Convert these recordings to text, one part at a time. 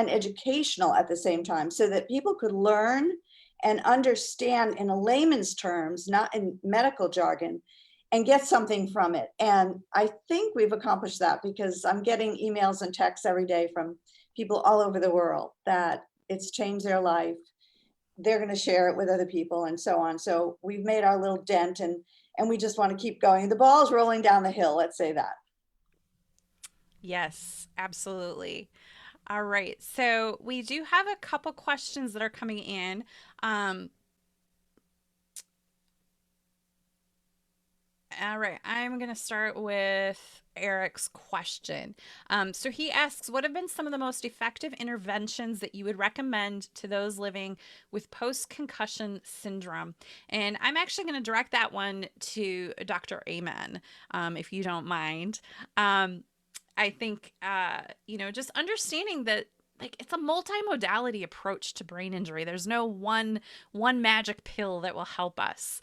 and educational at the same time, so that people could learn and understand in a layman's terms, not in medical jargon, and get something from it. And I think we've accomplished that, because I'm getting emails and texts every day from people all over the world that it's changed their life. They're going to share it with other people and so on. So we've made our little dent, and we just want to keep going. The ball's rolling down the hill, let's say that. Yes, absolutely. All right. So we do have a couple questions that are coming in. Um, all right. I'm going to start with Eric's question. So he asks, what have been some of the most effective interventions that you would recommend to those living with post-concussion syndrome? And I'm actually going to direct that one to Dr. Amen, if you don't mind. I think, just understanding that, like, it's a multimodality approach to brain injury. There's no one magic pill that will help us.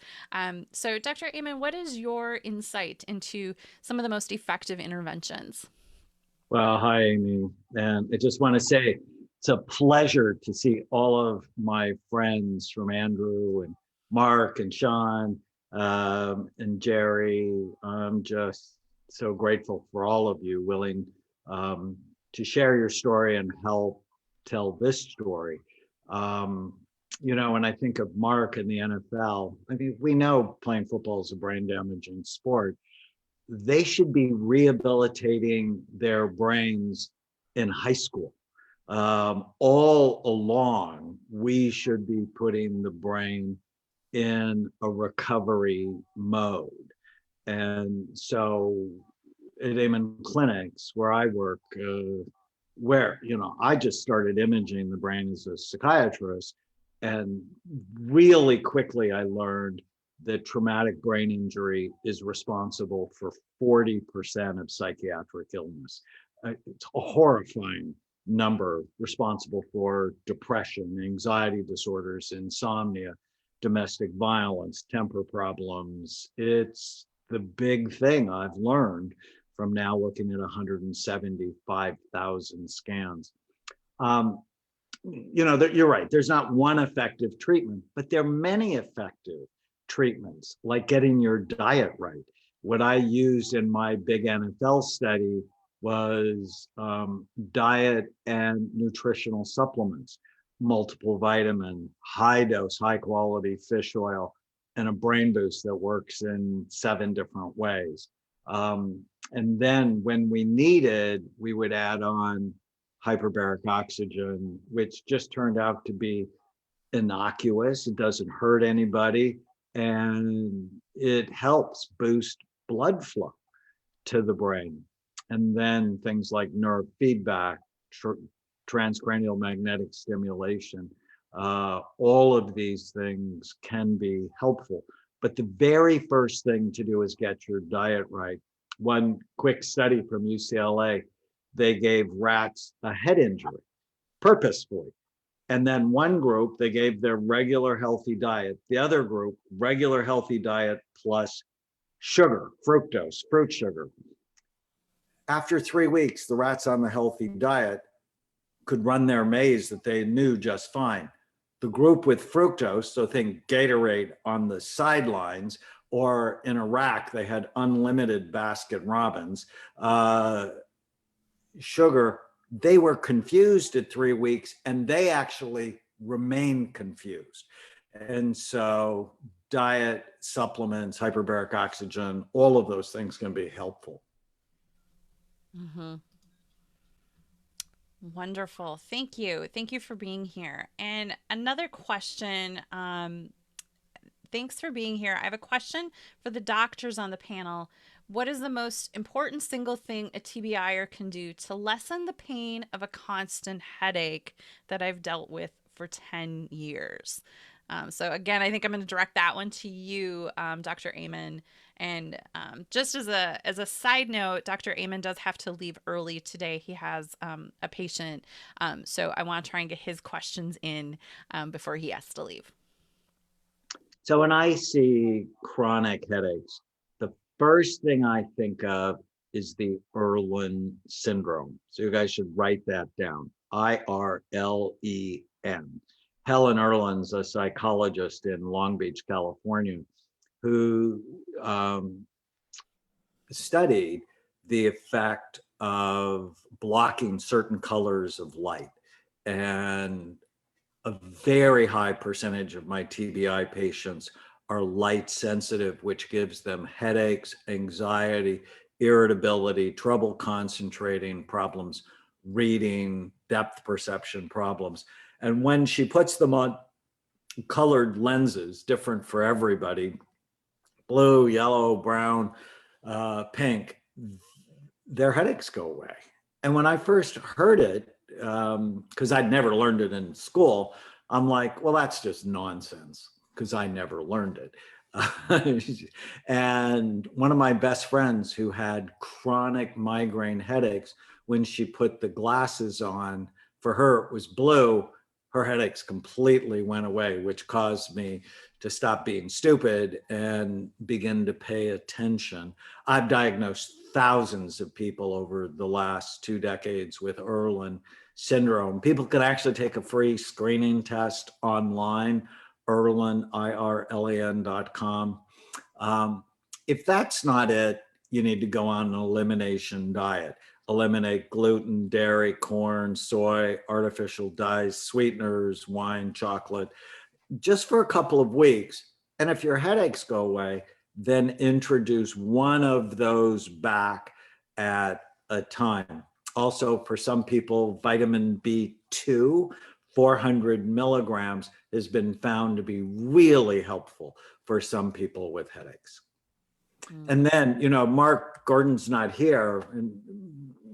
So, Dr. Amen, what is your insight into some of the most effective interventions? Well, hi, Amy. And I just want to say it's a pleasure to see all of my friends from Andrew and Mark and Sean and Jerry. I'm just so grateful for all of you willing to share your story and help tell this story. When I think of Mark and the NFL, I mean, we know playing football is a brain damaging sport. They should be rehabilitating their brains in high school. All along, we should be putting the brain in a recovery mode. And so at Amen Clinics, where I work, I just started imaging the brain as a psychiatrist, and really quickly I learned that traumatic brain injury is responsible for 40% of psychiatric illness. It's a horrifying number, responsible for depression, anxiety disorders, insomnia, domestic violence, temper problems. It's the big thing I've learned from now looking at 175,000 scans. You're right, there's not one effective treatment, but there are many effective treatments, like getting your diet right. What I used in my big NFL study was diet and nutritional supplements, multiple vitamin, high dose, high quality fish oil, and a brain boost that works in 7 different ways. And then when we needed, we would add on hyperbaric oxygen, which just turned out to be innocuous. It doesn't hurt anybody, and it helps boost blood flow to the brain. And then things like neurofeedback, transcranial magnetic stimulation, all of these things can be helpful. But the very first thing to do is get your diet right. One quick study from UCLA, they gave rats a head injury purposefully. And then one group, they gave their regular healthy diet. The other group, regular healthy diet plus sugar, fructose, fruit sugar. After 3 weeks, the rats on the healthy diet could run their maze that they knew just fine. The group with fructose, so think Gatorade on the sidelines, or in Iraq, they had unlimited Baskin Robbins, sugar, they were confused at 3 weeks, and they actually remained confused. And so diet, supplements, hyperbaric oxygen, all of those things can be helpful. Mm-hmm. Wonderful. Thank you. Thank you for being here. And another question. Thanks for being here. I have a question for the doctors on the panel. What is the most important single thing a TBIer can do to lessen the pain of a constant headache that I've dealt with for 10 years? So again, I think I'm going to direct that one to you, Dr. Amen. And just as a side note, Dr. Amen does have to leave early today. He has a patient. So I want to try and get his questions in before he has to leave. So when I see chronic headaches, the first thing I think of is the Erlen Syndrome. So you guys should write that down. Irlen. Helen Erlen's a psychologist in Long Beach, California, who studied the effect of blocking certain colors of light. And a very high percentage of my TBI patients are light sensitive, which gives them headaches, anxiety, irritability, trouble concentrating, problems reading, depth perception problems. And when she puts them on colored lenses, different for everybody, blue, yellow, brown, pink, their headaches go away. And when I first heard it, because I'd never learned it in school, I'm like, well, that's just nonsense, because I never learned it. And one of my best friends who had chronic migraine headaches, when she put the glasses on, for her it was blue, her headaches completely went away, which caused me to stop being stupid and begin to pay attention. I've diagnosed thousands of people over the last 2 decades with Erlen Syndrome. People can actually take a free screening test online, Erlen, IRLEN.com. If that's not it, you need to go on an elimination diet. Eliminate gluten, dairy, corn, soy, artificial dyes, sweeteners, wine, chocolate, just for a couple of weeks. And if your headaches go away, then introduce one of those back at a time. Also, for some people, vitamin B2, 400 milligrams, has been found to be really helpful for some people with headaches. And then, Mark Gordon's not here. And,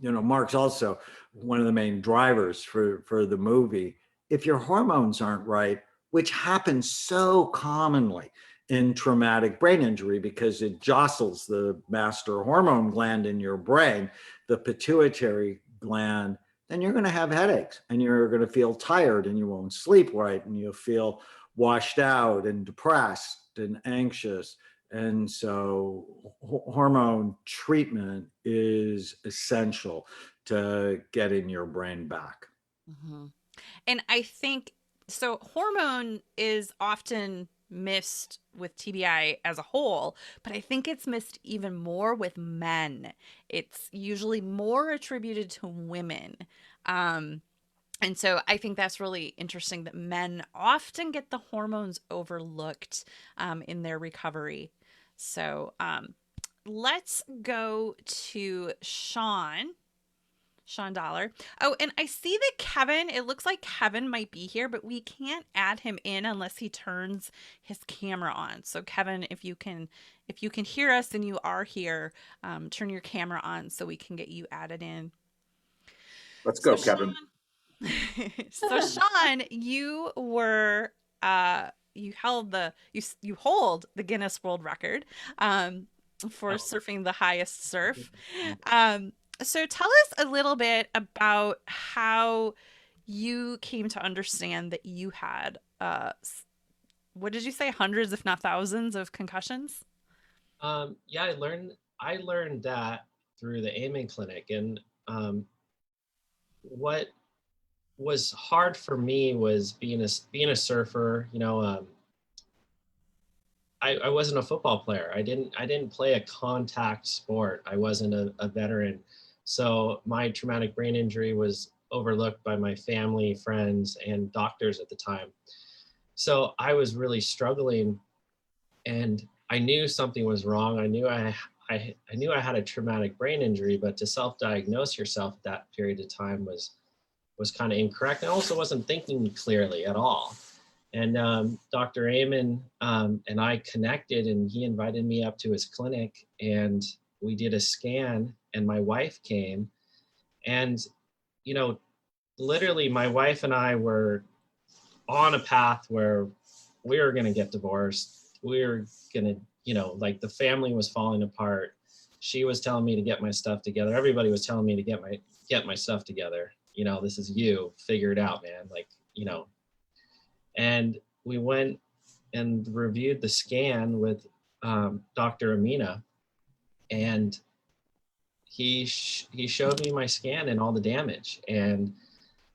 Mark's also one of the main drivers for the movie. If your hormones aren't right, which happens so commonly in traumatic brain injury because it jostles the master hormone gland in your brain, the pituitary gland, then you're going to have headaches and you're going to feel tired and you won't sleep right and you'll feel washed out and depressed and anxious. And so hormone treatment is essential to getting your brain back. Mm-hmm. And I think so. Hormone is often missed with TBI as a whole, but I think it's missed even more with men. It's usually more attributed to women. And so I think that's really interesting that men often get the hormones overlooked in their recovery. So let's go to Sean Dollar. Oh, and I see that Kevin, it looks like Kevin might be here, but we can't add him in unless he turns his camera on. So Kevin, if you can hear us and you are here, turn your camera on so we can get you added in. Let's go, Kevin. So Sean, you were you hold the Guinness World Record for surfing the highest surf. So tell us a little bit about how you came to understand that you had what did you say, hundreds if not thousands of concussions? Yeah, I learned that through the Amen Clinic, and what was hard for me was being a surfer. I wasn't a football player. I didn't play a contact sport. I wasn't a veteran, so my traumatic brain injury was overlooked by my family, friends, and doctors at the time. So I was really struggling, and I knew something was wrong. I knew I had a traumatic brain injury, but to self-diagnose yourself at that period of time was kind of incorrect. I also wasn't thinking clearly at all. And Dr. Amen and I connected, and he invited me up to his clinic, and we did a scan, and my wife came. And, literally my wife and I were on a path where we were going to get divorced. We were going to, like the family was falling apart. She was telling me to get my stuff together. Everybody was telling me to get my stuff together. This is you, figure it out, man. And we went and reviewed the scan with Dr. Amina, and he showed me my scan and all the damage. And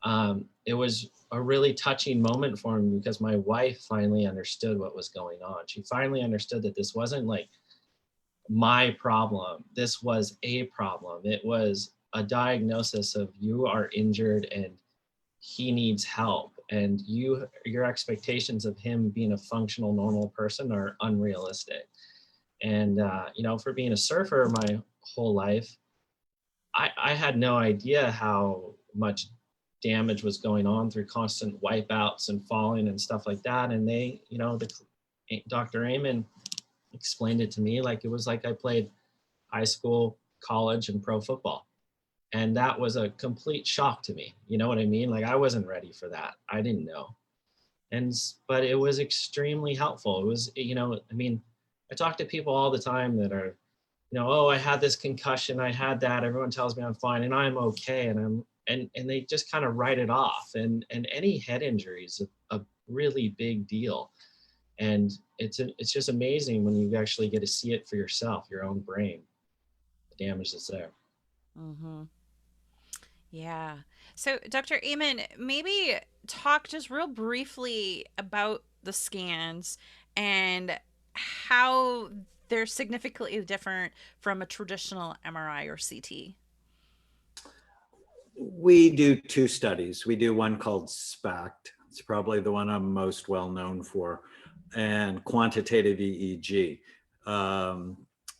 it was a really touching moment for me because my wife finally understood what was going on. She finally understood that this wasn't like my problem. This was a problem. It was a diagnosis of you are injured and he needs help. And your expectations of him being a functional, normal person are unrealistic. And, for being a surfer my whole life, I had no idea how much damage was going on through constant wipeouts and falling and stuff like that. And they, Dr. Amen explained it to me like it was like I played high school, college, and pro football. And that was a complete shock to me. You know what I mean? Like I wasn't ready for that. I didn't know. But it was extremely helpful. It was, I talk to people all the time that are, oh, I had this concussion, I had that, everyone tells me I'm fine and I'm okay. And they just kind of write it off. And any head injury is a really big deal. And it's just amazing when you actually get to see it for yourself, your own brain, the damage that's there. Mm-hmm. Yeah. So, Dr. Amen, maybe talk just real briefly about the scans and how they're significantly different from a traditional MRI or CT. We do two studies. We do one called SPACT. It's probably the one I'm most well known for, and quantitative EEG.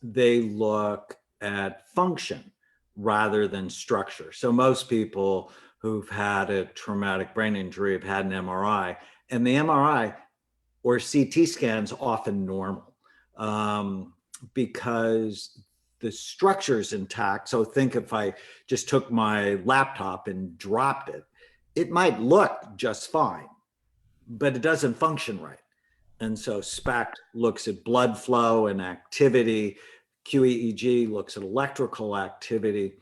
They look at function rather than structure. So most people who've had a traumatic brain injury have had an MRI, and the MRI or CT scan's often normal because the structure's intact. So think if I just took my laptop and dropped it, it might look just fine, but it doesn't function right. And so SPACT looks at blood flow and activity. QEEG looks at electrical activity.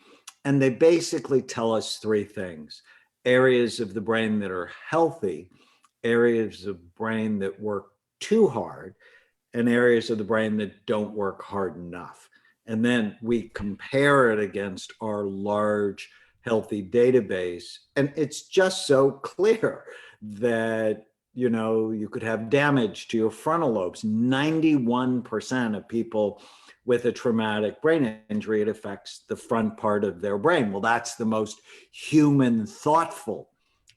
And they basically tell us three things: areas of the brain that are healthy, areas of brain that work too hard, and areas of the brain that don't work hard enough. And then we compare it against our large, healthy database. And it's just so clear that, you could have damage to your frontal lobes. 91% of people with a traumatic brain injury, it affects the front part of their brain. Well, that's the most human, thoughtful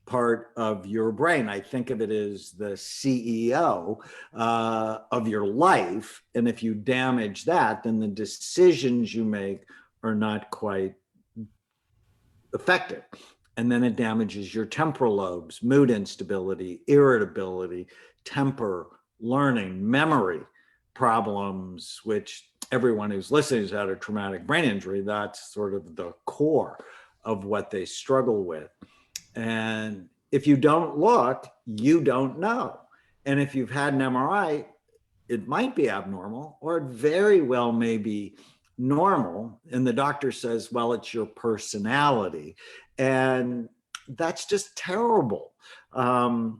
part of your brain. I think of it as the CEO of your life. And if you damage that, then the decisions you make are not quite effective. And then it damages your temporal lobes, mood instability, irritability, temper, learning, memory problems, which everyone who's listening has had a traumatic brain injury. That's sort of the core of what they struggle with. And if you don't look, you don't know. And if you've had an MRI, it might be abnormal, or it very well may be normal. And the doctor says, well, it's your personality. And that's just terrible. And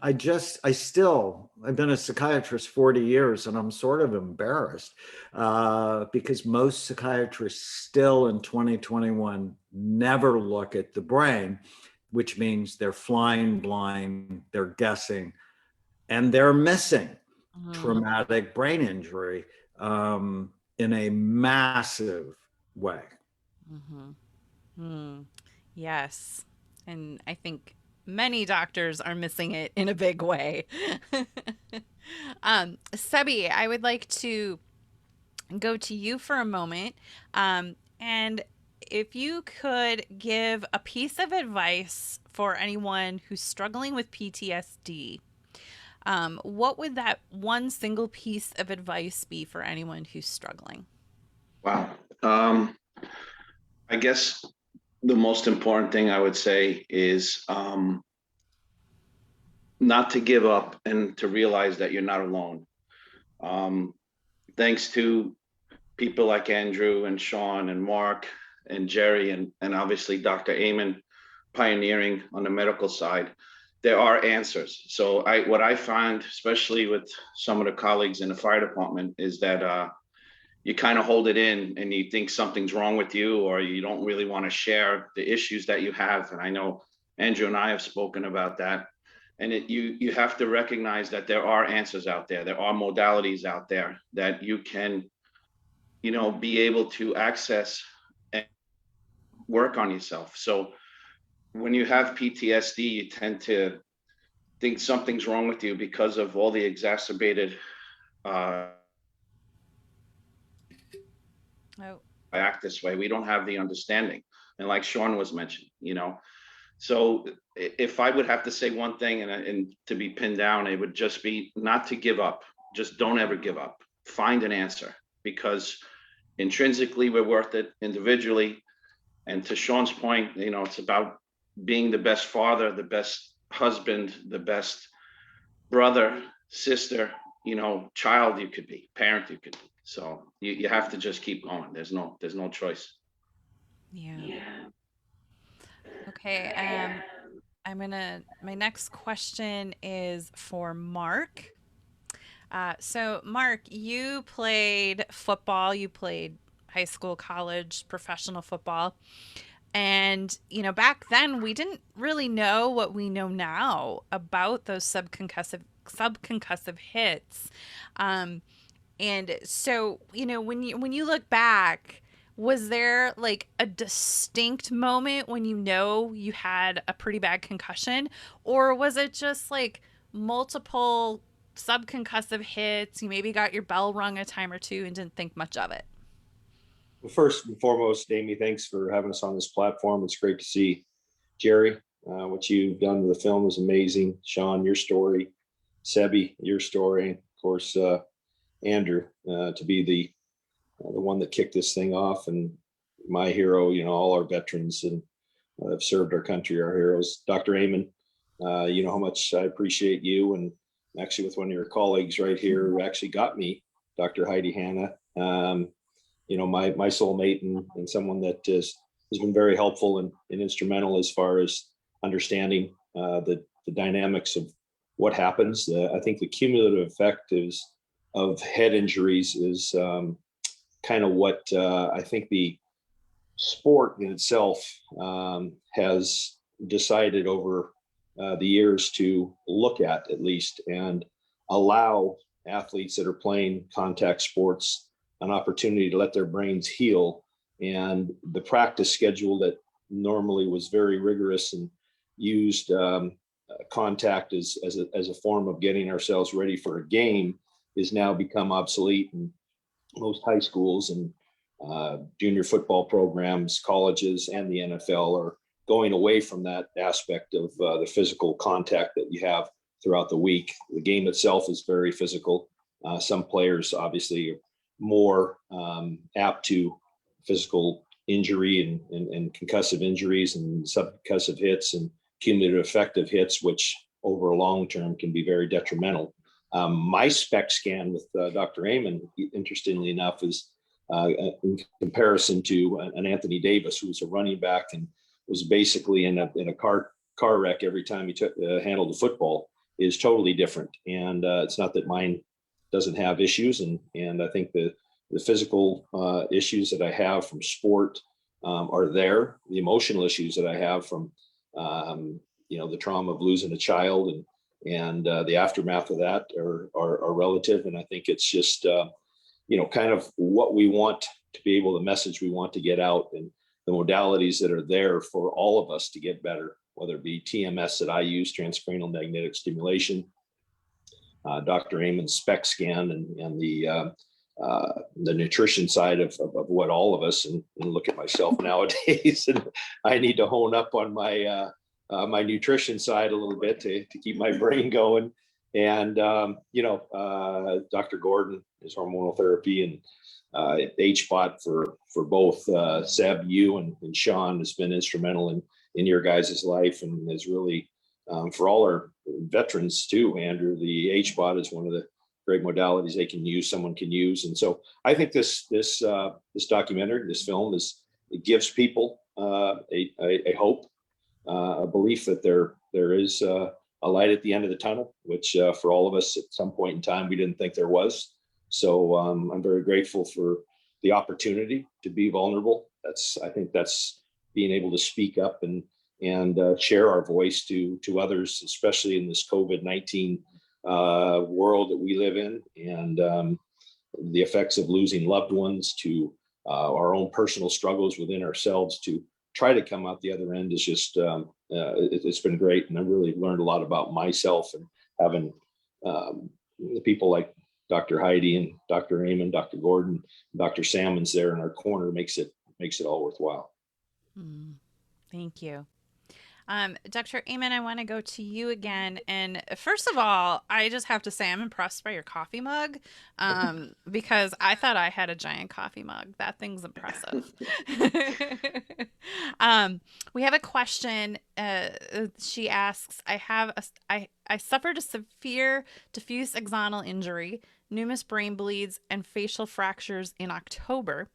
I've been a psychiatrist 40 years, and I'm sort of embarrassed because most psychiatrists still in 2021 never look at the brain, which means they're flying blind, they're guessing, and they're missing traumatic brain injury in a massive way. Yes. And I think many doctors are missing it in a big way. Sebi, I would like to go to you for a moment. And if you could give a piece of advice for anyone who's struggling with PTSD, what would that one single piece of advice be for anyone who's struggling? Wow. I guess the most important thing I would say is not to give up and to realize that you're not alone. Thanks to people like Andrew and Sean and Mark and Jerry and obviously Dr. Amen pioneering on the medical side, there are answers. So what I find, especially with some of the colleagues in the fire department, is that you kind of hold it in and you think something's wrong with you, or you don't really want to share the issues that you have. And I know Andrew and I have spoken about that. And you have to recognize that there are answers out there. There are modalities out there that you can, be able to access and work on yourself. So when you have PTSD, you tend to think something's wrong with you because of all the exacerbated act this way. We don't have the understanding. And like Sean was mentioning, so if I would have to say one thing and to be pinned down, it would just be not to give up. Just don't ever give up. Find an answer, because intrinsically we're worth it individually. And to Sean's point, it's about being the best father, the best husband, the best brother, sister, child you could be, parent you could be. So you have to just keep going. There's no choice. Yeah. Okay. My next question is for Mark. So Mark, you played football, you played high school, college, professional football. And, back then we didn't really know what we know now about those subconcussive hits. And so, when you look back, was there like a distinct moment when you had a pretty bad concussion, or was it just like multiple subconcussive hits? You maybe got your bell rung a time or two and didn't think much of it. Well, first and foremost, Amy, thanks for having us on this platform. It's great to see Jerry. What you've done with the film is amazing. Sean, your story. Sebi, your story. Of course, Andrew, to be the one that kicked this thing off, and my hero. All our veterans and have served our country, our heroes. Dr. Amen, you know how much I appreciate you, and actually with one of your colleagues right here who actually got me, Dr. Heidi Hanna. My soulmate and someone that has been very helpful and instrumental as far as understanding the dynamics of what happens. I think the cumulative effect of head injuries is kind of what I think the sport in itself has decided over the years to look at least, and allow athletes that are playing contact sports an opportunity to let their brains heal. And the practice schedule that normally was very rigorous and used contact as a form of getting ourselves ready for a game is now become obsolete. And most high schools and junior football programs, colleges, and the NFL are going away from that aspect of the physical contact that you have throughout the week. The game itself is very physical. Some players obviously are more apt to physical injury and concussive injuries and subconcussive hits and cumulative effective hits, which over a long term can be very detrimental. My SPECT scan with Dr. Amen, interestingly enough, is in comparison to an Anthony Davis, who was a running back and was basically in a car wreck every time he handled the football, is totally different. And it's not that mine doesn't have issues, and I think the physical issues that I have from sport are there. The emotional issues that I have from the trauma of losing a child and the aftermath of that are relative. And I think it's just kind of what we want to be able, the message we want to get out, and the modalities that are there for all of us to get better, whether it be TMS that I use, transcranial magnetic stimulation, Dr. Amen's SPECT scan, and the nutrition side of what all of us, and look at myself nowadays, and I need to hone up on my my nutrition side a little bit to keep my brain going. And Dr. Gordon, his hormonal therapy, and HBOT for both Seb, you, and Sean has been instrumental in your guys' life, and is really for all our veterans too. Andrew, the HBOT is one of the great modalities someone can use. And so I think this documentary, this film, it gives people a hope, a belief that there is a light at the end of the tunnel, which for all of us at some point in time we didn't think there was. So I'm very grateful for the opportunity to be vulnerable. I think that's being able to speak up and share our voice to others, especially in this COVID-19 world that we live in, and the effects of losing loved ones, to our own personal struggles within ourselves, to try to come out the other end is just, it's been great. And I've really learned a lot about myself, and having the people like Dr. Heidi and Dr. Eamon, Dr. Gordon, Dr. Salmons there in our corner makes it all worthwhile. Thank you. Dr. Eamon, I want to go to you again. And first of all, I just have to say I'm impressed by your coffee mug, because I thought I had a giant coffee mug. That thing's impressive. We have a question. She asks, I suffered a severe diffuse axonal injury, numerous brain bleeds, and facial fractures in October.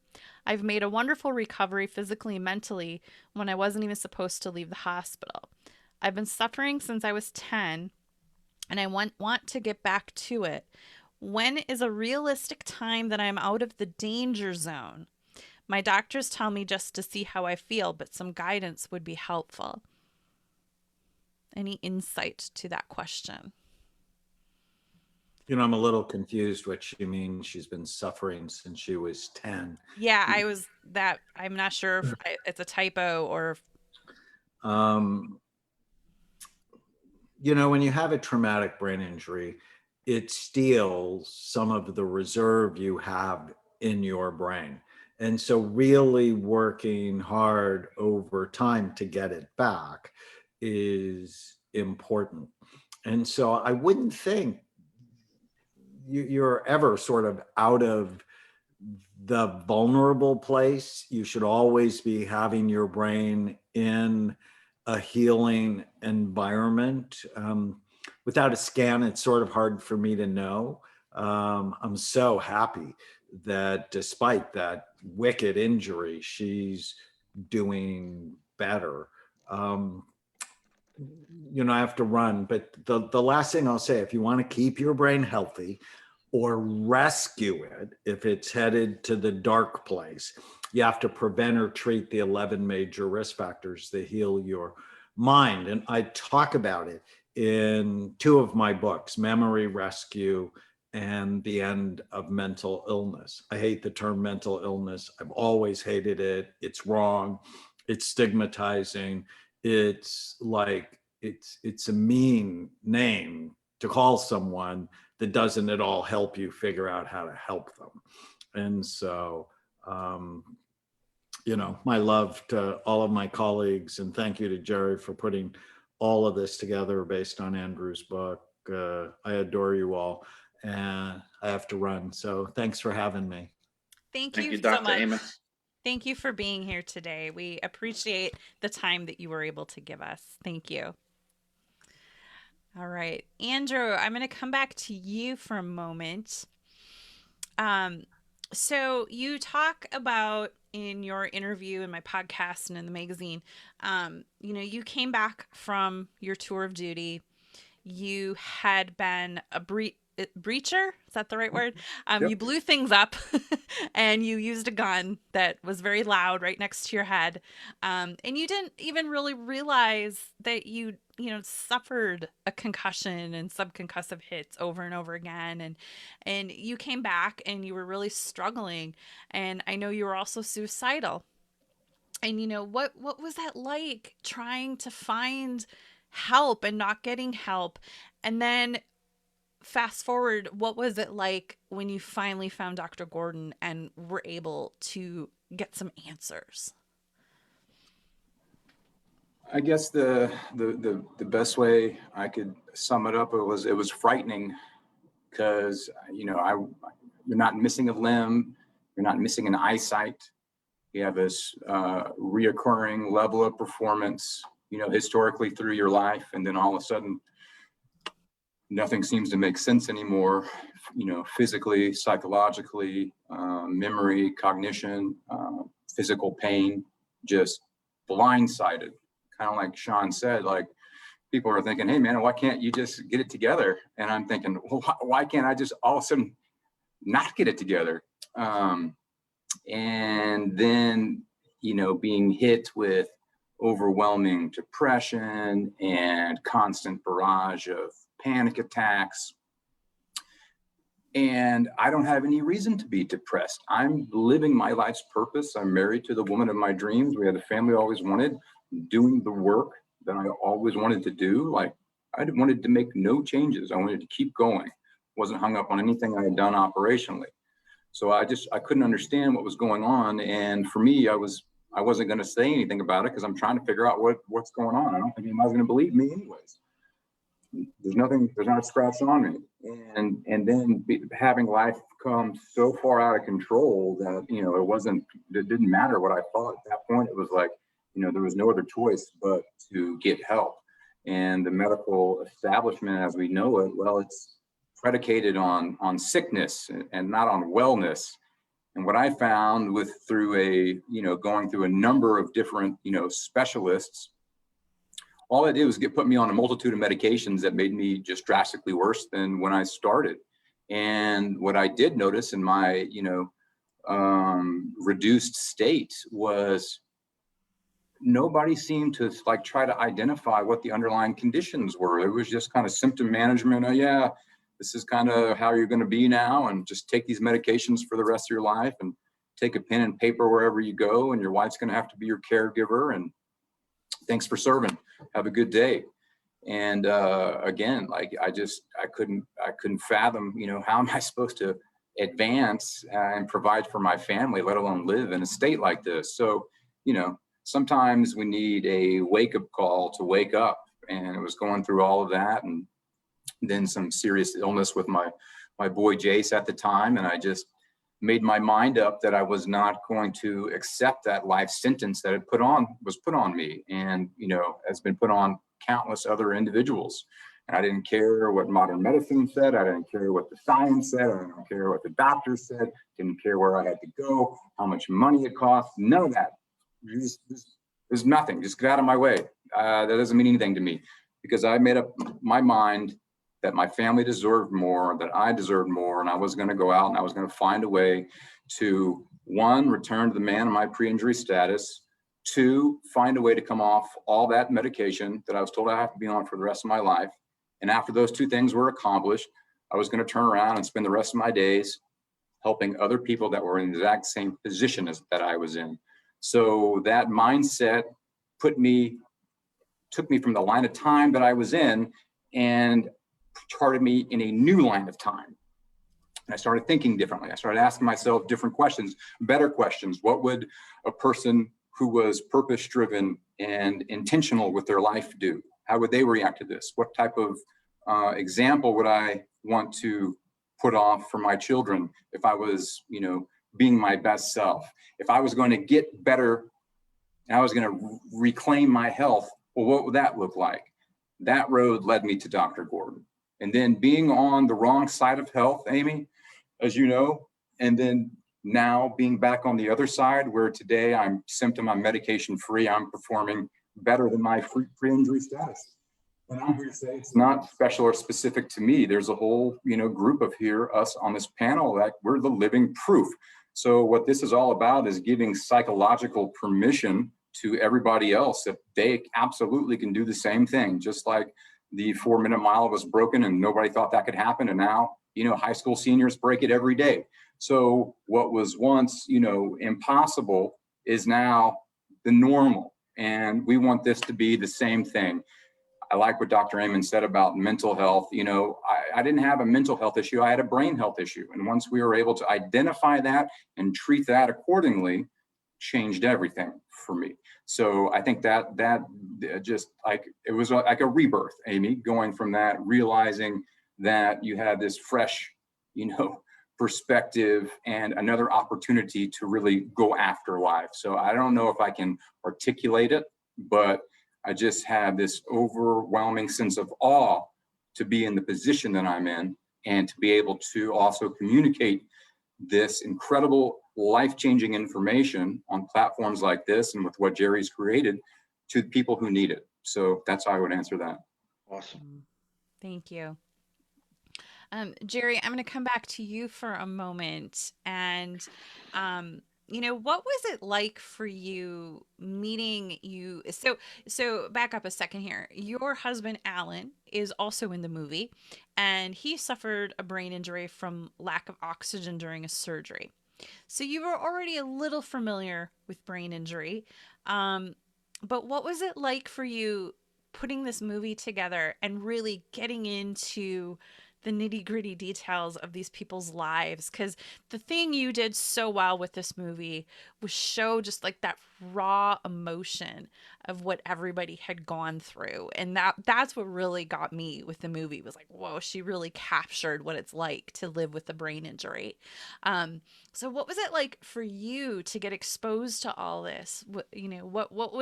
I've made a wonderful recovery physically and mentally when I wasn't even supposed to leave the hospital. I've been suffering since I was 10, and I want to get back to it. When is a realistic time that I'm out of the danger zone? My doctors tell me just to see how I feel, but some guidance would be helpful. Any insight to that question? You know, I'm a little confused what she means. She's been suffering since she was 10. Yeah, I'm not sure if it's a typo or. You know, when you have a traumatic brain injury, it steals some of the reserve you have in your brain. And so really working hard over time to get it back is important. And so I wouldn't think you're ever sort of out of the vulnerable place. You should always be having your brain in a healing environment. Without a scan, it's sort of hard for me to know. I'm so happy that despite that wicked injury, she's doing better. You know, I have to run, but the last thing I'll say, if you want to keep your brain healthy or rescue it, if it's headed to the dark place, you have to prevent or treat the 11 major risk factors that heal your mind. And I talk about it in 2 of my books, Memory Rescue and The End of Mental Illness. I hate the term mental illness. I've always hated it. It's wrong. It's stigmatizing. It's like, it's a mean name to call someone that doesn't at all help you figure out how to help them. And so, you know, my love to all of my colleagues, and thank you to Jerry for putting all of this together based on Andrew's book. I adore you all, and I have to run. So thanks for having me. Thank you so Dr. much. Eamon. Thank you for being here today. We appreciate the time that you were able to give us. Thank you. All right, Andrew, I'm going to come back to you for a moment. So you talk about in your interview in my podcast and in the magazine, you know, you came back from your tour of duty. You had been a breacher, is that the right word? Yep. You blew things up and you used a gun that was very loud right next to your head. And you didn't even really realize that you suffered a concussion and subconcussive hits over and over again. And you came back and you were really struggling. And I know you were also suicidal. And, you know, what was that like, trying to find help and not getting help? And then fast forward, what was it like when you finally found Dr. Gordon and were able to get some answers? I guess the best way I could sum it up, it was frightening, because, you know, you're not missing a limb, you're not missing an eyesight. You have this reoccurring level of performance, you know, historically through your life, and then all of a sudden, nothing seems to make sense anymore, you know, physically, psychologically, memory, cognition, physical pain, just blindsided. Kind of like Sean said, like, people are thinking, hey man, why can't you just get it together? And I'm thinking, well, why can't I just all of a sudden not get it together? And then, being hit with overwhelming depression and constant barrage of panic attacks. And I don't have any reason to be depressed. I'm living my life's purpose. I'm married to the woman of my dreams. We had the family I always wanted, doing the work that I always wanted to do. Like, I wanted to make no changes. I wanted to keep going. Wasn't hung up on anything I had done operationally. So I couldn't understand what was going on. And for me, I wasn't going to say anything about it because I'm trying to figure out what's going on. I don't think anybody's going to believe me anyways. There's not a scratch on me. And then having life come so far out of control that, it didn't matter what I thought at that point. It was like, there was no other choice but to get help. And the medical establishment as we know it, well, it's predicated on sickness and not on wellness. And what I found through going through a number of different, specialists, all it did was put me on a multitude of medications that made me just drastically worse than when I started. And what I did notice in my, reduced state was nobody seemed to try to identify what the underlying conditions were. It was just kind of symptom management. Oh yeah, this is kind of how you're going to be now, and just take these medications for the rest of your life, and take a pen and paper wherever you go, and your wife's going to have to be your caregiver, and thanks for serving. Have a good day. And again, I couldn't fathom, how am I supposed to advance and provide for my family, let alone live in a state like this? So, sometimes we need a wake-up call to wake up. And it was going through all of that, and then some serious illness with my boy Jace at the time. And I just made my mind up that I was not going to accept that life sentence that was put on me, and has been put on countless other individuals. And I didn't care what modern medicine said. I didn't care what the science said. I didn't care what the doctors said. Didn't care where I had to go, how much money it cost. None of that. There's nothing. Just get out of my way. That doesn't mean anything to me, because I made up my mind that my family deserved more, that I deserved more, and I was going to go out and I was going to find a way to, one, return to the man in my pre-injury status, two, find a way to come off all that medication that I was told I have to be on for the rest of my life. And after those two things were accomplished, I was going to turn around and spend the rest of my days helping other people that were in the exact same position as that I was in. So that mindset took me from the line of time that I was in and charted me in a new line of time. And I started thinking differently. I started asking myself different questions, better questions. What would a person who was purpose-driven and intentional with their life do? How would they react to this? What type of example would I want to put off for my children if I was, being my best self? If I was going to get better and I was going to reclaim my health, well, what would that look like? That road led me to Dr. Gordon. And then being on the wrong side of health, Amy, as you know, and then now being back on the other side where today I'm medication free, I'm performing better than my pre-injury status. And I'm here to say it's not special or specific to me. There's a whole, group of us on this panel that we're the living proof. So what this is all about is giving psychological permission to everybody else that they absolutely can do the same thing. Just like the 4-minute mile was broken and nobody thought that could happen. And now, high school seniors break it every day. So what was once, impossible is now the normal. And we want this to be the same thing. I like what Dr. Amen said about mental health. I didn't have a mental health issue. I had a brain health issue. And once we were able to identify that and treat that accordingly, changed everything for me. So I think that just it was like a rebirth, Amy, going from that, realizing that you had this fresh, perspective and another opportunity to really go after life. So I don't know if I can articulate it, but I just have this overwhelming sense of awe to be in the position that I'm in and to be able to also communicate this incredible life-changing information on platforms like this and with what Jerry's created to people who need it. So that's how I would answer that. Awesome. Thank you. Jerry, I'm going to come back to you for a moment. And what was it like for you meeting you? So back up a second here. Your husband, Alan, is also in the movie, and he suffered a brain injury from lack of oxygen during a surgery. So you were already a little familiar with brain injury. Um, but what was it like for you putting this movie together and really getting into the nitty gritty details of these people's lives? Because the thing you did so well with this movie was show just like that raw emotion of what everybody had gone through. And that's what really got me with the movie, was like, whoa, she really captured what it's like to live with a brain injury. So what was it like for you to get exposed to all this? What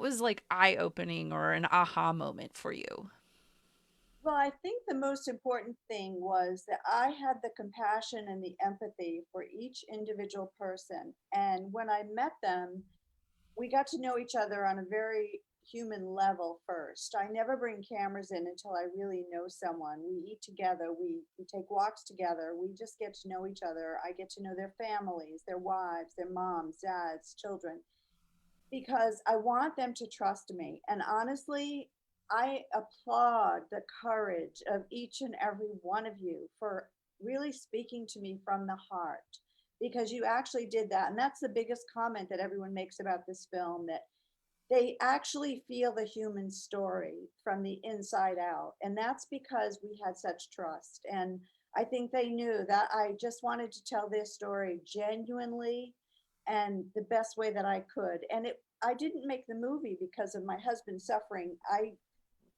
was like eye-opening or an aha moment for you? Well, I think the most important thing was that I had the compassion and the empathy for each individual person. And when I met them, we got to know each other on a very human level first. I never bring cameras in until I really know someone. We eat together, we take walks together, we just get to know each other. I get to know their families, their wives, their moms, dads, children, because I want them to trust me. And honestly, I applaud the courage of each and every one of you for really speaking to me from the heart, because you actually did that. And that's the biggest comment that everyone makes about this film, that they actually feel the human story from the inside out. And that's because we had such trust. And I think they knew that I just wanted to tell their story genuinely and the best way that I could. And I didn't make the movie because of my husband suffering. I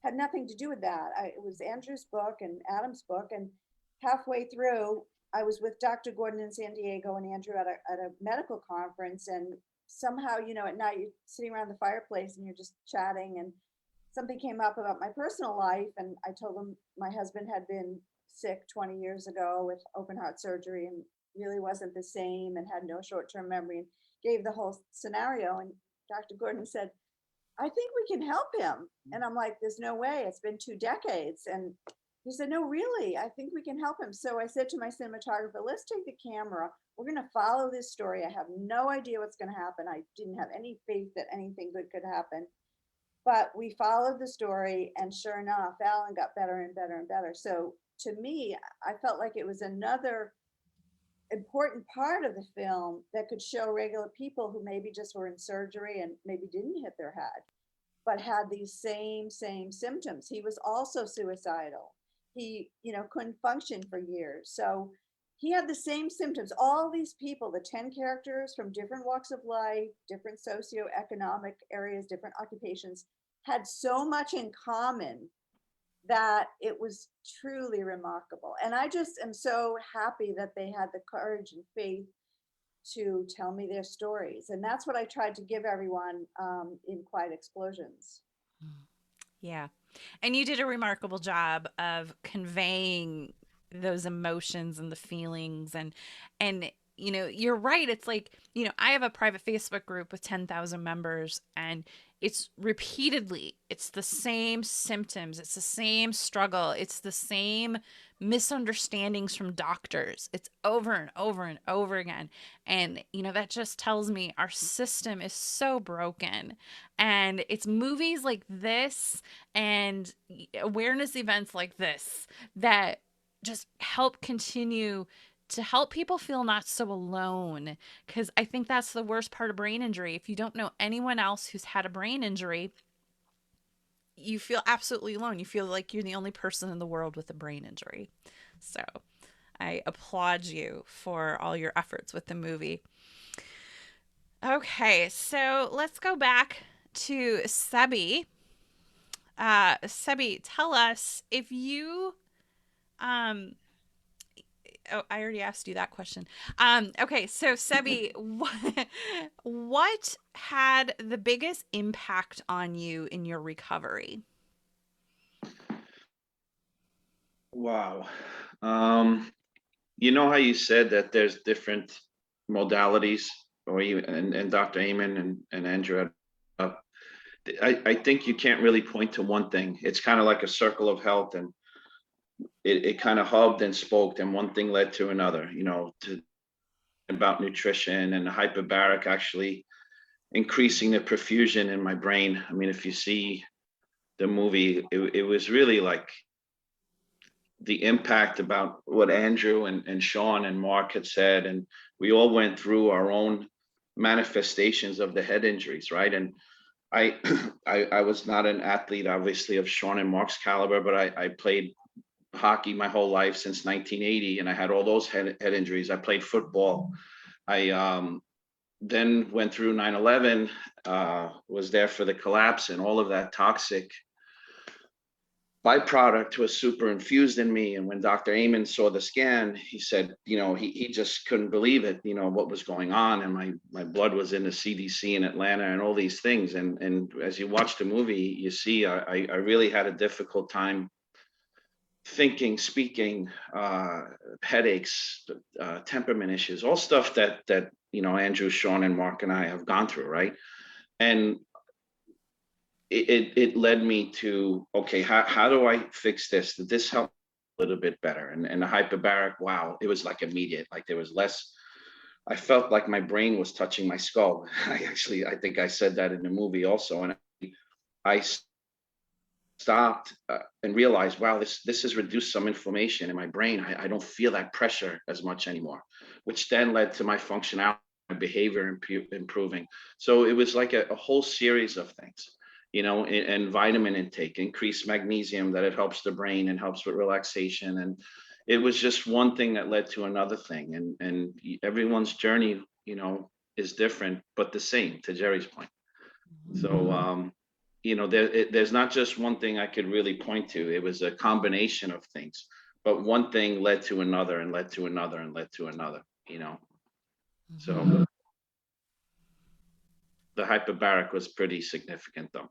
had nothing to do with that. It was Andrew's book and Adam's book. And halfway through, I was with Dr. Gordon in San Diego and Andrew at a medical conference. And somehow, at night, you're sitting around the fireplace and you're just chatting. And something came up about my personal life. And I told him my husband had been sick 20 years ago with open heart surgery and really wasn't the same and had no short-term memory, and gave the whole scenario. And Dr. Gordon said, I think we can help him. And I'm like, there's no way. It's been 2 decades. And he said, no, really, I think we can help him. So I said to my cinematographer, let's take the camera. We're going to follow this story. I have no idea what's going to happen. I didn't have any faith that anything good could happen. But we followed the story. And sure enough, Alan got better and better and better. So to me, I felt like it was another important part of the film that could show regular people who maybe just were in surgery and maybe didn't hit their head, but had these same symptoms. He was also suicidal. He, couldn't function for years. So he had the same symptoms. All these people, the 10 characters from different walks of life, different socioeconomic areas, different occupations, had so much in common that it was truly remarkable. And I just am so happy that they had the courage and faith to tell me their stories. And that's what I tried to give everyone in Quiet Explosions. Yeah. And you did a remarkable job of conveying those emotions and the feelings, and you're right. It's like, I have a private Facebook group with 10,000 members, and it's the same symptoms, it's the same struggle, it's the same misunderstandings from doctors. It's over and over and over again. And, that just tells me our system is so broken. And it's movies like this and awareness events like this that just help continue to help people feel not so alone. Because I think that's the worst part of brain injury. If you don't know anyone else who's had a brain injury, you feel absolutely alone. You feel like you're the only person in the world with a brain injury. So I applaud you for all your efforts with the movie. Okay, so let's go back to Sebi. Sebi, tell us if you oh, I already asked you that question. Okay, so Sebi, what had the biggest impact on you in your recovery? Wow. You know how you said that there's different modalities, or you and Dr. Amen and Andrew. I think you can't really point to one thing. It's kind of like a circle of health, and it kind of hubbed and spoked, and one thing led to another, about nutrition and the hyperbaric actually increasing the perfusion in my brain. I mean, if you see the movie, it was really like the impact about what Andrew and Sean and Mark had said. And we all went through our own manifestations of the head injuries, right? And I was not an athlete, obviously, of Sean and Mark's caliber, but I played hockey my whole life since 1980, and I had all those head injuries. I played football. I then went through 9/11, was there for the collapse, and all of that toxic byproduct was super infused in me. And when Dr. Amen saw the scan, he said, he just couldn't believe it, what was going on. And my blood was in the CDC in Atlanta and all these things. And as you watch the movie, you see, I really had a difficult time thinking, speaking, headaches, temperament issues, all stuff that Andrew, Sean, and Mark and I have gone through, right? And it led me to, okay, how do I fix this? Did this help a little bit better? And the hyperbaric, wow, it was like immediate. Like there was less, I felt like my brain was touching my skull. I think I said that in the movie also. And I stopped and realized, wow, this has reduced some inflammation in my brain. I don't feel that pressure as much anymore, which then led to my functionality, my behavior improving. So it was like a whole series of things. And vitamin intake, increased magnesium, that it helps the brain and helps with relaxation. And it was just one thing that led to another thing. And everyone's journey, is different, but the same, to Jerry's point. So, there's not just one thing I could really point to. It was a combination of things, but one thing led to another and led to another and led to another, So the hyperbaric was pretty significant though.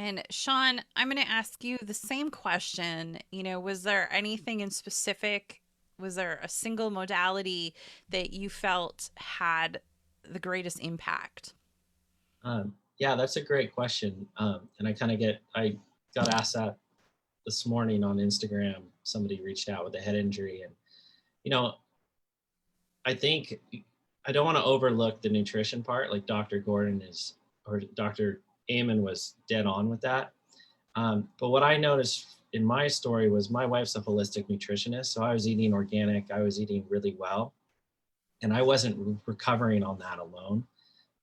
And Sean, I'm going to ask you the same question. Was there anything in specific? Was there a single modality that you felt had the greatest impact? Yeah, that's a great question. And I got asked that this morning on Instagram. Somebody reached out with a head injury. And, I think I don't want to overlook the nutrition part. Like Dr. Dr. Amen was dead on with that. But what I noticed in my story was my wife's a holistic nutritionist. So I was eating organic, I was eating really well, and I wasn't recovering on that alone.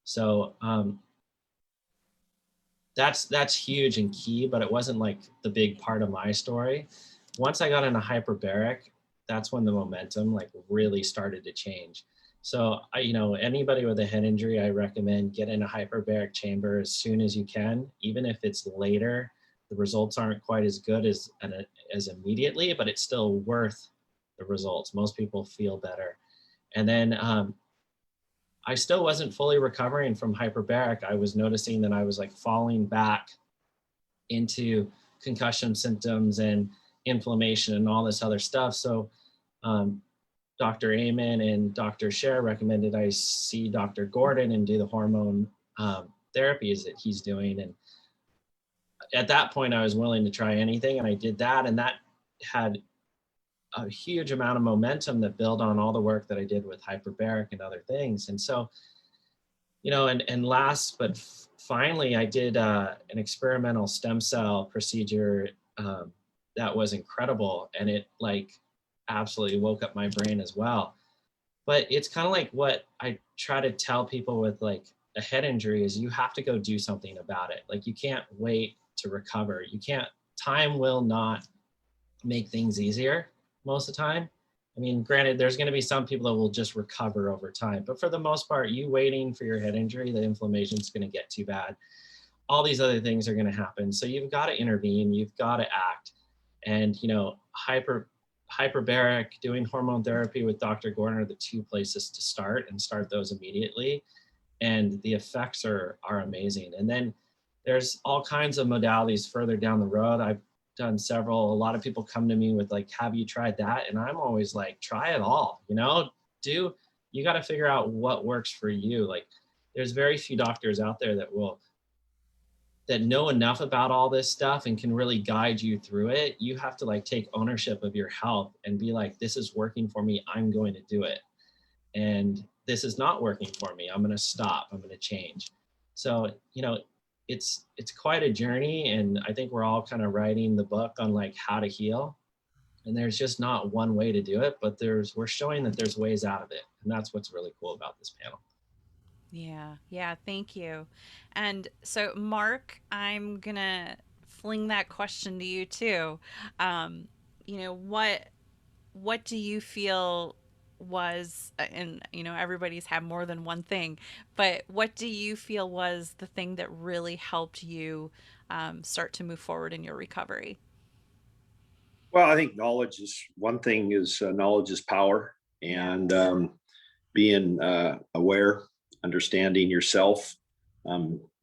So that's huge and key, but it wasn't like the big part of my story. Once I got into hyperbaric, that's when the momentum like really started to change. So anybody with a head injury, I recommend get in a hyperbaric chamber as soon as you can, even if it's later. The results aren't quite as good as immediately, but it's still worth the results. Most people feel better. And then I still wasn't fully recovering from hyperbaric. I was noticing that I was like falling back into concussion symptoms and inflammation and all this other stuff. So Dr. Amen and Dr. Scher recommended I see Dr. Gordon and do the hormone therapies that he's doing. And at that point, I was willing to try anything, and I did that. And that had a huge amount of momentum that built on all the work that I did with hyperbaric and other things. And so, and last, but finally, I did an experimental stem cell procedure that was incredible. And it absolutely woke up my brain as well. But it's kind of like what I try to tell people with like a head injury is you have to go do something about it. Like you can't wait to recover. Time will not make things easier most of the time. I mean, granted, there's going to be some people that will just recover over time, but for the most part, you waiting for your head injury, the inflammation is going to get too bad. All these other things are going to happen. So you've got to intervene, you've got to act. And, hyperbaric, doing hormone therapy with Dr. Gordon are the two places to start those immediately. And the effects are amazing. And then there's all kinds of modalities further down the road. I've done several. A lot of people come to me with like, have you tried that? And I'm always like, try it all, you got to figure out what works for you. Like there's very few doctors out there that will that know enough about all this stuff and can really guide you through it. You have to like take ownership of your health and be like, this is working for me, I'm going to do it. And this is not working for me, I'm going to stop, I'm going to change. So, you know, it's quite a journey. And I think we're all kind of writing the book on like how to heal. And there's just not one way to do it, but we're showing that there's ways out of it. And that's what's really cool about this panel. Yeah, thank you. And so, Mark, I'm gonna fling that question to you too. You know, what do you feel was, and you know, everybody's had more than one thing, but what do you feel was the thing that really helped you start to move forward in your recovery? Well, I think knowledge is one thing. Is knowledge is power, and being aware, understanding yourself,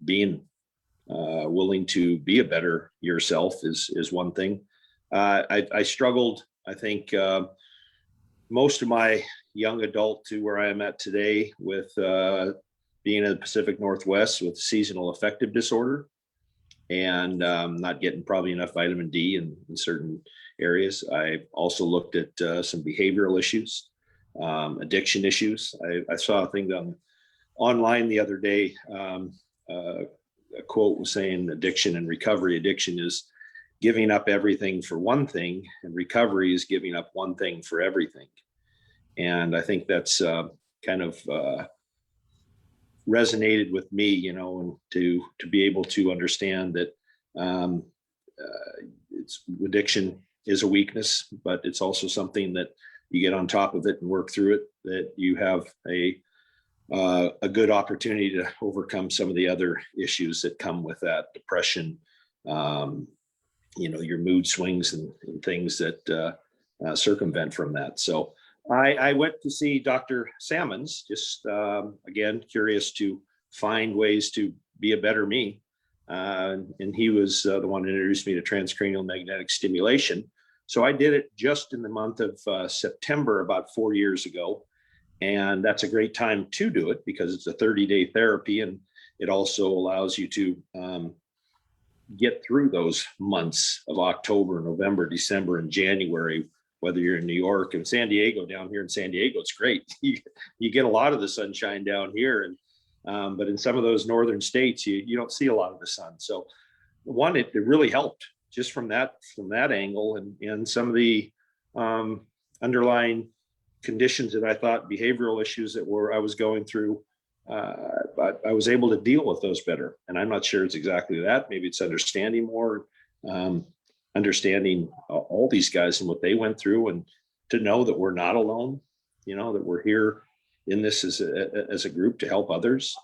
being willing to be a better yourself is one thing. I struggled, I think, most of my young adult to where I am at today with being in the Pacific Northwest with seasonal affective disorder, and not getting probably enough vitamin D in certain areas. I also looked at some behavioral issues, addiction issues. I saw a thing online the other day. A quote was saying addiction and recovery. Addiction is giving up everything for one thing, and recovery is giving up one thing for everything. And I think that's kind of resonated with me, you know, and to be able to understand that it's addiction is a weakness, but it's also something that you get on top of it and work through it, that you have a good opportunity to overcome some of the other issues that come with that, depression, you know, your mood swings and things that circumvent from that. So I went to see Dr. Salmons, just again, curious to find ways to be a better me. And he was the one that introduced me to transcranial magnetic stimulation. So I did it just in the month of September, about 4 years ago. And that's a great time to do it because it's a 30-day therapy. And it also allows you to get through those months of October, November, December, and January, whether you're in New York and San Diego. Down here in San Diego, it's great. You get a lot of the sunshine down here. And but in some of those northern states, you don't see a lot of the sun. So one, it really helped just from that angle, and some of the underlying conditions that I thought, behavioral issues that I was going through, but I was able to deal with those better. And I'm not sure it's exactly that. Maybe it's understanding more, understanding all these guys and what they went through, and to know that we're not alone, you know, that we're here in this as a group to help others.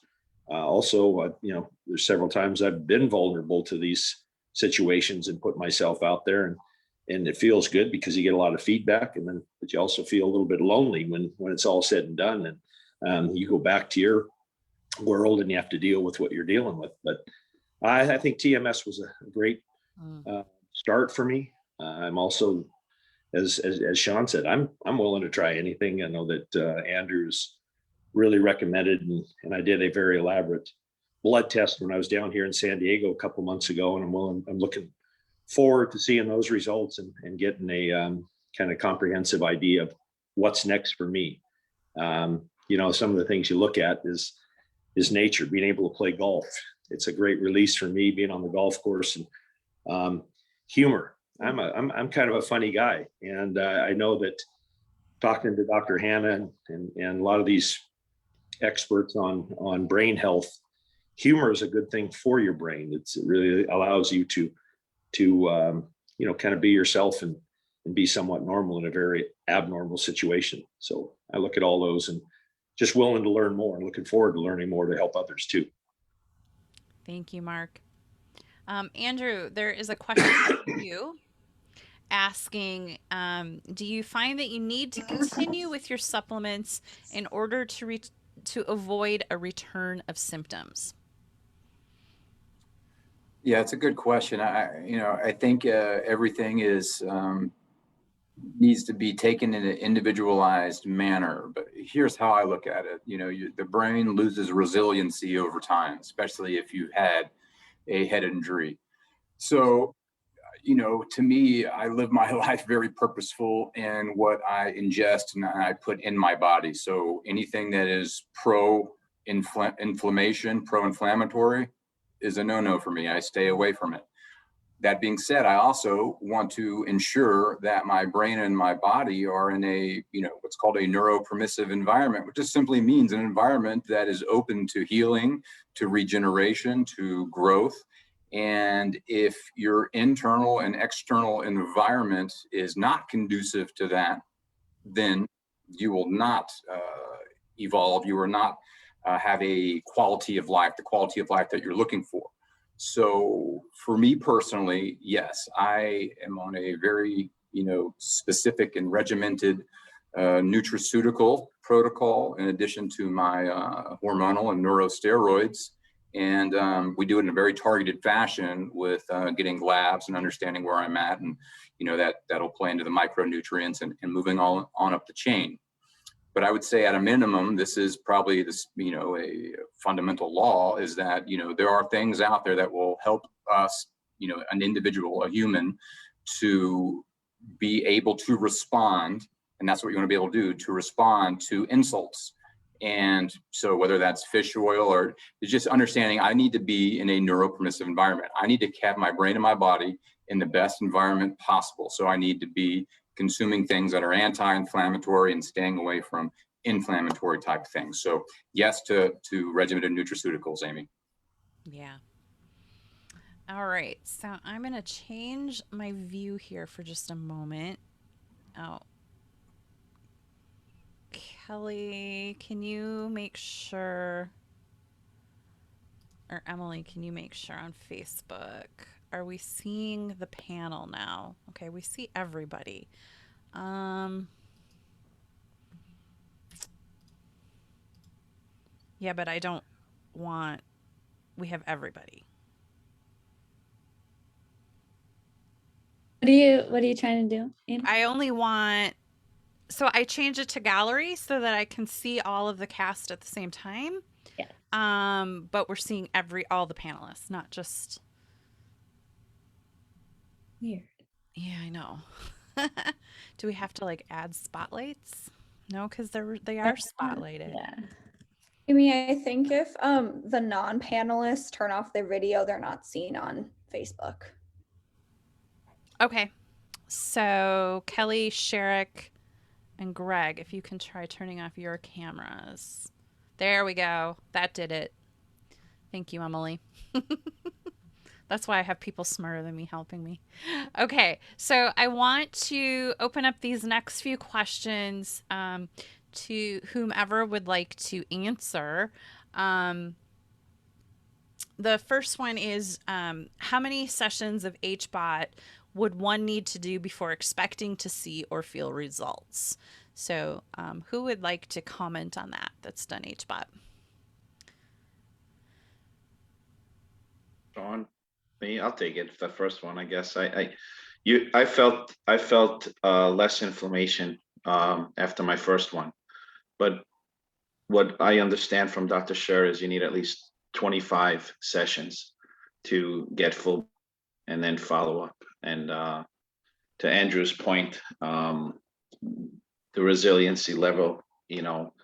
Also, you know, there's several times I've been vulnerable to these situations and put myself out there, and it feels good because you get a lot of feedback, and then but you also feel a little bit lonely when it's all said and done, and you go back to your world and you have to deal with what you're dealing with. But I think TMS was a great start for me. I'm also, as Sean said, I'm willing to try anything. I know that Andrew's really recommended, and I did a very elaborate blood test when I was down here in San Diego a couple months ago, and I'm looking forward to seeing those results and getting a kind of comprehensive idea of what's next for me. You know, some of the things you look at is nature, being able to play golf. It's a great release for me, being on the golf course, and humor. I'm kind of a funny guy, and I know that talking to Dr. Hannah and a lot of these experts on brain health, humor is a good thing for your brain. It really allows you to you know, kind of be yourself and be somewhat normal in a very abnormal situation. So I look at all those and just willing to learn more, and looking forward to learning more to help others too. Thank you, Mark. Andrew, there is a question for you asking, do you find that you need to continue with your supplements in order to avoid a return of symptoms? Yeah, it's a good question. I think everything needs to be taken in an individualized manner. But here's how I look at it. You know, the brain loses resiliency over time, especially if you've had a head injury. So, you know, to me, I live my life very purposeful in what I ingest and I put in my body. So anything that is pro-inflammation, pro-inflammatory is a no-no for me. I stay away from it. That being said, I also want to ensure that my brain and my body are in a, you know, what's called a neuropermissive environment, which just simply means an environment that is open to healing, to regeneration, to growth. And if your internal and external environment is not conducive to that, then you will not evolve. You will not have a quality of life, the quality of life that you're looking for. So for me personally, yes, I am on a very, you know, specific and regimented nutraceutical protocol in addition to my hormonal and neurosteroids. And we do it in a very targeted fashion with getting labs and understanding where I'm at. And, you know, that'll play into the micronutrients and moving on up the chain. But I would say at a minimum, this is probably this, you know, a fundamental law is that, you know, there are things out there that will help us, you know, an individual, a human, to be able to respond. And that's what you want to be able to do, to respond to insults. And so whether that's fish oil or it's just understanding, I need to be in a neuropermissive environment. I need to have my brain and my body in the best environment possible. So I need to be consuming things that are anti-inflammatory and staying away from inflammatory type things. So yes to regimented nutraceuticals, Amy. Yeah. All right. So I'm going to change my view here for just a moment. Oh. Kelly, can you make sure, or Emily, can you make sure on Facebook, are we seeing the panel now? Okay, we see everybody. Yeah, but I don't want, we have everybody. What are you trying to do, Amy? I only want, so I changed it to gallery so that I can see all of the cast at the same time. Yeah. But we're seeing all the panelists, not just. Weird. Yeah, I know. Do we have to like add spotlights? No, because they are spotlighted. Yeah. I mean, I think if the non-panelists turn off their video, they're not seen on Facebook. Okay. So Kelly, Sherrick, and Greg, if you can try turning off your cameras. There we go. That did it. Thank you, Emily. That's why I have people smarter than me helping me. Okay, so I want to open up these next few questions to whomever would like to answer. The first one is, how many sessions of HBOT would one need to do before expecting to see or feel results? So who would like to comment on that that's done HBOT? Sean, me, I'll take it. The first one, I guess. I felt less inflammation after my first one, but what I understand from Dr. Scher is you need at least 25 sessions to get full and then follow up. And to Andrew's point, the resiliency level, you know,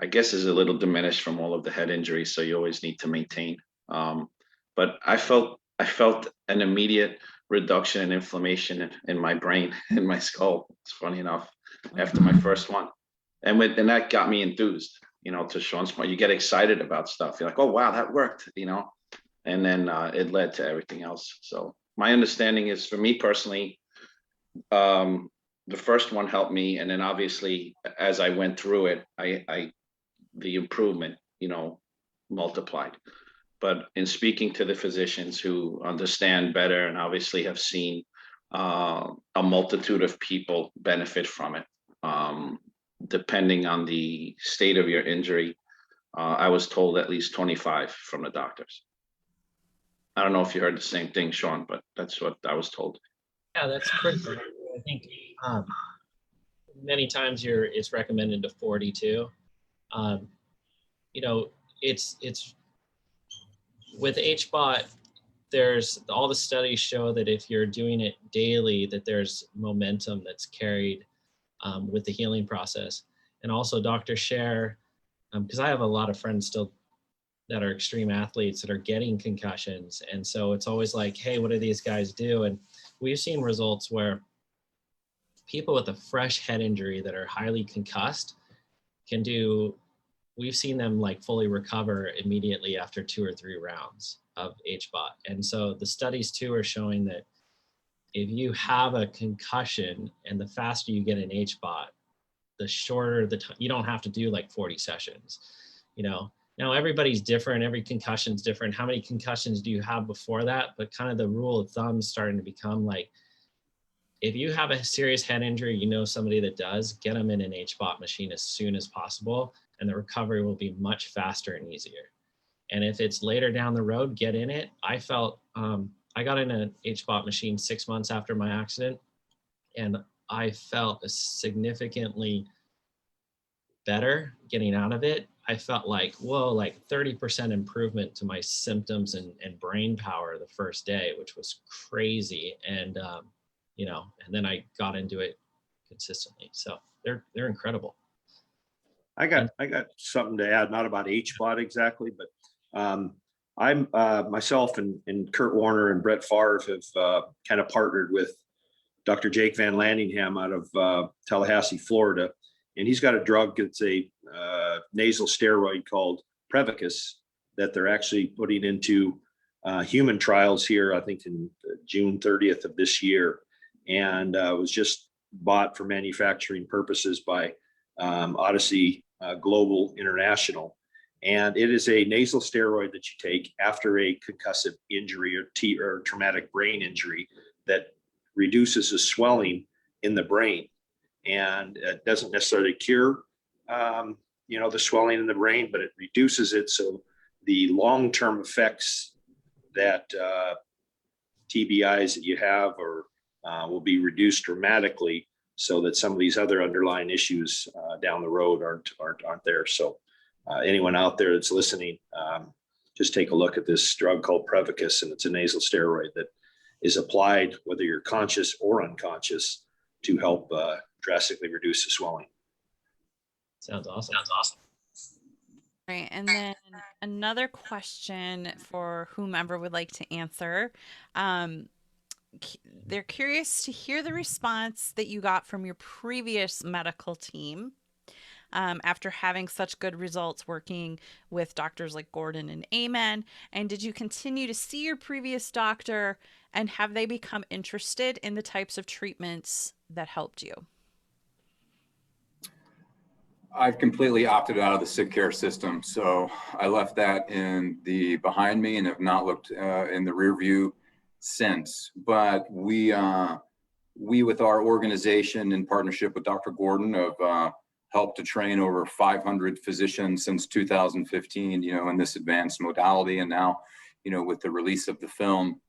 I guess is a little diminished from all of the head injuries. So you always need to maintain. But I felt an immediate reduction in inflammation in my brain, in my skull. It's funny enough, after my first one. And that got me enthused, you know, to Sean's point. You get excited about stuff. You're like, oh, wow, that worked, you know, and then it led to everything else. So my understanding is, for me personally, the first one helped me. And then obviously, as I went through it, the improvement, you know, multiplied. But in speaking to the physicians who understand better and obviously have seen a multitude of people benefit from it, depending on the state of your injury, I was told at least 25 from the doctors. I don't know if you heard the same thing, Sean, but that's what I was told. Yeah, that's critical. I think many times it's recommended to 42. You know, it's with HBOT, there's all the studies show that if you're doing it daily, that there's momentum that's carried with the healing process. And also Dr. Scher, because I have a lot of friends still that are extreme athletes that are getting concussions. And so it's always like, hey, what do these guys do? And we've seen results where people with a fresh head injury that are highly concussed can do, we've seen them like fully recover immediately after 2 or 3 rounds of HBOT. And so the studies too are showing that if you have a concussion and the faster you get an HBOT, the shorter the time, you don't have to do like 40 sessions, you know. Now everybody's different, every concussion's different. How many concussions do you have before that? But kind of the rule of thumb is starting to become like, if you have a serious head injury, you know somebody that does, get them in an HBOT machine as soon as possible, and the recovery will be much faster and easier. And if it's later down the road, get in it. I felt, I got in an HBOT machine 6 months after my accident, and I felt significantly better getting out of it. I felt like, whoa, like 30% improvement to my symptoms and brain power the first day, which was crazy. And, you know, and then I got into it consistently. So they're incredible. I got something to add, not about HBOT exactly, but I'm myself and Kurt Warner and Brett Favre have kind of partnered with Dr. Jake Van Landingham out of Tallahassee, Florida. And he's got a drug that's a nasal steroid called Prevacus that they're actually putting into human trials here, I think in June 30th of this year. And was just bought for manufacturing purposes by Odyssey Global International. And it is a nasal steroid that you take after a concussive injury or traumatic brain injury that reduces the swelling in the brain. And it doesn't necessarily cure, you know, the swelling in the brain, but it reduces it. So the long-term effects that TBIs that you have will be reduced dramatically, so that some of these other underlying issues down the road aren't there. So anyone out there that's listening, just take a look at this drug called Prevacus, and it's a nasal steroid that is applied whether you're conscious or unconscious to help drastically reduce the swelling. Sounds awesome. Right. And then another question for whomever would like to answer. They're curious to hear the response that you got from your previous medical team after having such good results working with doctors like Gordon and Amen. And did you continue to see your previous doctor, and have they become interested in the types of treatments that helped you? I've completely opted out of the sick care system. So I left that in the behind me and have not looked in the rear view since. But we with our organization in partnership with Dr. Gordon have helped to train over 500 physicians since 2015, you know, in this advanced modality. And now, you know, with the release of the film,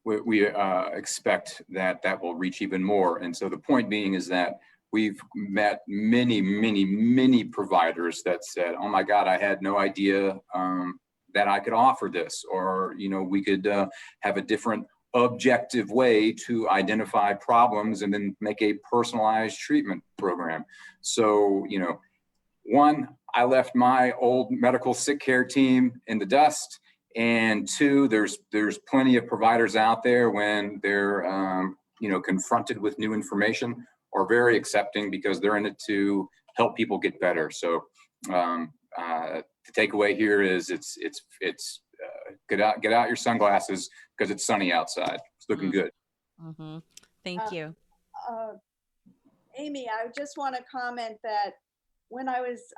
we expect that will reach even more. And so the point being is that we've met many providers that said, oh my God, I had no idea that I could offer this, or, you know, we could have a different objective way to identify problems and then make a personalized treatment program. So, you know, one, I left my old medical sick care team in the dust. And two, there's plenty of providers out there when they're, you know, confronted with new information, are very accepting because they're in it to help people get better. So the takeaway here is it's get out your sunglasses because it's sunny outside. It's looking good. Mm-hmm. Thank you. Amy, I just want to comment that when I was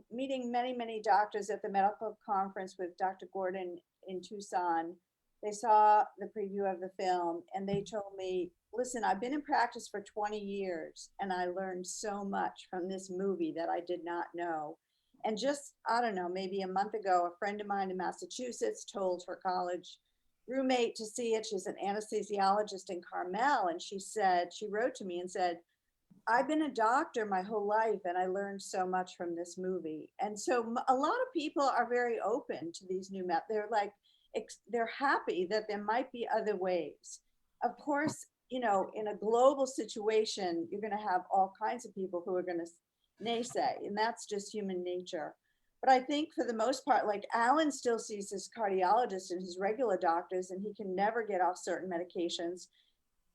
meeting many doctors at the medical conference with Dr. Gordon in Tucson, they saw the preview of the film and they told me, listen, I've been in practice for 20 years and I learned so much from this movie that I did not know. And just, I don't know, maybe a month ago, a friend of mine in Massachusetts told her college roommate to see it. She's an anesthesiologist in Carmel. And she wrote to me and said, I've been a doctor my whole life and I learned so much from this movie. And so a lot of people are very open to these new methods. They're like, they're happy that there might be other ways. Of course, you know, in a global situation, you're going to have all kinds of people who are going to naysay, and that's just human nature. But I think for the most part, like Alan still sees his cardiologist and his regular doctors, and he can never get off certain medications.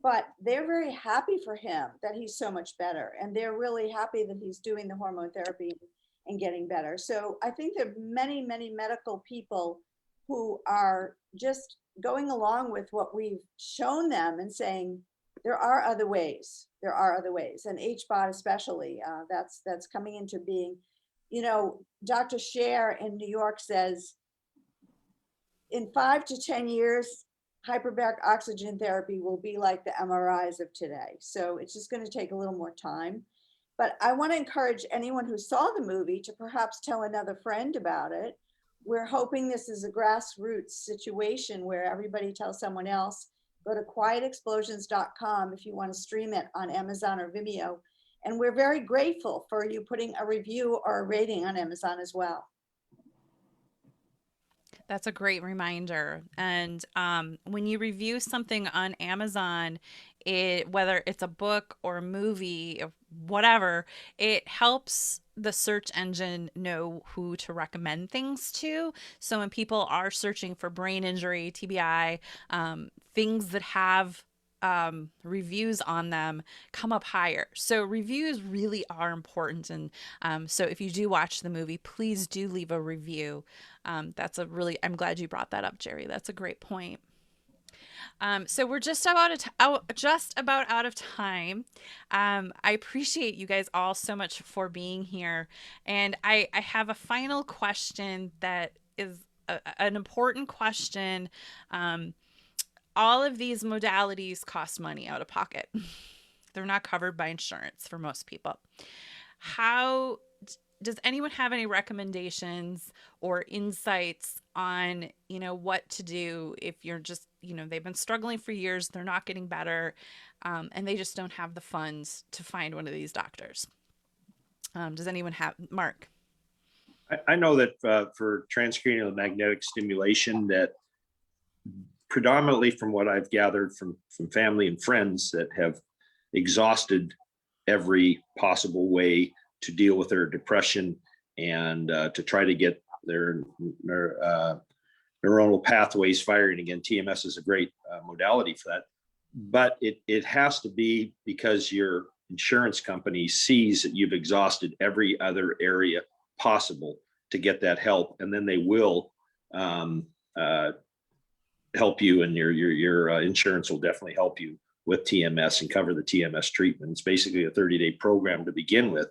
But they're very happy for him that he's so much better. And they're really happy that he's doing the hormone therapy and getting better. So I think there are many, many medical people who are just going along with what we've shown them and saying, there are other ways. There are other ways. And HBOT especially, that's coming into being. You know, Dr. Scher in New York says, in 5 to 10 years, hyperbaric oxygen therapy will be like the MRIs of today. So it's just going to take a little more time. But I want to encourage anyone who saw the movie to perhaps tell another friend about it. We're hoping this is a grassroots situation where everybody tells someone else. Go to quietexplosions.com if you want to stream it on Amazon or Vimeo. And we're very grateful for you putting a review or a rating on Amazon as well. That's a great reminder. And when you review something on Amazon, whether it's a book or a movie or whatever, it helps the search engine know who to recommend things to. So when people are searching for brain injury, TBI, things that have reviews on them come up higher. So reviews really are important. And so if you do watch the movie, please do leave a review. I'm glad you brought that up, Jerry. That's a great point. So we're just about out of time. I appreciate you guys all so much for being here. And I have a final question that is an important question. All of these modalities cost money out of pocket. They're not covered by insurance for most people. How does anyone have any recommendations or insights on, what to do if you're just, they've been struggling for years, they're not getting better, and they just don't have the funds to find one of these doctors? Does anyone have, Mark? I know that for transcranial magnetic stimulation, that predominantly from what I've gathered from family and friends that have exhausted every possible way to deal with their depression and to try to get their neuronal pathways firing again. TMS is a great modality for that, but it has to be because your insurance company sees that you've exhausted every other area possible to get that help, and then they will help you, and your insurance will definitely help you with TMS and cover the TMS treatment. It's basically a 30-day program to begin with.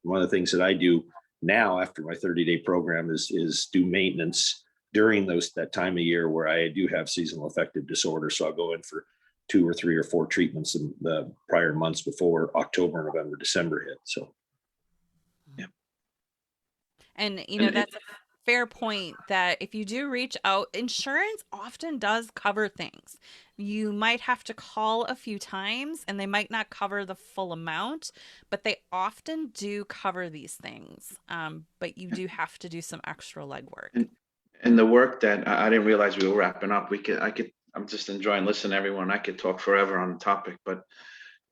One of the things that I do now after my 30-day program is do maintenance during that time of year where I do have seasonal affective disorder. So I'll go in for 2 or 3 or 4 treatments in the prior months before October, November, December hit. So, yeah. And, that's a fair point that if you do reach out, insurance often does cover things. You might have to call a few times and they might not cover the full amount, but they often do cover these things. But you do have to do some extra legwork. And the work that I didn't realize we were wrapping up. I'm just enjoying listening to everyone. I could talk forever on the topic, but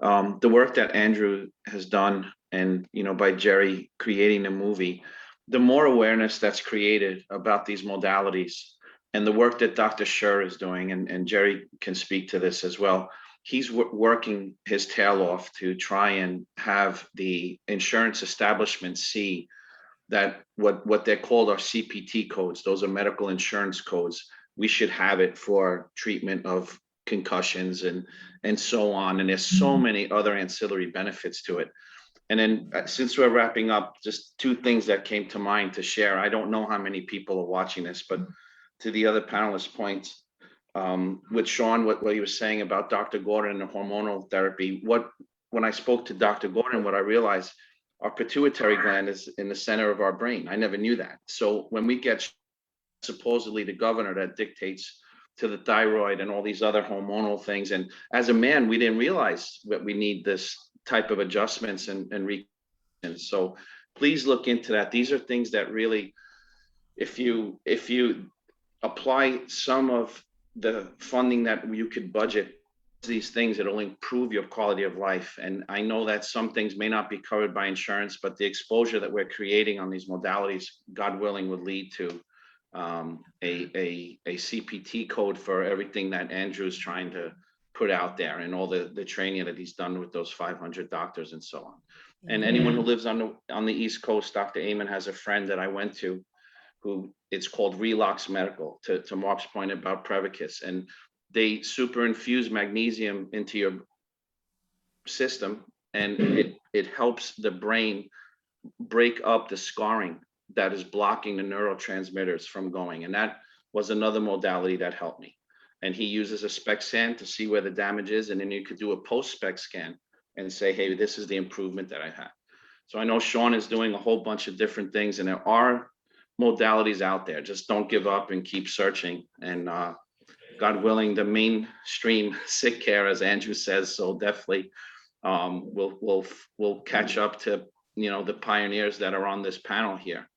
the work that Andrew has done and, by Jerry creating the movie, the more awareness that's created about these modalities and the work that Dr. Scher is doing, and Jerry can speak to this as well. He's working his tail off to try and have the insurance establishment see that what they're called are CPT codes. Those are medical insurance codes. We should have it for treatment of concussions and so on. And there's so many other ancillary benefits to it. And then since we're wrapping up, just 2 things that came to mind to share. I don't know how many people are watching this, but to the other panelists' points, with Sean, what he was saying about Dr. Gordon and the hormonal therapy, when I spoke to Dr. Gordon, what I realized, our pituitary gland is in the center of our brain. I never knew that. So when we get supposedly the governor that dictates to the thyroid and all these other hormonal things, and as a man, we didn't realize that we need this type of adjustments and so please look into that. These are things that really, if you apply some of the funding that you could budget these things, it'll improve your quality of life. And I know that some things may not be covered by insurance, but the exposure that we're creating on these modalities, God willing, would lead to a CPT code for everything that Andrew's trying to put out there, and all the training that he's done with those 500 doctors and so on. And anyone who lives on the East Coast, Dr. Amen has a friend that I went to who, it's called Relox Medical, to Mark's point about Prevacus, and they super infuse magnesium into your system, and it helps the brain break up the scarring that is blocking the neurotransmitters from going. And that was another modality that helped me. And he uses a SPECT scan to see where the damage is, and then you could do a post-SPECT scan and say, hey, this is the improvement that I had. So I know Sean is doing a whole bunch of different things, and there are modalities out there. Just don't give up and keep searching. And God willing, the mainstream sick care, as Andrew says, so definitely we'll catch up to, the pioneers that are on this panel here,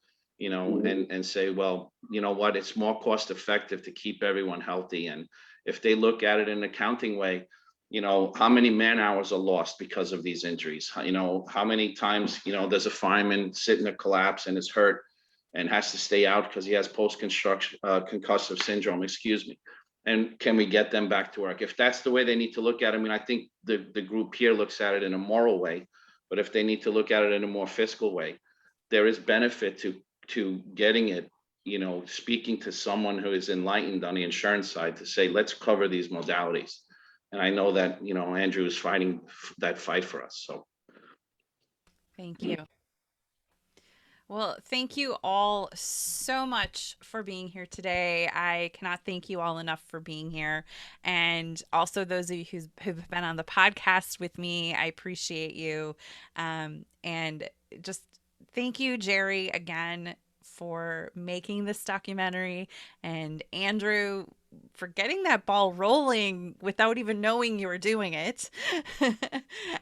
and say, well, you know what, it's more cost effective to keep everyone healthy. And if they look at it in an accounting way, how many man hours are lost because of these injuries? How many times, there's a fireman sitting in a collapse and is hurt and has to stay out because he has post-concussive syndrome, and can we get them back to work? If that's the way they need to look at it, I think the group here looks at it in a moral way, but if they need to look at it in a more fiscal way, there is benefit to getting it, speaking to someone who is enlightened on the insurance side to say, let's cover these modalities. And I know that, Andrew is fighting that fight for us. So. Thank you. Well, thank you all so much for being here today. I cannot thank you all enough for being here. And also those of you who've been on the podcast with me, I appreciate you. And just thank you, Jerry, again, for making this documentary, and Andrew for getting that ball rolling without even knowing you were doing it.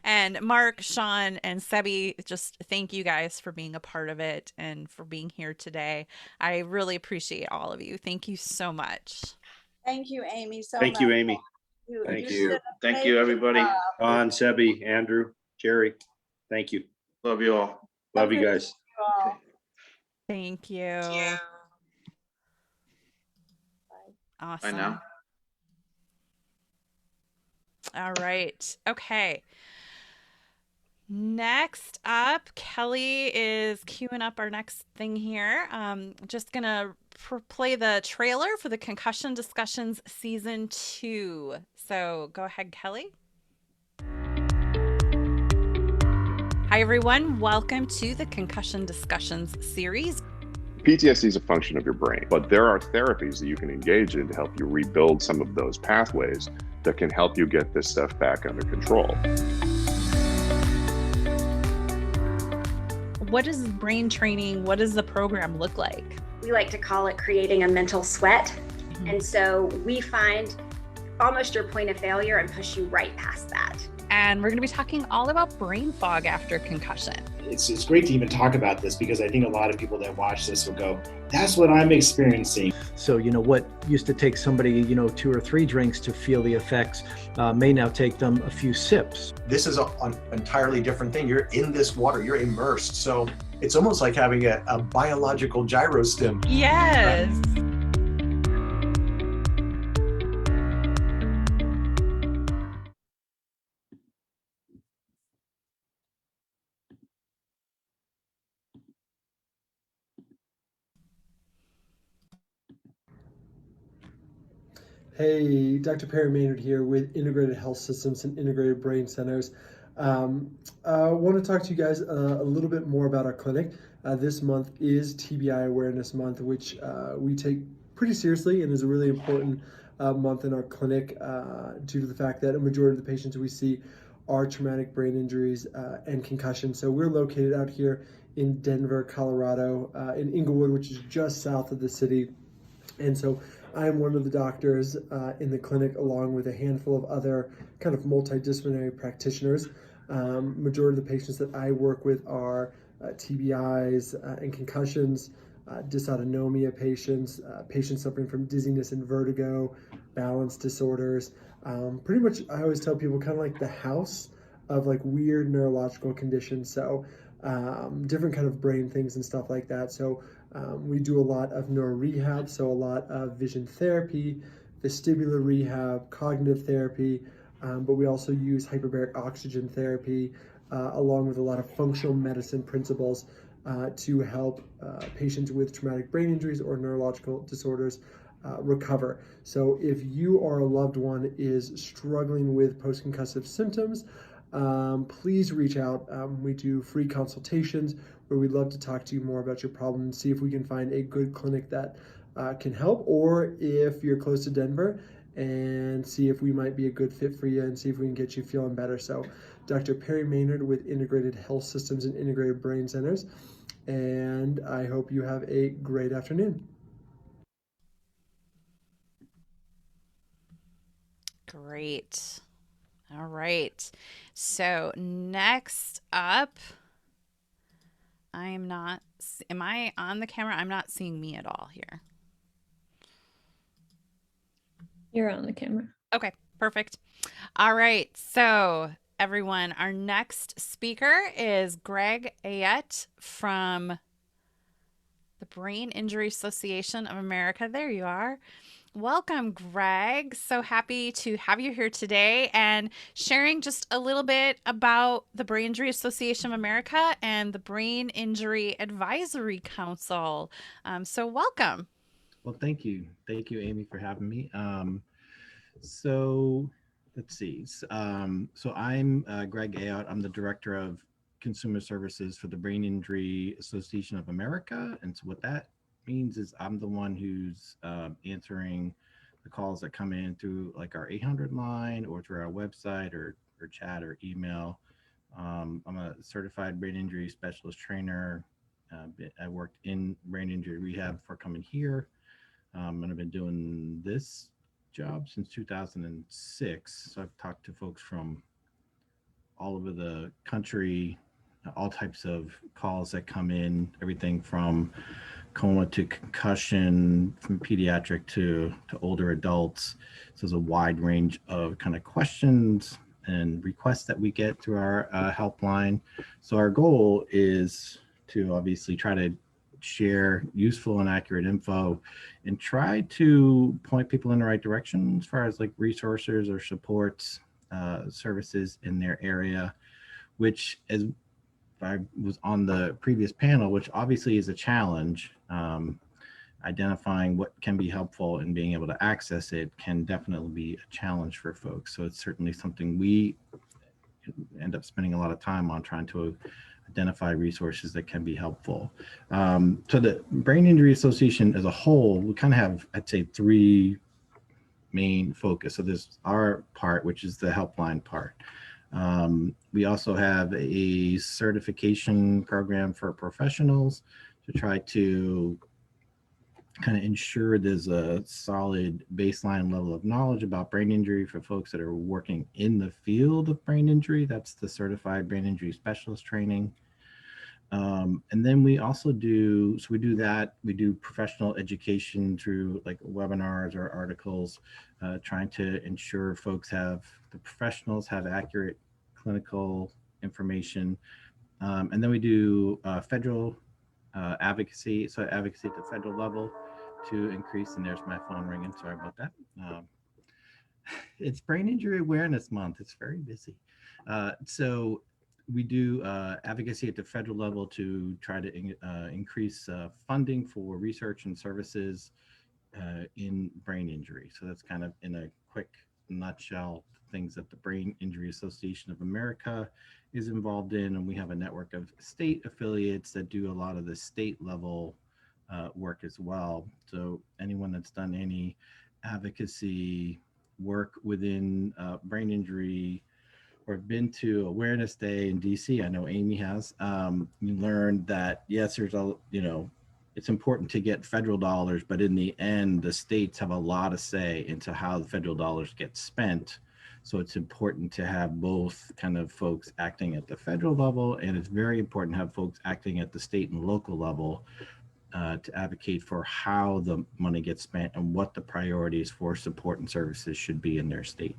And Mark, Sean, and Sebi, just thank you guys for being a part of it and for being here today. I really appreciate all of you. Thank you so much. Thank you, Amy, so Thank much. you, Amy. You Thank you. Thank you, everybody. Don, Sebi, Andrew, Jerry, thank you. Love you all. Love you guys. all. Thank you. Awesome. Bye now. All right. Okay. Next up, Kelly is queuing up our next thing here. Just going to play the trailer for the Concussion Discussions Season 2. So go ahead, Kelly. Hi, everyone. Welcome to the Concussion Discussions series. PTSD is a function of your brain, but there are therapies that you can engage in to help you rebuild some of those pathways that can help you get this stuff back under control. What is brain training? What does the program look like? We like to call it creating a mental sweat. Mm-hmm. And so we find almost your point of failure and push you right past that. And we're going to be talking all about brain fog after concussion. It's great to even talk about this because I think a lot of people that watch this will go, that's what I'm experiencing. So, what used to take somebody, 2 or 3 drinks to feel the effects may now take them a few sips. This is an entirely different thing. You're in this water, you're immersed. So it's almost like having a biological gyrostim. Yes. Hey, Dr. Perry Maynard here with Integrated Health Systems and Integrated Brain Centers. I want to talk to you guys a little bit more about our clinic. This month is TBI Awareness Month, which we take pretty seriously and is a really important month in our clinic due to the fact that a majority of the patients we see are traumatic brain injuries and concussion. So we're located out here in Denver, Colorado, in Inglewood, which is just south of the city. And so I'm one of the doctors in the clinic, along with a handful of other kind of multidisciplinary practitioners. Majority of the patients that I work with are TBIs and concussions, dysautonomia patients, patients suffering from dizziness and vertigo, balance disorders. Pretty much, I always tell people kind of like the house of like weird neurological conditions. So different kind of brain things and stuff like that. So we do a lot of neuro rehab, so a lot of vision therapy, vestibular rehab, cognitive therapy, but we also use hyperbaric oxygen therapy, along with a lot of functional medicine principles to help patients with traumatic brain injuries or neurological disorders recover. So if you or a loved one is struggling with post-concussive symptoms, please reach out. We do free consultations where we'd love to talk to you more about your problem and see if we can find a good clinic that can help, or if you're close to Denver, and see if we might be a good fit for you and see if we can get you feeling better. So Dr. Perry Maynard with Integrated Health Systems and Integrated Brain Centers, and I hope you have a great afternoon. Great. All right. So next up, am I on the camera? I'm not seeing me at all here. You're on the camera. Okay, perfect. All right. So everyone, our next speaker is Greg Ayette from the Brain Injury Association of America. There you are. Welcome, Greg. So happy to have you here today and sharing just a little bit about the Brain Injury Association of America and the Brain Injury Advisory Council. So welcome. Well, thank you. Thank you, Amy, for having me. So let's see. So I'm Greg Ayette. I'm the Director of Consumer Services for the Brain Injury Association of America. And so what that means is I'm the one who's answering the calls that come in through like our 800 line or through our website or chat or email. I'm a certified brain injury specialist trainer. I worked in brain injury rehab before coming here. And I've been doing this job since 2006. So I've talked to folks from all over the country, all types of calls that come in, everything from coma to concussion, from pediatric to older adults. So there's a wide range of kind of questions and requests that we get through our helpline. So our goal is to obviously try to share useful and accurate info and try to point people in the right direction as far as like resources or supports, services in their area, which, as I was on the previous panel, which obviously is a challenge, identifying what can be helpful and being able to access it can definitely be a challenge for folks. So it's certainly something we end up spending a lot of time on, trying to identify resources that can be helpful. So the Brain Injury Association as a whole, we kind of have, I'd say, three main focus. So there's our part, which is the helpline part. We also have a certification program for professionals to try to kind of ensure there's a solid baseline level of knowledge about brain injury for folks that are working in the field of brain injury. That's the certified brain injury specialist training. And then we also do, so we do that, we do professional education through like webinars or articles, trying to ensure folks have, the professionals have accurate clinical information. And then we do federal advocacy, so advocacy at the federal level to increase, and there's my phone ringing, sorry about that. It's Brain Injury Awareness Month, it's very busy. So we do advocacy at the federal level to try to increase funding for research and services in brain injury. So that's kind of in a quick nutshell things that the Brain Injury Association of America is involved in. And we have a network of state affiliates that do a lot of the state level work as well. So anyone that's done any advocacy work within brain injury or been to Awareness Day in DC, I know Amy has, you learned that yes, there's a, it's important to get federal dollars, but in the end, the states have a lot of say into how the federal dollars get spent. So it's important to have both kind of folks acting at the federal level, and it's very important to have folks acting at the state and local level to advocate for how the money gets spent and what the priorities for support and services should be in their state.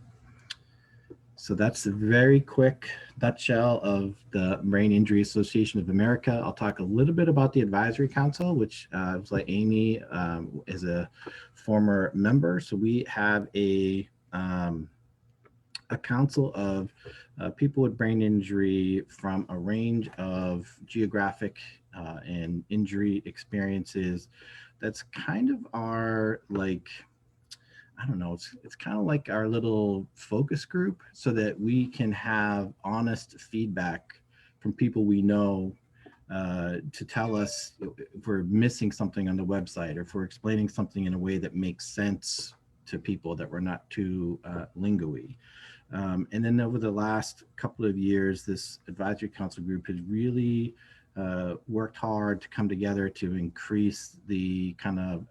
So that's a very quick nutshell of the Brain Injury Association of America. I'll talk a little bit about the Advisory Council, which was like Amy is a former member. So we have a council of people with brain injury from a range of geographic and injury experiences. That's kind of our, like, I don't know, it's kind of like our little focus group, so that we can have honest feedback from people we know to tell us if we're missing something on the website, or if we're explaining something in a way that makes sense to people, that we're not too lingo-y. And then over the last couple of years, this advisory council group has really worked hard to come together to increase the kind of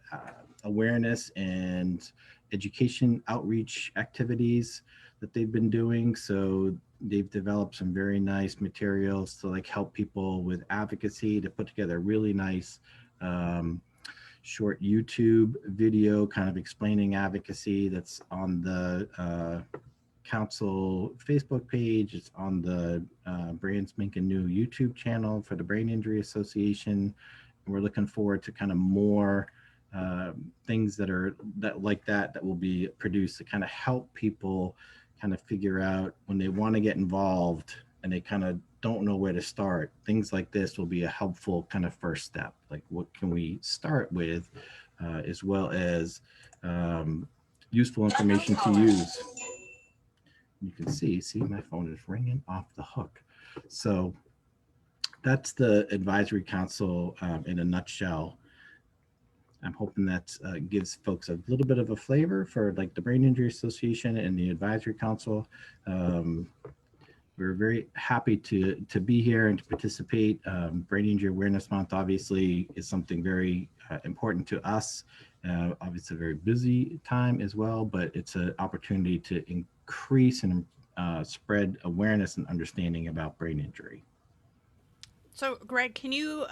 awareness and education outreach activities that they've been doing. So they've developed some very nice materials to like help people with advocacy, to put together a really nice short YouTube video kind of explaining advocacy that's on the council Facebook page. It's on the brand spanking new YouTube channel for the Brain Injury Association. And we're looking forward to kind of more things that will be produced to kind of help people kind of figure out when they want to get involved and they kind of don't know where to start. Things like this will be a helpful kind of first step. Like, what can we start with, as well as useful information to use. You can see my phone is ringing off the hook. So that's the advisory council in a nutshell. I'm hoping that gives folks a little bit of a flavor for like the Brain Injury Association and the Advisory Council. We're very happy to be here and to participate. Brain Injury Awareness Month obviously is something very important to us. Obviously a very busy time as well, but it's an opportunity to increase and spread awareness and understanding about brain injury. So Greg, can you,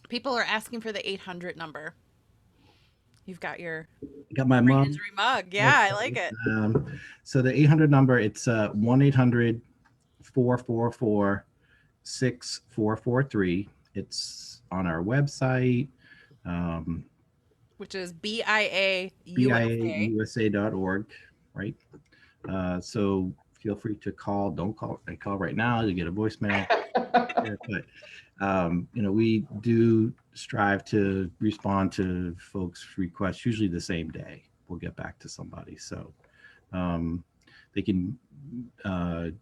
people are asking for the 800 number. You've got your my brain mug. injury mug. Yeah, I like it. So the 800 number, it's 1-800-444-6443. It's on our website, which is BIAUSA.org, right? So feel free to call. Don't call. Call right now. You get a voicemail. But we do strive to respond to folks' requests usually the same day. We'll get back to somebody. So they can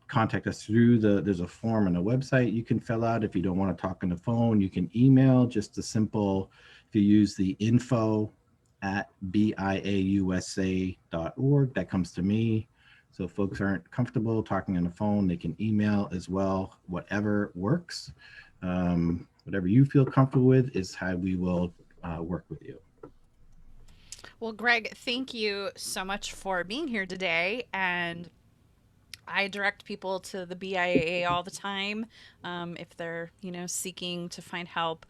contact us through there's a form on the website you can fill out. If you don't want to talk on the phone, you can email just a simple, if you use the info@biausa.org, that comes to me. So if folks aren't comfortable talking on the phone, they can email as well, whatever works. Whatever you feel comfortable with is how we will work with you. Well, Greg, thank you so much for being here today. And I direct people to the BIAA all the time if they're, seeking to find help.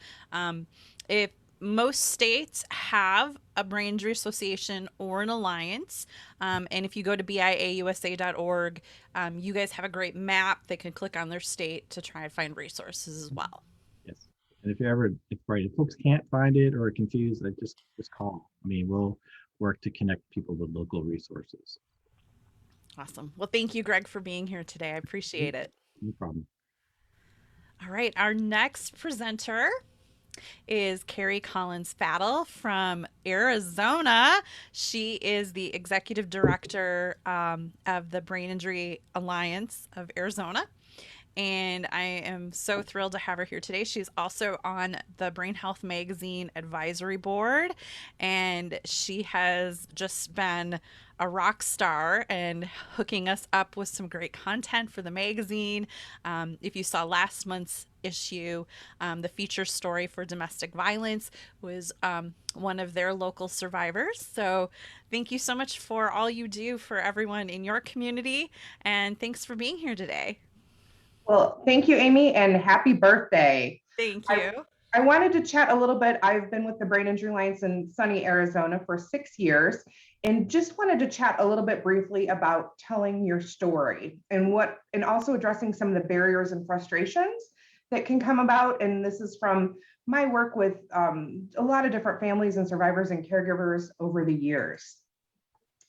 If most states have a brain injury association or an alliance. And if you go to biausa.org, you guys have a great map. They can click on their state to try and find resources as well. Yes. And if folks can't find it or are confused, just call. We'll work to connect people with local resources. Awesome. Well, thank you, Greg, for being here today. I appreciate it. No problem. All right. Our next presenter is Carrie Collins-Fattle from Arizona. She is the executive director of the Brain Injury Alliance of Arizona. And I am so thrilled to have her here today. She's also on the Brain Health Magazine advisory board, and she has just been a rock star and hooking us up with some great content for the magazine. If you saw last month's issue, the feature story for domestic violence was one of their local survivors. So thank you so much for all you do for everyone in your community, and thanks for being here today. Well, thank you, Amy, and happy birthday. Thank you. I wanted to chat a little bit. I've been with the Brain Injury Alliance in sunny Arizona for 6 years, and just wanted to chat a little bit briefly about telling your story and also addressing some of the barriers and frustrations that can come about. And this is from my work with a lot of different families and survivors and caregivers over the years.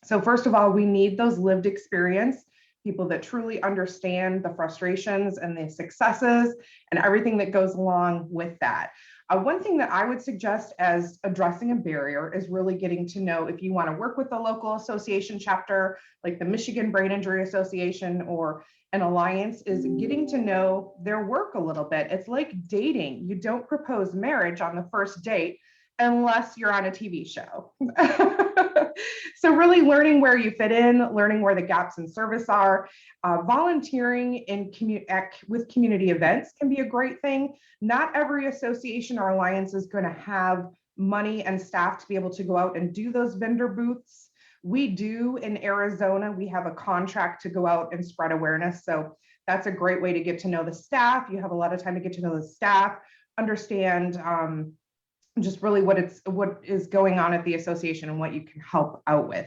So first of all, we need those lived experience, people that truly understand the frustrations and the successes and everything that goes along with that. One thing that I would suggest as addressing a barrier is really getting to know, if you want to work with a local association chapter, like the Michigan Brain Injury Association or an alliance, is getting to know their work a little bit. It's like dating. You don't propose marriage on the first date unless you're on a TV show. So really learning where you fit in, learning where the gaps in service are. Volunteering in with community events can be a great thing. Not every association or alliance is going to have money and staff to be able to go out and do those vendor booths. We do in Arizona. We have a contract to go out and spread awareness. So that's a great way to get to know the staff. You have a lot of time to get to know the staff, understand just really what is going on at the association and what you can help out with.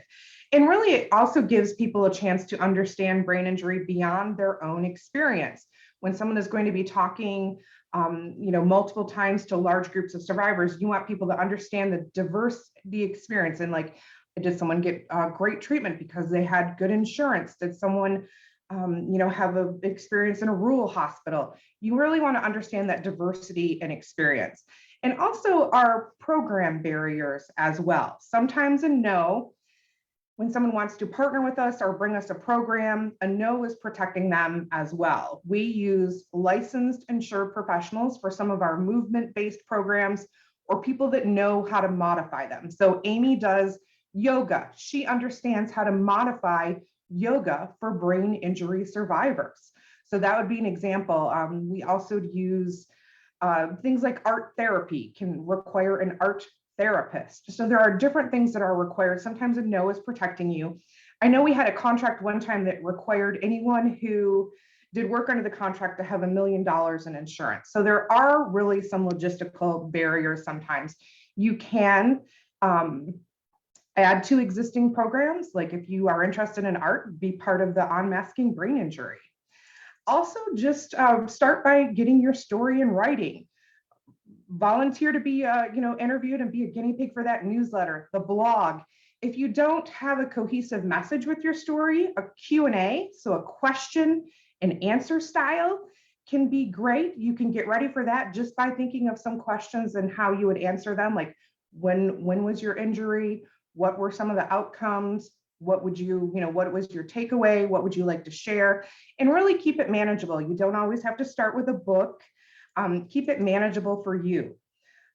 And really, it also gives people a chance to understand brain injury beyond their own experience. When someone is going to be talking, multiple times to large groups of survivors, you want people to understand the experience. And like, did someone get great treatment because they had good insurance? Did someone have an experience in a rural hospital? You really want to understand that diversity and experience. And also our program barriers as well. Sometimes a no, when someone wants to partner with us or bring us a program, a no is protecting them as well. We use licensed insured professionals for some of our movement-based programs, or people that know how to modify them. So Amy does yoga. She understands how to modify yoga for brain injury survivors. So that would be an example. We also use things like art therapy can require an art therapist. So there are different things that are required. Sometimes a no is protecting you. I know we had a contract one time that required anyone who did work under the contract to have $1 million in insurance. So there are really some logistical barriers sometimes. You can add to existing programs, like if you are interested in art, be part of the Unmasking Brain Injury. Also, just start by getting your story in writing. Volunteer to be interviewed and be a guinea pig for that newsletter, the blog. If you don't have a cohesive message with your story, a Q&A, so a question and answer style, can be great. You can get ready for that just by thinking of some questions and how you would answer them, like when was your injury? What were some of the outcomes? What would what was your takeaway? What would you like to share? And really keep it manageable. You don't always have to start with a book. Keep it manageable for you.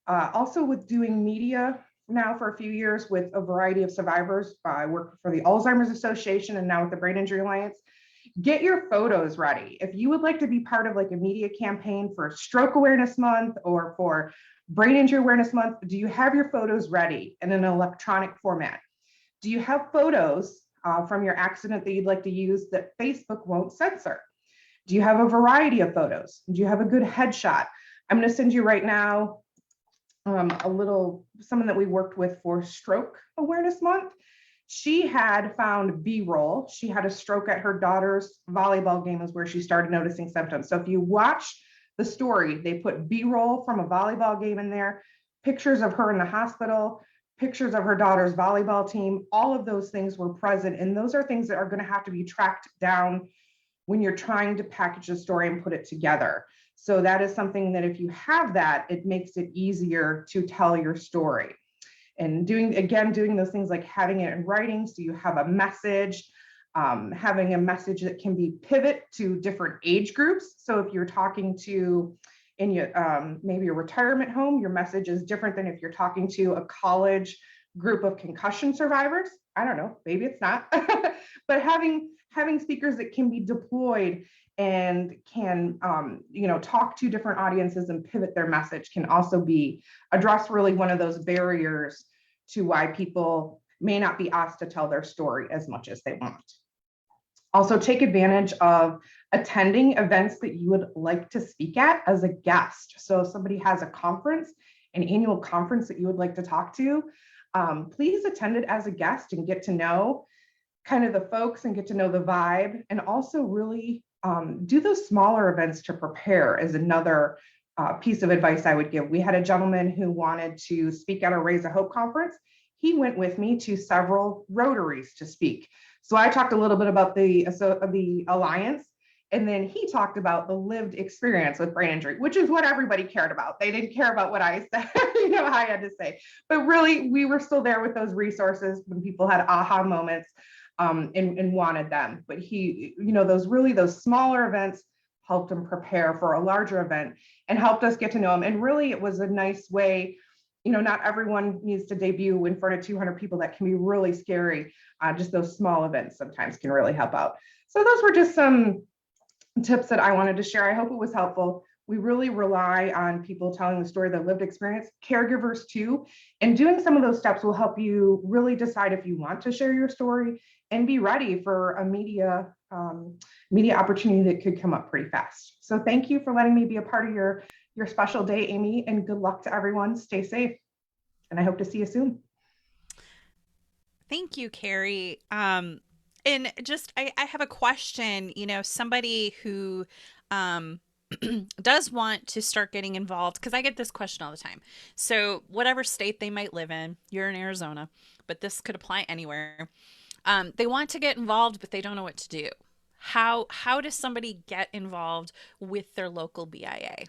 Also with doing media now for a few years with a variety of survivors, I work for the Alzheimer's Association and now with the Brain Injury Alliance. Get your photos ready. If you would like to be part of like a media campaign for Stroke Awareness Month or for Brain Injury Awareness Month, do you have your photos ready in an electronic format? Do you have photos from your accident that you'd like to use that Facebook won't censor? Do you have a variety of photos? Do you have a good headshot? I'm going to send you right now someone that we worked with for Stroke Awareness Month. She had found B-roll. She had a stroke at her daughter's volleyball game is where she started noticing symptoms. So if you watch the story, they put B-roll from a volleyball game in there, pictures of her in the hospital, pictures of her daughter's volleyball team. All of those things were present. And those are things that are going to have to be tracked down when you're trying to package a story and put it together. So that is something that if you have that, it makes it easier to tell your story. And doing those things like having it in writing so you have a message, having a message that can be pivot to different age groups. So if you're talking to maybe a retirement home, your message is different than if you're talking to a college group of concussion survivors. I don't know, maybe it's not, but having speakers that can be deployed and can talk to different audiences and pivot their message can also address really one of those barriers to why people may not be asked to tell their story as much as they want. Also take advantage of attending events that you would like to speak at as a guest. So if somebody has a conference, an annual conference that you would like to talk to, please attend it as a guest and get to know kind of the folks and get to know the vibe, and also really do those smaller events to prepare is another piece of advice I would give. We had a gentleman who wanted to speak at a Raise a Hope conference. He went with me to several Rotaries to speak. So I talked a little bit about the Alliance, and then he talked about the lived experience with brain injury, which is what everybody cared about. They didn't care about what I said, I had to say. But really, we were still there with those resources when people had aha moments and wanted them. But he, those smaller events helped him prepare for a larger event and helped us get to know him. And really, it was a nice way. Not everyone needs to debut in front of 200 people. That can be really scary. Just those small events sometimes can really help out. So those were just some tips that I wanted to share. I hope it was helpful. We really rely on people telling the story, their lived experience, caregivers too, and doing some of those steps will help you really decide if you want to share your story and be ready for a media opportunity that could come up pretty fast. So thank you for letting me be a part of your special day, Amy, and good luck to everyone. Stay safe, and I hope to see you soon. Thank you, Carrie. And just, I have a question, somebody who does want to start getting involved, because I get this question all the time. So whatever state they might live in, you're in Arizona, but this could apply anywhere. They want to get involved, but they don't know what to do. How does somebody get involved with their local BIA?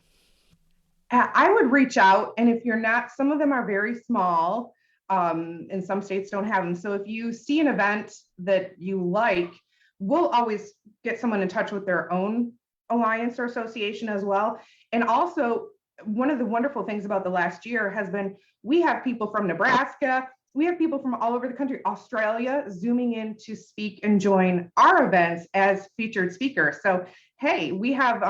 I would reach out, and if you're not, some of them are very small, and some states don't have them. So if you see an event that you like, we'll always get someone in touch with their own alliance or association as well. And also, one of the wonderful things about the last year has been we have people from Nebraska, we have people from all over the country, Australia, zooming in to speak and join our events as featured speakers. So, hey, we have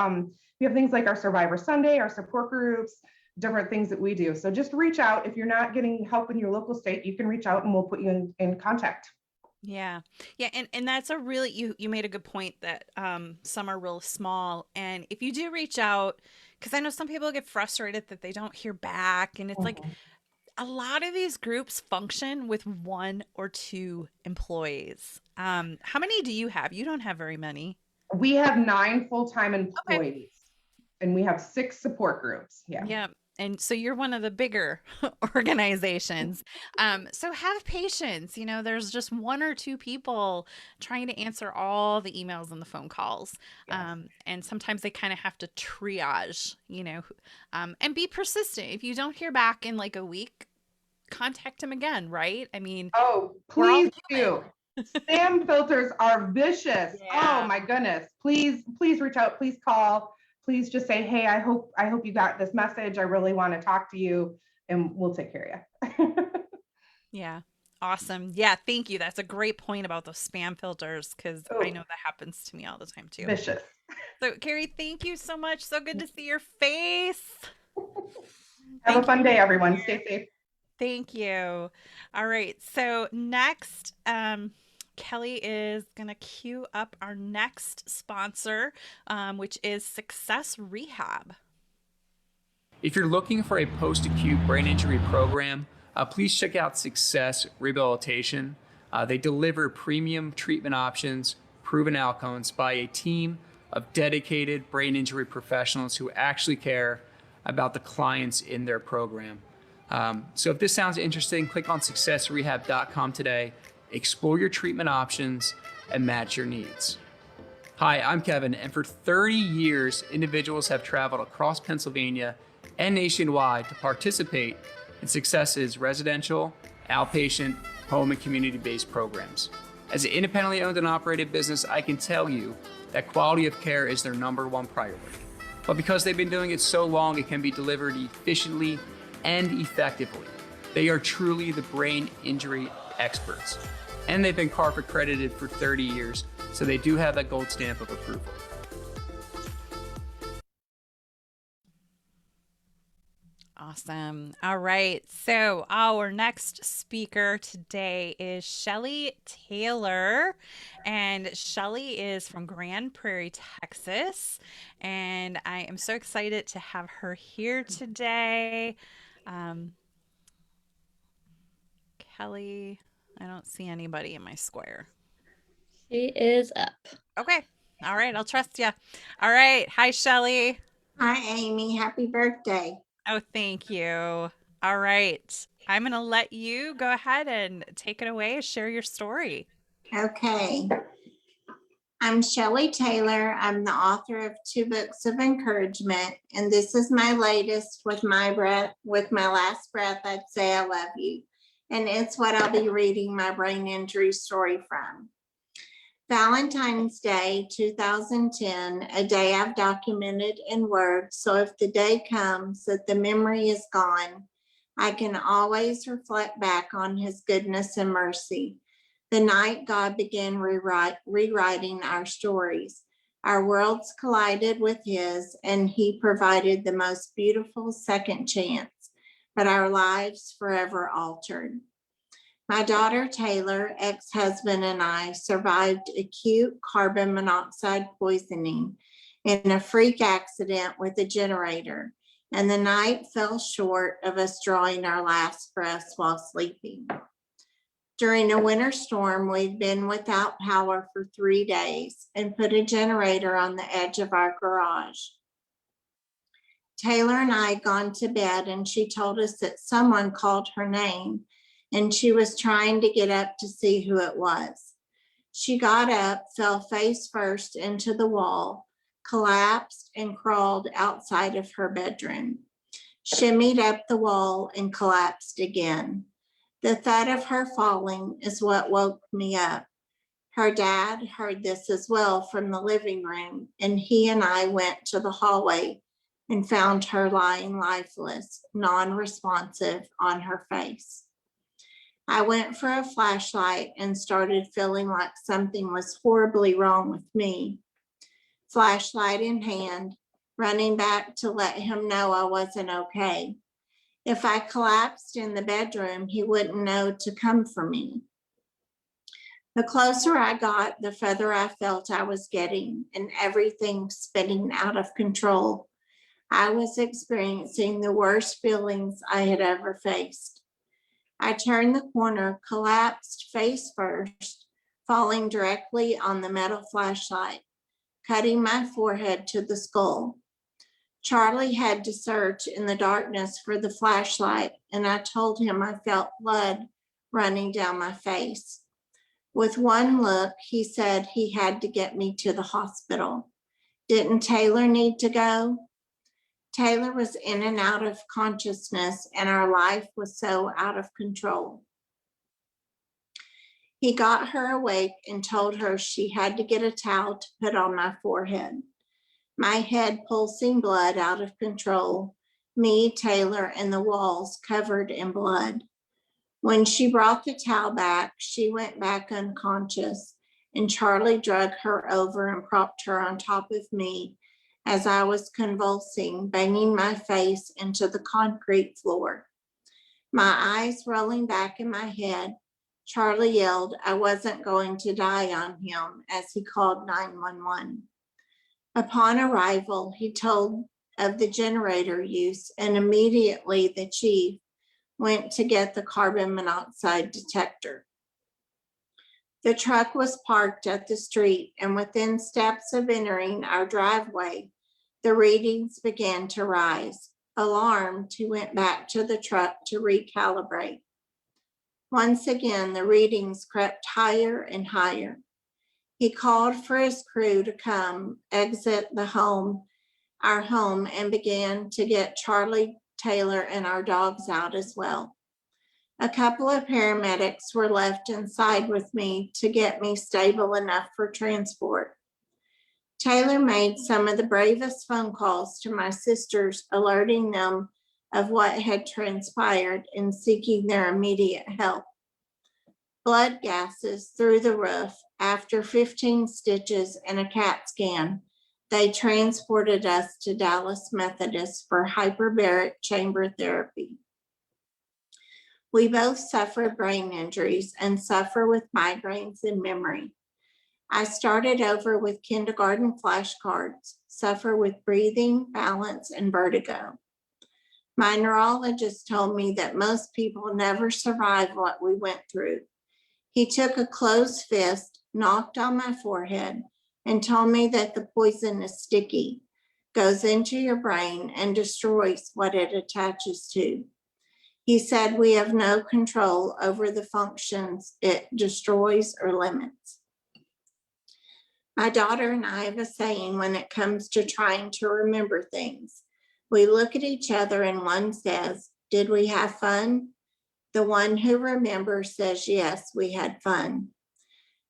things like our Survivor Sunday, our support groups, different things that we do. So just reach out. If you're not getting help in your local state, you can reach out and we'll put you in contact. Yeah. And that's a really, you made a good point that some are real small. And if you do reach out, because I know some people get frustrated that they don't hear back, and it's like, a lot of these groups function with 1 or 2 employees. How many do you have? You don't have very many. We have 9 full-time employees, and we have 6 support groups. Yeah. And so you're one of the bigger organizations. So have patience. There's just 1 or 2 people trying to answer all the emails and the phone calls. Yes. And sometimes they kind of have to triage, and be persistent. If you don't hear back in like a week, contact them again, right? I mean, please do. Spam filters are vicious. Yeah. Oh my goodness. Please reach out. Please call. Please just say, hey, I hope you got this message. I really want to talk to you, and we'll take care of you. Yeah. Awesome. Yeah. Thank you. That's a great point about those spam filters, because I know that happens to me all the time too. Vicious. So Carrie, thank you so much. So good to see your face. Have a fun day, everyone. Stay safe. Thank you. All right. So next, Kelly is going to queue up our next sponsor, which is Success Rehab. If you're looking for a post-acute brain injury program, please check out Success Rehabilitation. They deliver premium treatment options, proven outcomes by a team of dedicated brain injury professionals who actually care about the clients in their program. So if this sounds interesting, click on successrehab.com today. Explore your treatment options and match your needs. Hi, I'm Kevin, and for 30 years, individuals have traveled across Pennsylvania and nationwide to participate in Success's residential, outpatient, home, and community-based programs. As an independently owned and operated business, I can tell you that quality of care is their #1 priority. But because they've been doing it so long, it can be delivered efficiently and effectively. They are truly the brain injury experts. And they've been CARF accredited for 30 years, so they do have that gold stamp of approval. Awesome. All right. So our next speaker today is Shelley Taylor. And Shelley is from Grand Prairie, Texas. And I am so excited to have her here today. Kelly, I don't see anybody in my square. She is up. Okay. All right. I'll trust you. All right. Hi, Shelley. Hi, Amy. Happy birthday. Oh, thank you. All right. I'm going to let you go ahead and take it away, share your story. Okay. I'm Shelly Taylor. I'm the author of 2 books of encouragement, and this is my latest, With my last breath, I'd say I love you. And it's what I'll be reading my brain injury story from. Valentine's Day, 2010, a day I've documented in words, so if the day comes that the memory is gone, I can always reflect back on his goodness and mercy. The night God began rewriting our stories. Our worlds collided with his, and he provided the most beautiful second chance, but our lives forever altered. My daughter Taylor, ex-husband, and I survived acute carbon monoxide poisoning in a freak accident with a generator, and the night fell short of us drawing our last breaths while sleeping. During a winter storm, we'd been without power for 3 days and put a generator on the edge of our garage. Taylor and I had gone to bed, and she told us that someone called her name, and she was trying to get up to see who it was. She got up, fell face first into the wall, collapsed, and crawled outside of her bedroom, shimmied up the wall, and collapsed again. The thud of her falling is what woke me up. Her dad heard this as well from the living room, and he and I went to the hallway and found her lying lifeless, non-responsive on her face. I went for a flashlight and started feeling like something was horribly wrong with me. Flashlight in hand, running back to let him know I wasn't okay. If I collapsed in the bedroom, he wouldn't know to come for me. The closer I got, the further I felt I was getting, and everything spinning out of control. I was experiencing the worst feelings I had ever faced. I turned the corner, collapsed face first, falling directly on the metal flashlight, cutting my forehead to the skull. Charlie had to search in the darkness for the flashlight, and I told him I felt blood running down my face. With one look, he said he had to get me to the hospital. Didn't Taylor need to go? Taylor was in and out of consciousness, and our life was so out of control. He got her awake and told her she had to get a towel to put on my forehead. My head pulsing blood out of control, me, Taylor, and the walls covered in blood. When she brought the towel back, she went back unconscious, and Charlie drug her over and propped her on top of me as I was convulsing, banging my face into the concrete floor. My eyes rolling back in my head, Charlie yelled I wasn't going to die on him as he called 911. Upon arrival, he told of the generator use, and immediately the chief went to get the carbon monoxide detector. The truck was parked at the street, and within steps of entering our driveway, the readings began to rise. Alarmed, he went back to the truck to recalibrate. Once again, the readings crept higher and higher. He called for his crew to come exit our home, and began to get Charlie, Taylor, and our dogs out as well. A couple of paramedics were left inside with me to get me stable enough for transport. Taylor made some of the bravest phone calls to my sisters, alerting them of what had transpired and seeking their immediate help. Blood gases through the roof. After 15 stitches and a CAT scan, They transported us to Dallas Methodist for hyperbaric chamber therapy. We both suffered brain injuries and suffer with migraines and memory. I started over with kindergarten flashcards, suffer with breathing, balance, and vertigo. My neurologist told me that most people never survive what we went through. He took a closed fist, knocked on my forehead, and told me that the poison is sticky, goes into your brain, and destroys what it attaches to. He said we have no control over the functions it destroys or limits. My daughter and I have a saying when it comes to trying to remember things. We look at each other and one says, "Did we have fun?" The one who remembers says, "Yes, we had fun."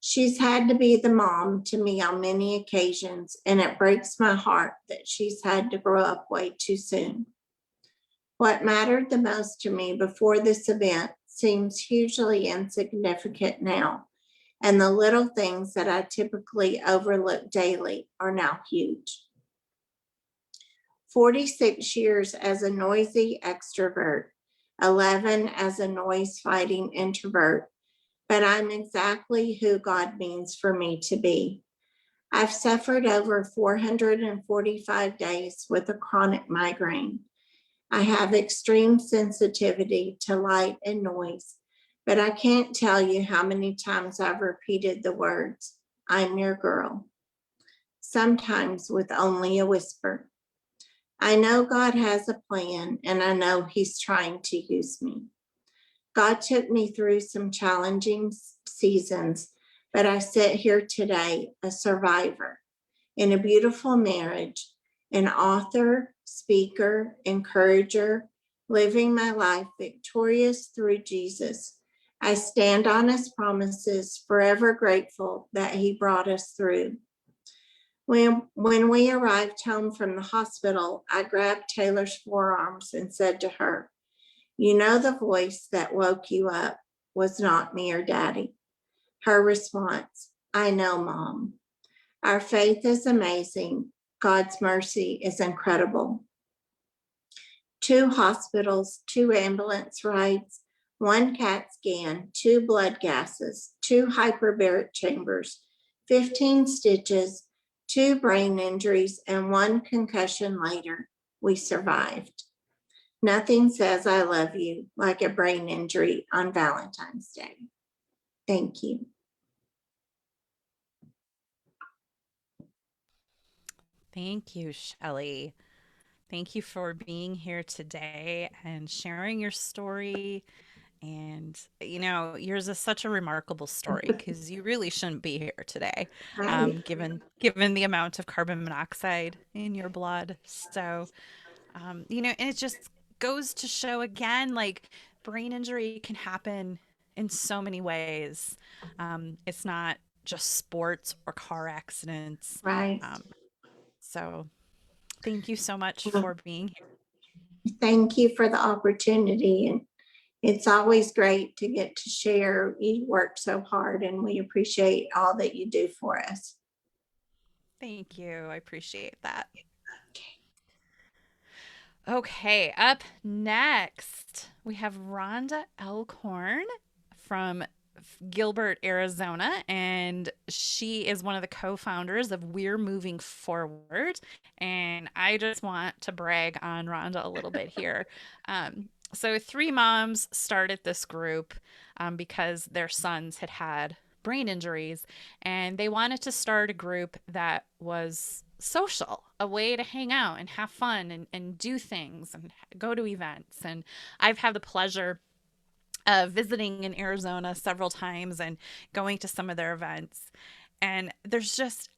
She's had to be the mom to me on many occasions, and it breaks my heart that she's had to grow up way too soon. What mattered the most to me before this event seems hugely insignificant now, and the little things that I typically overlook daily are now huge. 46 years as a noisy extrovert, 11 as a noise-fighting introvert, but I'm exactly who God means for me to be. I've suffered over 445 days with a chronic migraine. I have extreme sensitivity to light and noise, but I can't tell you how many times I've repeated the words, "I'm your girl," sometimes with only a whisper. I know God has a plan, and I know He's trying to use me. God took me through some challenging seasons, but I sit here today a survivor in a beautiful marriage, an author, speaker, encourager, living my life victorious through Jesus. I stand on His promises, forever grateful that He brought us through. When we arrived home from the hospital, I grabbed Taylor's forearms and said to her, "You know the voice that woke you up was not me or Daddy." Her response, "I know, Mom." Our faith is amazing. God's mercy is incredible. 2 hospitals, 2 ambulance rides, 1 CAT scan, 2 blood gases, 2 hyperbaric chambers, 15 stitches, 2 brain injuries, and 1 concussion later, we survived. Nothing says I love you like a brain injury on Valentine's Day. Thank you. Thank you, Shelley. Thank you for being here today and sharing your story. And, you know, yours is such a remarkable story because you really shouldn't be here today, given the amount of carbon monoxide in your blood. So, you know, and it just goes to show again, like brain injury can happen in so many ways. It's not just sports or car accidents. Right. So thank you so much for being here. Thank you for the opportunity. And it's always great to get to share. You work so hard, and we appreciate all that you do for us. Thank you. I appreciate that. Okay, up next, we have Rhonda Alcorn from Gilbert, Arizona, and she is one of the co-founders of We're Moving Forward. And I just want to brag on Rhonda a little bit here. So 3 moms started this group because their sons had brain injuries, and they wanted to start a group that was social, a way to hang out and have fun and do things and go to events. And I've had the pleasure of visiting in Arizona several times and going to some of their events. And there's just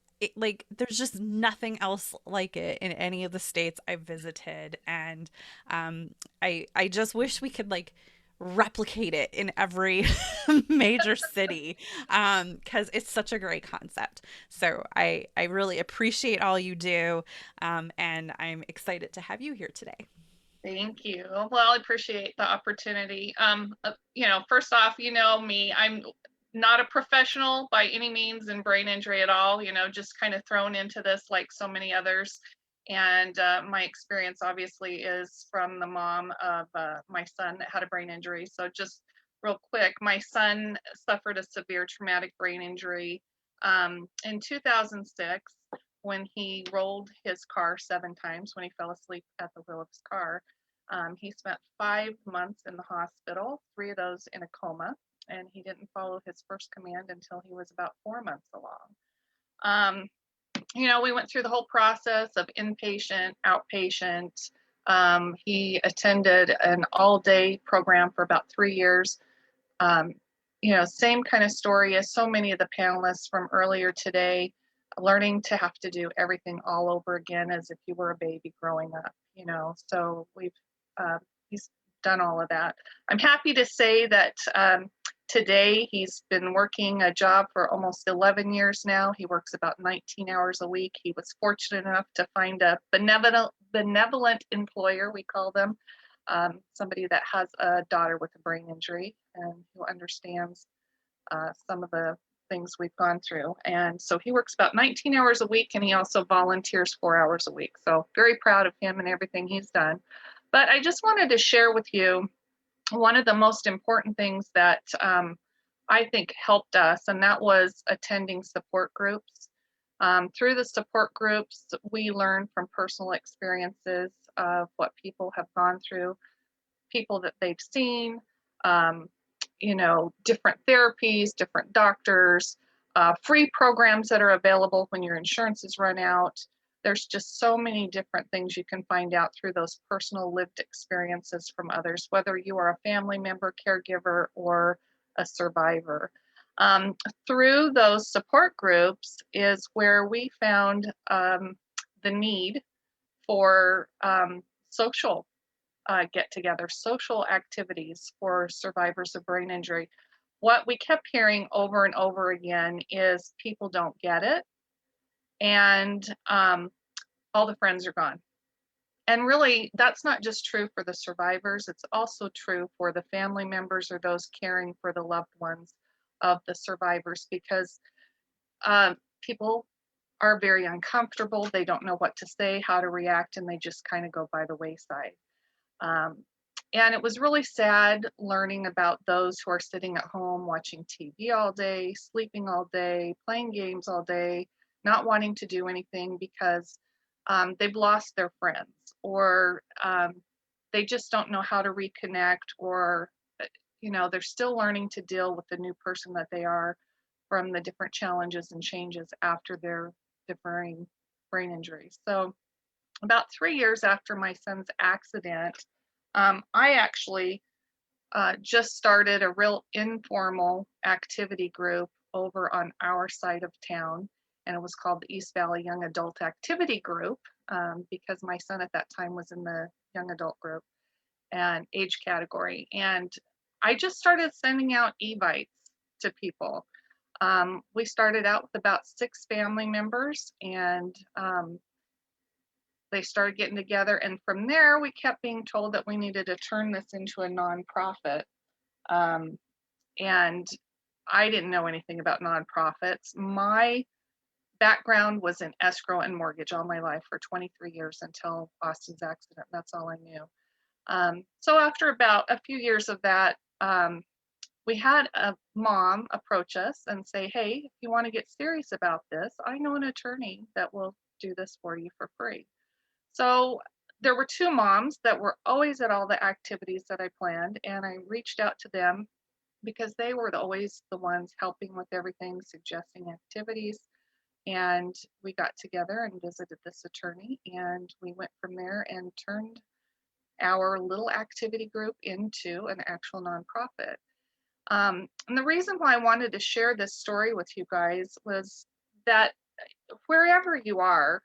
nothing else like it in any of the states I've visited. And I just wish we could replicate it in every major city because it's such a great concept. So I really appreciate all you do, and I'm excited to have you here today. Thank you. Well, I appreciate the opportunity. You know, first off, you know me, I'm not a professional by any means in brain injury at all, you know, just kind of thrown into this like so many others. And my experience obviously is from the mom of my son that had a brain injury. So just real quick, my son suffered a severe traumatic brain injury in 2006 when he rolled his car 7 times when he fell asleep at the wheel of his car. He spent 5 months in the hospital, 3 of those in a coma, and he didn't follow his first command until he was about 4 months along. You know, we went through the whole process of inpatient, outpatient. He attended an all-day program for about 3 years. You know, same kind of story as so many of the panelists from earlier today, learning to have to do everything all over again as if you were a baby growing up, you know. So he's done all of that. I'm happy to say that today he's been working a job for almost 11 years now. He works about 19 hours a week. He was fortunate enough to find a benevolent employer, we call them, somebody that has a daughter with a brain injury and who understands some of the things we've gone through. And so he works about 19 hours a week, and he also volunteers 4 hours a week. So very proud of him and everything he's done. But I just wanted to share with you one of the most important things that I think helped us, and that was attending support groups. Through the support groups, we learn from personal experiences of what people have gone through, people that they've seen, you know, different therapies, different doctors, free programs that are available when your insurance is run out. There's just so many different things you can find out through those personal lived experiences from others, whether you are a family member, caregiver, or a survivor. Through those support groups is where we found the need for social get-together, social activities for survivors of brain injury. What we kept hearing over and over again is people don't get it, and all the friends are gone. And really, that's not just true for the survivors, it's also true for the family members or those caring for the loved ones of the survivors, because people are very uncomfortable. They don't know what to say, how to react, and they just kind of go by the wayside. And it was really sad learning about those who are sitting at home watching TV all day, sleeping all day, playing games all day, not wanting to do anything because they've lost their friends, or they just don't know how to reconnect, or you know, they're still learning to deal with the new person that they are from the different challenges and changes after their differing brain injuries. So about 3 years after my son's accident, I actually just started a real informal activity group over on our side of town, and it was called the East Valley Young Adult Activity Group, because my son at that time was in the young adult group and age category. And I just started sending out evites to people. We started out with about 6 family members, and they started getting together, and from there we kept being told that we needed to turn this into a nonprofit. And I didn't know anything about nonprofits. My background was in escrow and mortgage all my life for 23 years until Austin's accident. That's all I knew. So after about a few years of that, we had a mom approach us and say, hey, if you want to get serious about this, I know an attorney that will do this for you for free. So there were 2 moms that were always at all the activities that I planned, and I reached out to them because they were always the ones helping with everything, suggesting activities. And we got together and visited this attorney, and we went from there and turned our little activity group into an actual nonprofit. And the reason why I wanted to share this story with you guys was that wherever you are,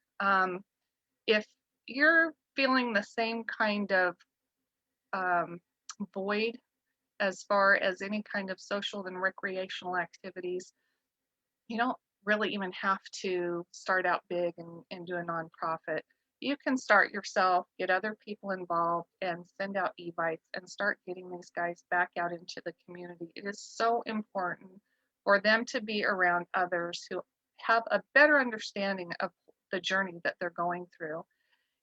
if you're feeling the same kind of void as far as any kind of social and recreational activities, you don't really even have to start out big and do a nonprofit. You can start yourself, get other people involved, and send out evites and start getting these guys back out into the community. It is so important for them to be around others who have a better understanding of the journey that they're going through.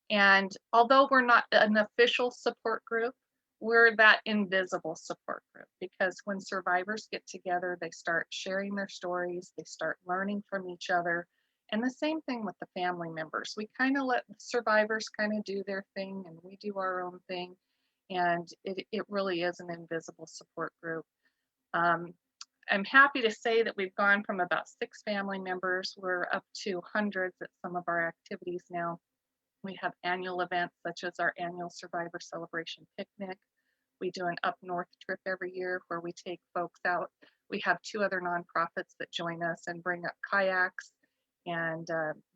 And although we're not an official support group, we're that invisible support group, because when survivors get together, they start sharing their stories, they start learning from each other. And the same thing with the family members. We kind of let the survivors kind of do their thing and we do our own thing. And it really is an invisible support group. I'm happy to say that we've gone from about 6 family members. We're up to hundreds at some of our activities now. We have annual events such as our annual Survivor Celebration Picnic. We do an up north trip every year where we take folks out. We have 2 other nonprofits that join us and bring up kayaks and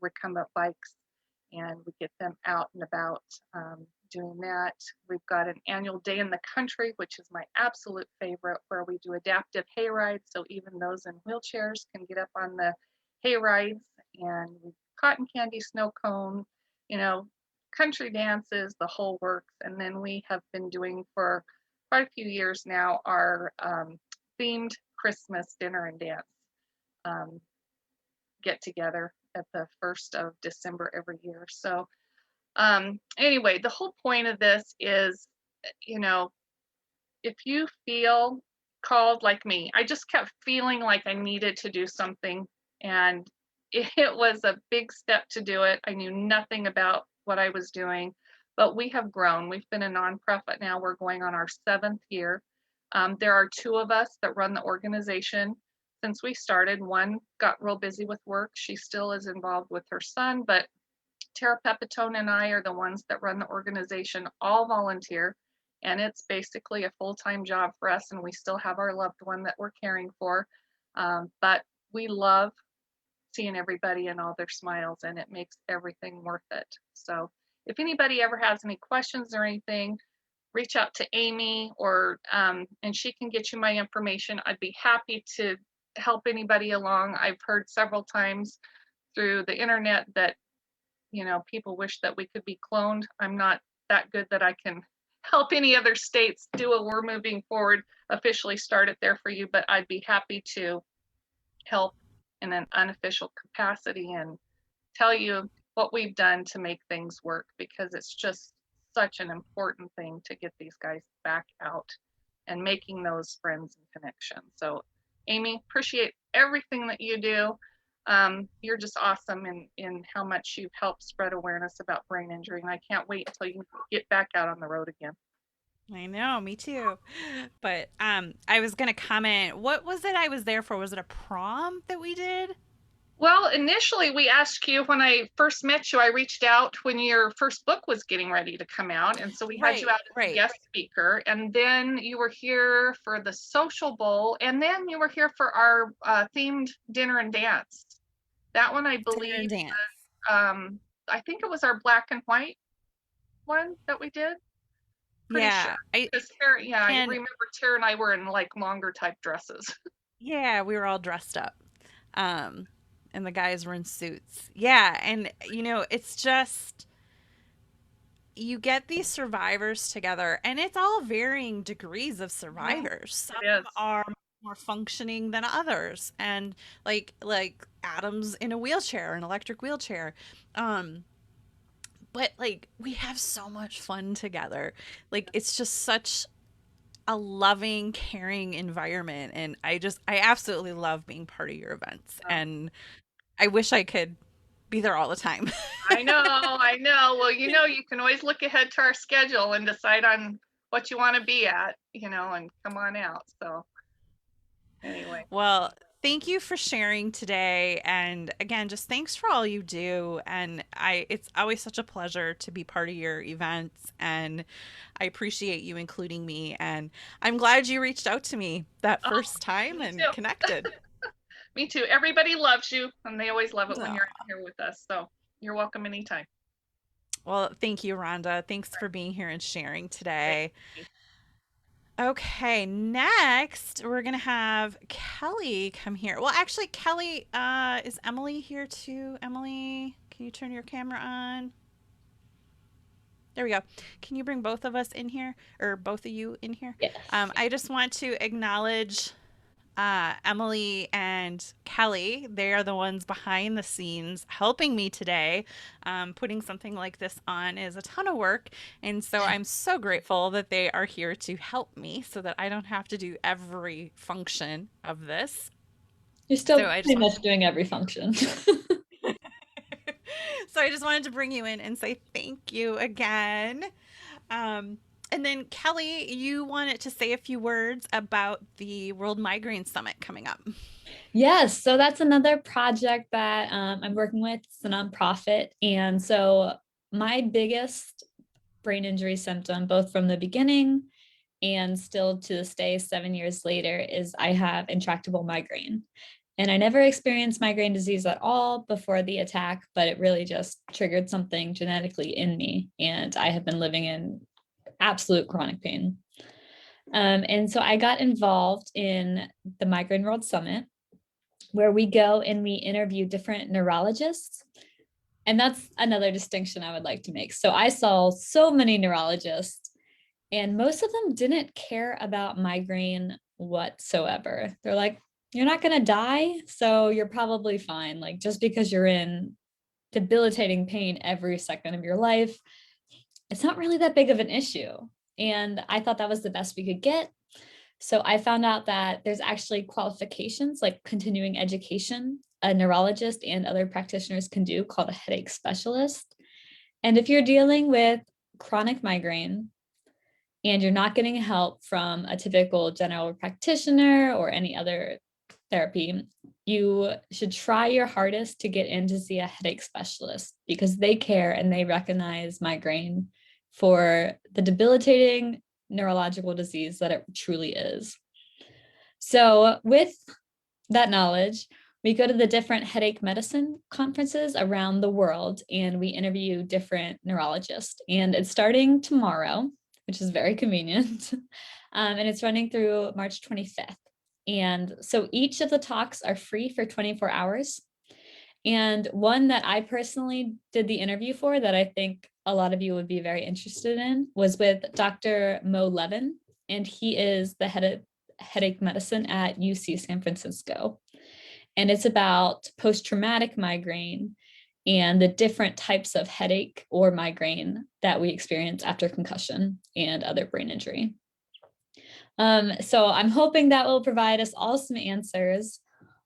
recumbent bikes, and we get them out and about doing that. We've got an annual day in the country, which is my absolute favorite, where we do adaptive hay rides, so even those in wheelchairs can get up on the hay rides, and cotton candy, snow cone, you know, country dances, the whole works. And then we have been doing for quite a few years now our themed Christmas dinner and dance get together at the 1st of December every year. So anyway, the whole point of this is, you know, if you feel called like me, I just kept feeling like I needed to do something, and it was a big step to do it. I knew nothing about what I was doing, but we have grown. We've been a nonprofit now. We're going on our 7th year. There are 2 of us that run the organization. Since we started, one got real busy with work. She still is involved with her son, but Tara Pepitone and I are the ones that run the organization, all volunteer, and it's basically a full-time job for us, and we still have our loved one that we're caring for, but we love seeing everybody and all their smiles, and it makes everything worth it. So if anybody ever has any questions or anything, reach out to Amy, or and she can get you my information. I'd be happy to help anybody along. I've heard several times through the internet that, you know, people wish that we could be cloned. I'm not that good that I can help any other states do it. We're moving forward, officially start it there for you, but I'd be happy to help in an unofficial capacity and tell you what we've done to make things work, because it's just such an important thing to get these guys back out and making those friends and connections. So Amy, appreciate everything that you do. You're just awesome in how much you've helped spread awareness about brain injury, and I can't wait until you get back out on the road again. I know, me too. But I was gonna comment, what was it I was there for? Was it a prom that we did? Well, initially we asked you, when I first met you, I reached out when your first book was getting ready to come out. And so we had you out as a guest speaker. And then you were here for the Social Bowl. And then you were here for our themed dinner and dance. That one, I believe, was, I think it was our black and white one that we did. Pretty sure. I remember Tara and I were in like longer type dresses. Yeah, we were all dressed up. And the guys were in suits. Yeah, and you know, it's just, you get these survivors together, and it's all varying degrees of survivors. Some are more functioning than others, and like Adam's in a wheelchair, an electric wheelchair. But like, we have so much fun together. Like, it's just such a loving, caring environment, and I absolutely love being part of your events, and I wish I could be there all the time. I know. Well, you know, you can always look ahead to our schedule and decide on what you want to be at, you know, and come on out. So anyway. Well, thank you for sharing today. And again, just thanks for all you do. And it's always such a pleasure to be part of your events. And I appreciate you including me. And I'm glad you reached out to me that first time and connected. Me too. Everybody loves you, and they always love it when you're here with us. So you're welcome anytime. Well, thank you, Rhonda. Thanks for being here and sharing today. Okay, next we're going to have Kelly come here. Well, actually, Kelly, is Emily here too? Emily, can you turn your camera on? There we go. Can you bring both of us in here, or both of you in here? Yes. I just want to acknowledge Emily and Kelly, they are the ones behind the scenes helping me today. Putting something like this on is a ton of work. And so I'm so grateful that they are here to help me so that I don't have to do every function of this. You're still So I just pretty much doing every function. So I just wanted to bring you in and say thank you again. And then Kelly, you wanted to say a few words about the World Migraine Summit coming up. Yes, so that's another project that I'm working with. It's a nonprofit. And so my biggest brain injury symptom, both from the beginning and still to this day, 7 years later, is I have intractable migraine. And I never experienced migraine disease at all before the attack, but it really just triggered something genetically in me. And I have been living in absolute chronic pain. And so I got involved in the Migraine World Summit, where we go and we interview different neurologists. And that's another distinction I would like to make. So I saw so many neurologists, and most of them didn't care about migraine whatsoever. They're like, you're not going to die, so you're probably fine. Like, just because you're in debilitating pain every second of your life, it's not really that big of an issue. And I thought that was the best we could get. So I found out that there's actually qualifications like continuing education a neurologist and other practitioners can do called a headache specialist. And if you're dealing with chronic migraine and you're not getting help from a typical general practitioner or any other therapy, you should try your hardest to get in to see a headache specialist, because they care and they recognize migraine for the debilitating neurological disease that it truly is. So with that knowledge, we go to the different headache medicine conferences around the world and we interview different neurologists. And it's starting tomorrow, which is very convenient. And it's running through March 25th. And so each of the talks are free for 24 hours. And one that I personally did the interview for that I think a lot of you would be very interested in was with Dr. Mo Levin. And he is the head of headache medicine at UC San Francisco. And it's about post-traumatic migraine and the different types of headache or migraine that we experience after concussion and other brain injury. So I'm hoping that will provide us all some answers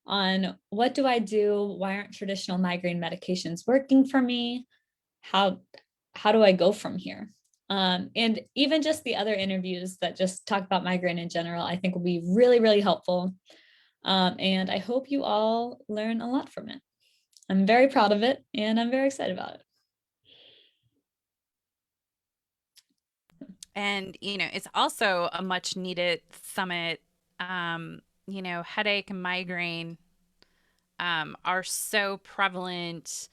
on what do I do? Why aren't traditional migraine medications working for me? How do I go from here? And even just the other interviews that just talk about migraine in general, I think will be really, really helpful. And I hope you all learn a lot from it. I'm very proud of it and I'm very excited about it. And, it's also a much needed summit. Headache and migraine are so prevalent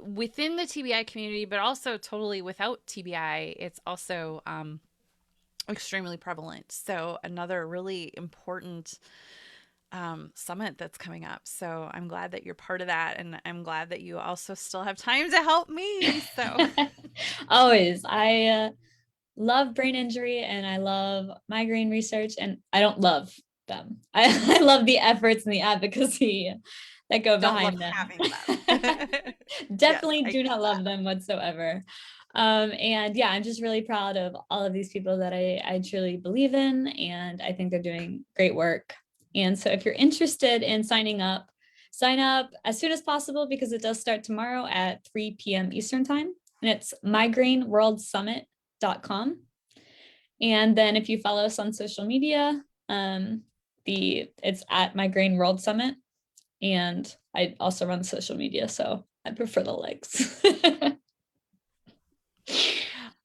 within the TBI community, but also totally without TBI. It's also extremely prevalent. So another really important summit that's coming up. So I'm glad that you're part of that. And I'm glad that you also still have time to help me. So always. I love brain injury and I love migraine research, and I don't love them. I love the efforts and the advocacy that go behind them. Definitely do not love them whatsoever. And yeah, I'm just really proud of all of these people that I truly believe in, and I think they're doing great work. And so if you're interested in signing up, sign up as soon as possible, because it does start tomorrow at 3 p.m. Eastern time, and it's migraineworldsummit.com. And then if you follow us on social media, it's at Migraine World Summit, and I also run social media, so I prefer the links.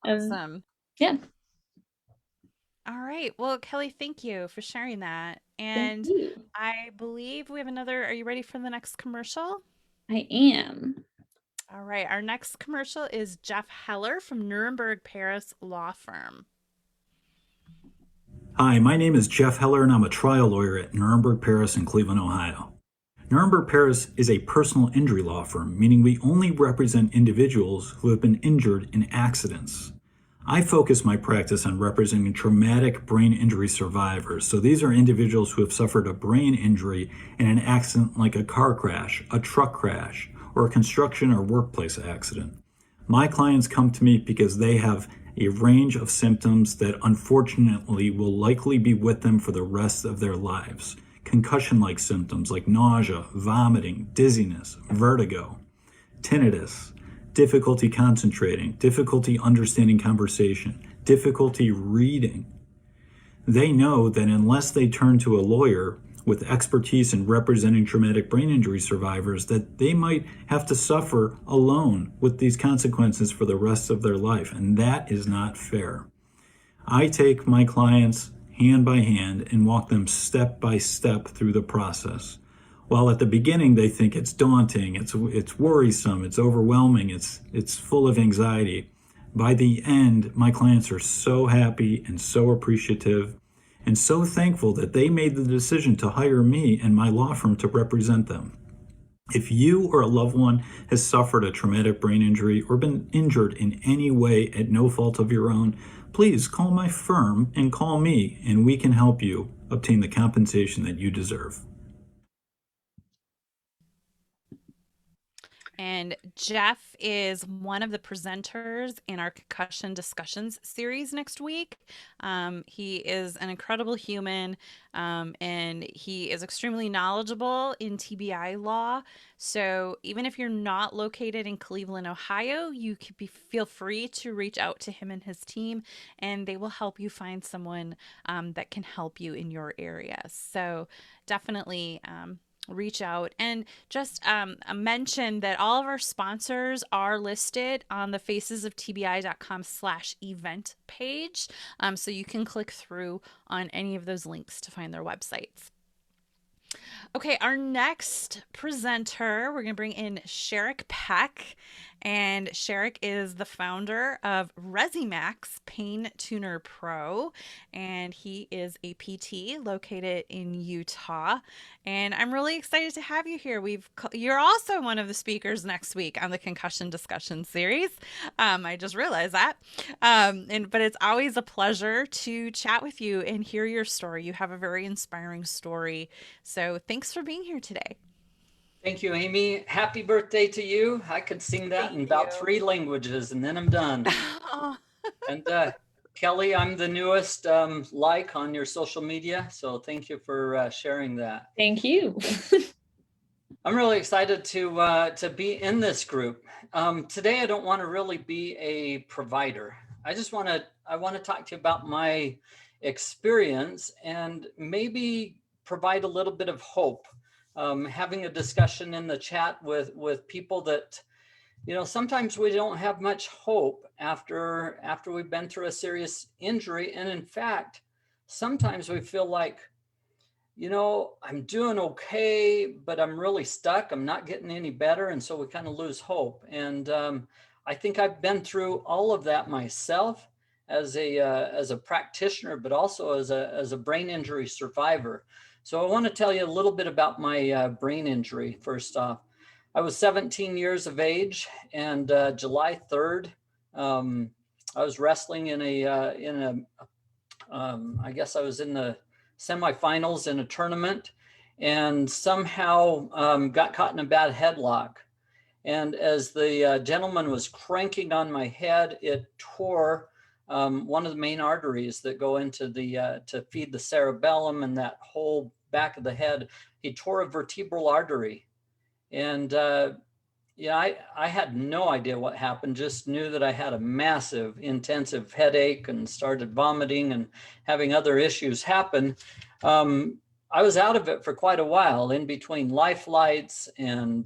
Awesome. Yeah. All right. Well, Kelly, thank you for sharing that. And I believe we have another. Are you ready for the next commercial? I am. All right. Our next commercial is Jeff Heller from Nuremberg, Paris law firm. Hi, my name is Jeff Heller, and I'm a trial lawyer at Nuremberg, Paris in Cleveland, Ohio. Nuremberg, Paris is a personal injury law firm, meaning we only represent individuals who have been injured in accidents. I focus my practice on representing traumatic brain injury survivors. So these are individuals who have suffered a brain injury in an accident like a car crash, a truck crash, or a construction or workplace accident. My clients come to me because they have a range of symptoms that unfortunately will likely be with them for the rest of their lives. Concussion-like symptoms like nausea, vomiting, dizziness, vertigo, tinnitus, difficulty concentrating, difficulty understanding conversation, difficulty reading. They know that unless they turn to a lawyer with expertise in representing traumatic brain injury survivors, that they might have to suffer alone with these consequences for the rest of their life, and that is not fair. I take my clients hand by hand and walk them step by step through the process. While at the beginning they think it's daunting, it's worrisome, it's overwhelming, it's full of anxiety, by the end, my clients are so happy and so appreciative and so thankful that they made the decision to hire me and my law firm to represent them. If you or a loved one has suffered a traumatic brain injury or been injured in any way at no fault of your own, please call my firm and call me, and we can help you obtain the compensation that you deserve. And Jeff is one of the presenters in our concussion discussions series next week. He is an incredible human, and he is extremely knowledgeable in TBI law. So even if you're not located in Cleveland, Ohio, you could feel free to reach out to him and his team, and they will help you find someone that can help you in your area. So definitely reach out. And just mention that all of our sponsors are listed on the facesoftbi.com/event page. So you can click through on any of those links to find their websites. Okay, our next presenter, we're going to bring in Sherrick Peck. And Sherrick is the founder of Resimax Pain Tuner Pro, and he is a PT located in Utah. And I'm really excited to have you here. You're also one of the speakers next week on the concussion discussion series. I just realized that. But it's always a pleasure to chat with you and hear your story. You have a very inspiring story. So thanks for being here today. Thank you, Amy. Happy birthday to you. I could sing that in about 3 languages and then I'm done. And Kelly, I'm the newest like on your social media. So thank you for sharing that. Thank you. I'm really excited to be in this group. Today, I don't want to really be a provider. I want to talk to you about my experience and maybe provide a little bit of hope. Having a discussion in the chat with people that, sometimes we don't have much hope after we've been through a serious injury. And in fact, sometimes we feel like, I'm doing okay, but I'm really stuck. I'm not getting any better. And so we kind of lose hope. And I think I've been through all of that myself as a practitioner, but also as a brain injury survivor. So I want to tell you a little bit about my brain injury. First off, I was 17 years of age, and July 3rd, I was wrestling I guess I was in the semifinals in a tournament, and somehow got caught in a bad headlock. And as the gentleman was cranking on my head, it tore one of the main arteries that go into to feed the cerebellum and that whole back of the head. He tore a vertebral artery. And I had no idea what happened, just knew that I had a massive intensive headache and started vomiting and having other issues happen. I was out of it for quite a while, in between life flights and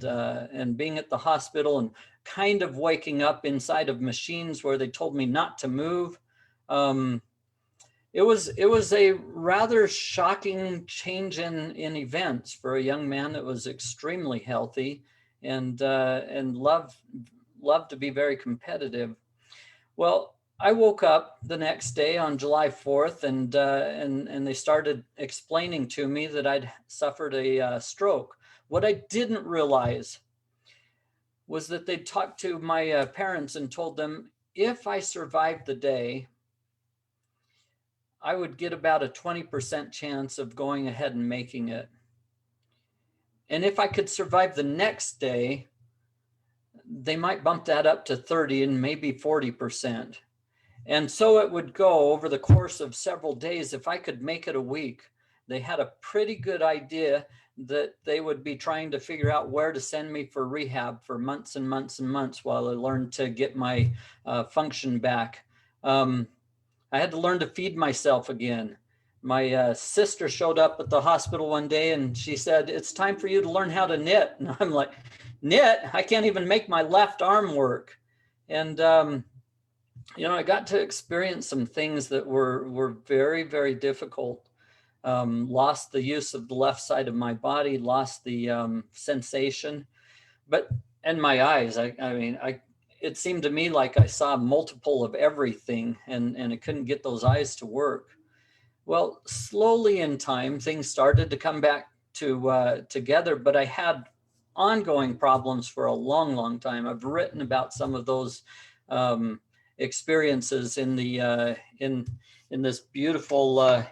being at the hospital and kind of waking up inside of machines where they told me not to move. It was a rather shocking change in events for a young man that was extremely healthy and loved to be very competitive. Well, I woke up the next day on July 4th and they started explaining to me that I'd suffered a stroke. What I didn't realize was that they talked to my parents and told them, if I survived the day, I would get about a 20% chance of going ahead and making it. And if I could survive the next day, they might bump that up to 30 and maybe 40%. And so it would go over the course of several days. If I could make it a week, they had a pretty good idea that they would be trying to figure out where to send me for rehab for months and months and months while I learned to get my function back. I had to learn to feed myself again. My sister showed up at the hospital one day and she said, "It's time for you to learn how to knit." And I'm like, knit? I can't even make my left arm work. And, you know, I got to experience some things that were very, very difficult. Lost the use of the left side of my body, lost the sensation, and my eyes, it seemed to me like I saw multiple of everything and I couldn't get those eyes to work. Well, slowly in time, things started to come back to together, but I had ongoing problems for a long, long time. I've written about some of those experiences in the in this beautiful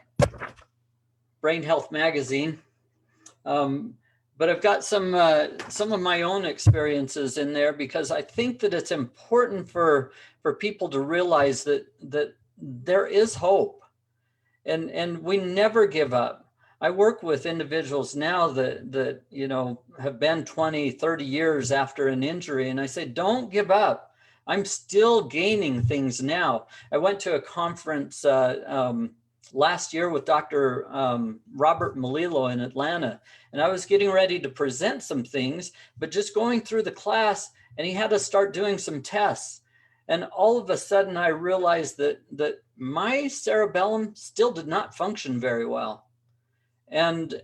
Brain Health magazine. But I've got some of my own experiences in there because I think that it's important for people to realize that there is hope, and we never give up. I work with individuals now that you know have been 20, 30 years after an injury, and I say, don't give up. I'm still gaining things now. I went to a conference last year with Dr. Robert Melillo in Atlanta, and I was getting ready to present some things, but just going through the class, and he had us start doing some tests. And all of a sudden I realized that my cerebellum still did not function very well. And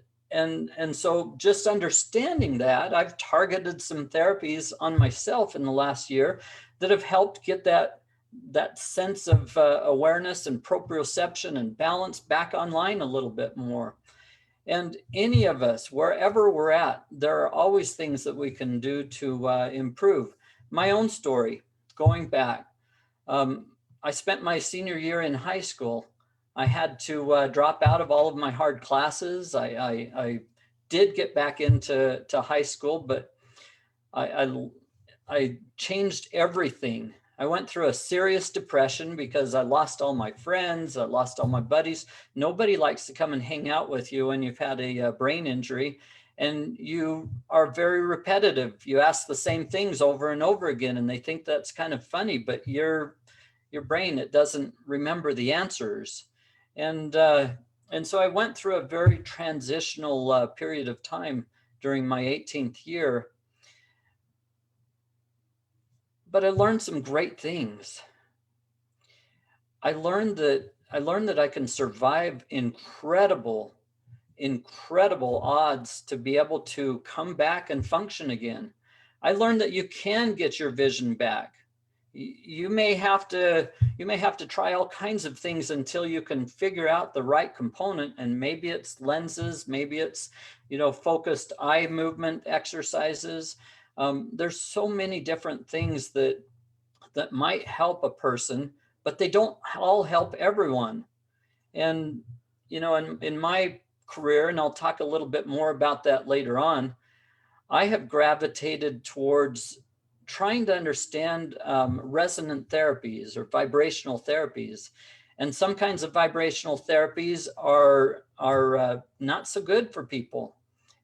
so just understanding that, I've targeted some therapies on myself in the last year that have helped get that sense of awareness and proprioception and balance back online a little bit more. And any of us, wherever we're at, there are always things that we can do to improve. My own story, going back, I spent my senior year in high school. I had to drop out of all of my hard classes. I did get back into high school, but I changed everything. I went through a serious depression because I lost all my friends. I lost all my buddies. Nobody likes to come and hang out with you when you've had a brain injury and you are very repetitive. You ask the same things over and over again, and they think that's kind of funny, but your brain, it doesn't remember the answers. And so I went through a very transitional period of time during my 18th year. But I learned some great things. I learned that I can survive incredible odds to be able to come back and function again. I learned that you can get your vision back. You may have to try all kinds of things until you can figure out the right component, and maybe it's lenses, maybe it's, you know, focused eye movement exercises. There's so many different things that might help a person, but they don't all help everyone. And, you know, in my career, and I'll talk a little bit more about that later on, I have gravitated towards trying to understand resonant therapies or vibrational therapies. And some kinds of vibrational therapies are not so good for people.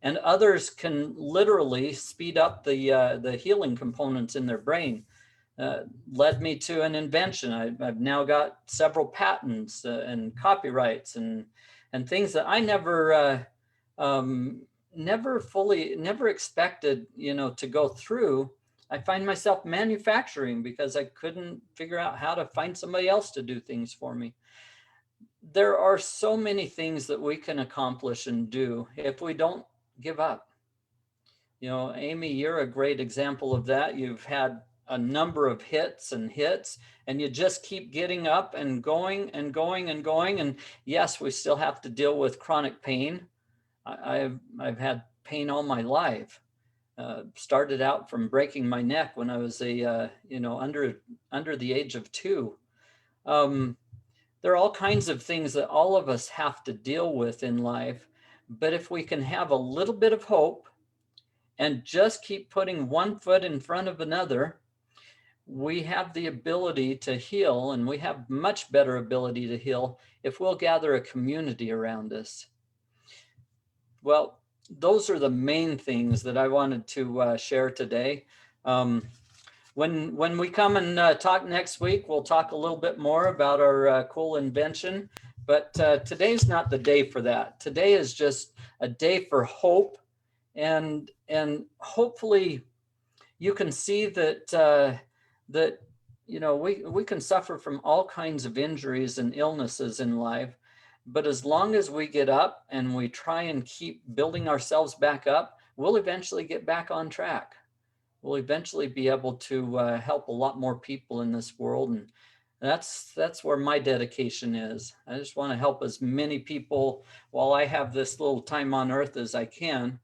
And others can literally speed up the healing components in their brain. Led me to an invention. I've now got several patents and copyrights and things that I never expected, you know, to go through. I find myself manufacturing because I couldn't figure out how to find somebody else to do things for me. There are so many things that we can accomplish and do if we don't give up. You know, Amy, you're a great example of that. You've had a number of hits, and you just keep getting up and going and going and going. And yes, we still have to deal with chronic pain. I've had pain all my life. Started out from breaking my neck when I was under under the age of 2. There are all kinds of things that all of us have to deal with in life. But if we can have a little bit of hope and just keep putting one foot in front of another, we have the ability to heal, and we have much better ability to heal if we'll gather a community around us. Well, those are the main things that I wanted to share today. When we come and talk next week, we'll talk a little bit more about our cool invention, but today's not the day for that. Today is just a day for hope, and hopefully you can see that we can suffer from all kinds of injuries and illnesses in life, but as long as we get up and we try and keep building ourselves back up, we'll eventually get back on track. We'll eventually be able to help a lot more people in this world. And that's where my dedication is. I just want to help as many people while I have this little time on earth as I can.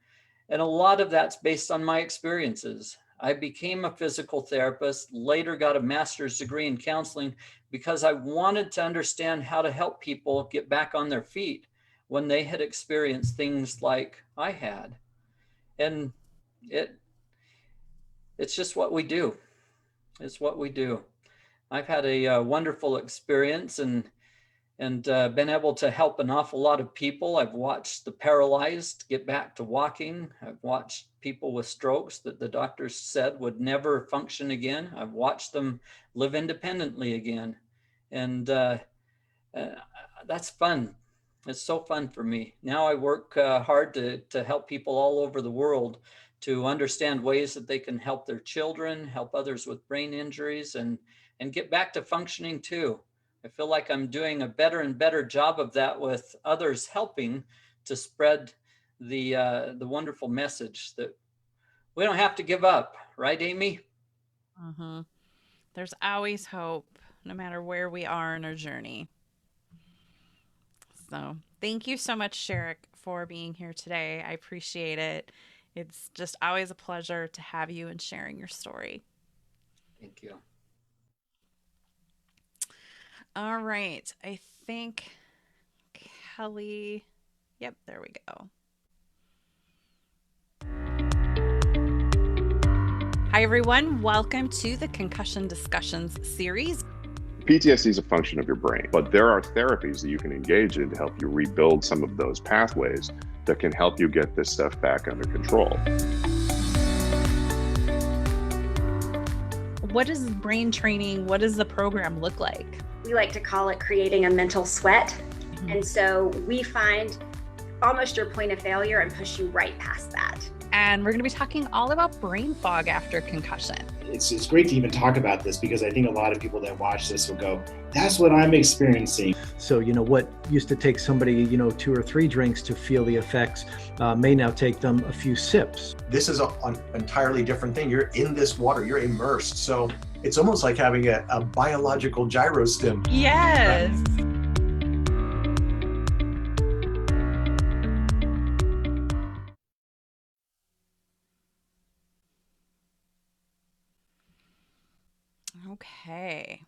And a lot of that's based on my experiences. I became a physical therapist, later got a master's degree in counseling because I wanted to understand how to help people get back on their feet when they had experienced things like I had. And it's just what we do. It's what we do. I've had a wonderful experience and been able to help an awful lot of people. I've watched the paralyzed get back to walking. I've watched people with strokes that the doctors said would never function again. I've watched them live independently again. And that's fun. It's so fun for me. Now I work hard to help people all over the world to understand ways that they can help their children, help others with brain injuries, and get back to functioning too. I feel like I'm doing a better and better job of that with others helping to spread the wonderful message that we don't have to give up, right, Amy? Mm-hmm. There's always hope, no matter where we are in our journey. So thank you so much, Sherrick, for being here today. I appreciate it. It's just always a pleasure to have you and sharing your story. Thank you. All right. I think Kelly. Yep, there we go. Hi, everyone. Welcome to the Concussion Discussions series. PTSD is a function of your brain, but there are therapies that you can engage in to help you rebuild some of those pathways that can help you get this stuff back under control. What is brain training? What does the program look like? We like to call it creating a mental sweat. And so we find almost your point of failure and push you right past that. And we're going to be talking all about brain fog after concussion. It's great to even talk about this because I think a lot of people that watch this will go, that's what I'm experiencing. So, what used to take somebody, 2 or 3 drinks to feel the effects may now take them a few sips. This is an entirely different thing. You're in this water, you're immersed. So it's almost like having a biological gyrostim. Yes. Okay.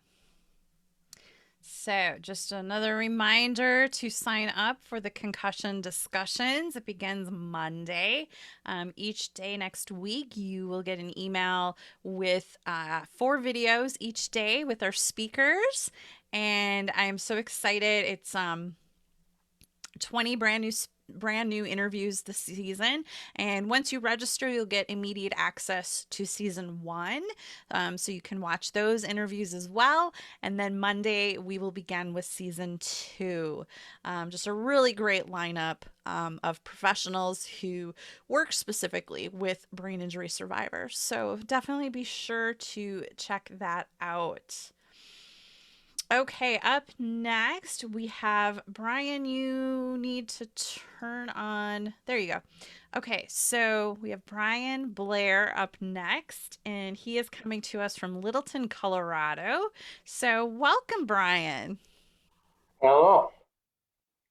So just another reminder to sign up for the concussion discussions. It begins Monday. Each day next week, you will get an email with 4 videos each day with our speakers. And I'm so excited. It's 20 brand new interviews this season, and once you register you'll get immediate access to season 1, so you can watch those interviews as well. And then Monday we will begin with season 2. Just a really great lineup of professionals who work specifically with brain injury survivors, so definitely be sure to check that out. Okay, up next we have Brian. You need to turn on. There you go. Okay, so we have Brian Blair up next, and he is coming to us from Littleton, Colorado. So welcome, Brian. Hello.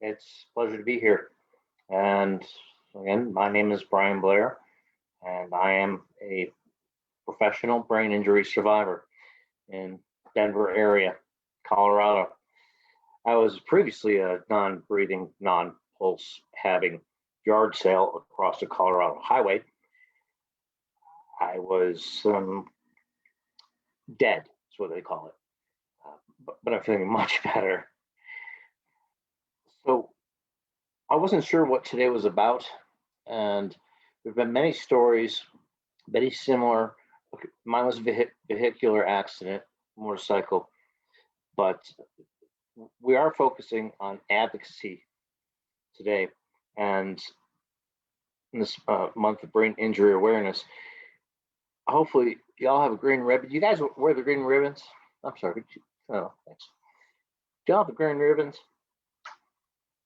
It's a pleasure to be here. And again, my name is Brian Blair, and I am a professional brain injury survivor. And Denver area, Colorado. I was previously a non-breathing, non-pulse having yard sale across the Colorado highway. I was dead, is what they call it. But I'm feeling much better. So I wasn't sure what today was about. And there've been many stories, very similar. Mine was a vehicular accident, motorcycle. But we are focusing on advocacy today. And in this month of brain injury awareness, hopefully y'all have a green ribbon. You guys wear the green ribbons? I'm sorry. Oh, thanks. Do y'all have the green ribbons?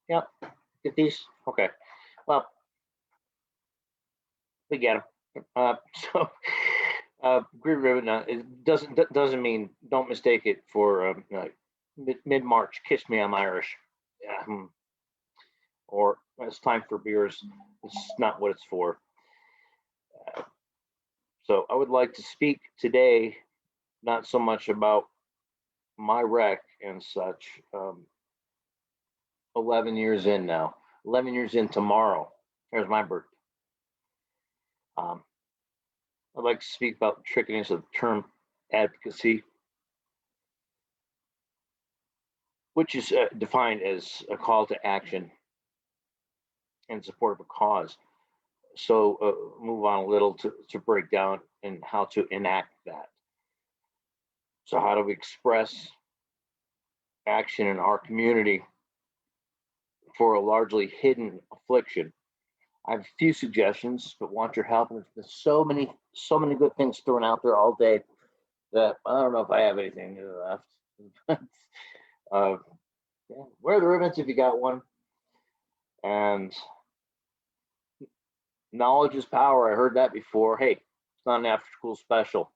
Yep. Get these? Okay. Well, we get them. Green ribbon, it doesn't mean, don't mistake it for mid-March, kiss me, I'm Irish. Or it's time for beers. It's not what it's for. So I would like to speak today, not so much about my wreck and such. 11 years in now, 11 years in tomorrow. There's my birthday. I'd like to speak about the trickiness of the term advocacy, which is defined as a call to action in support of a cause. So move on a little to break down and how to enact that. So how do we express action in our community for a largely hidden affliction? I have a few suggestions, but want your help. And there's so many good things thrown out there all day that I don't know if I have anything left. Yeah, wear the ribbons if you got one. And knowledge is power. I heard that before. Hey, it's not an after school special.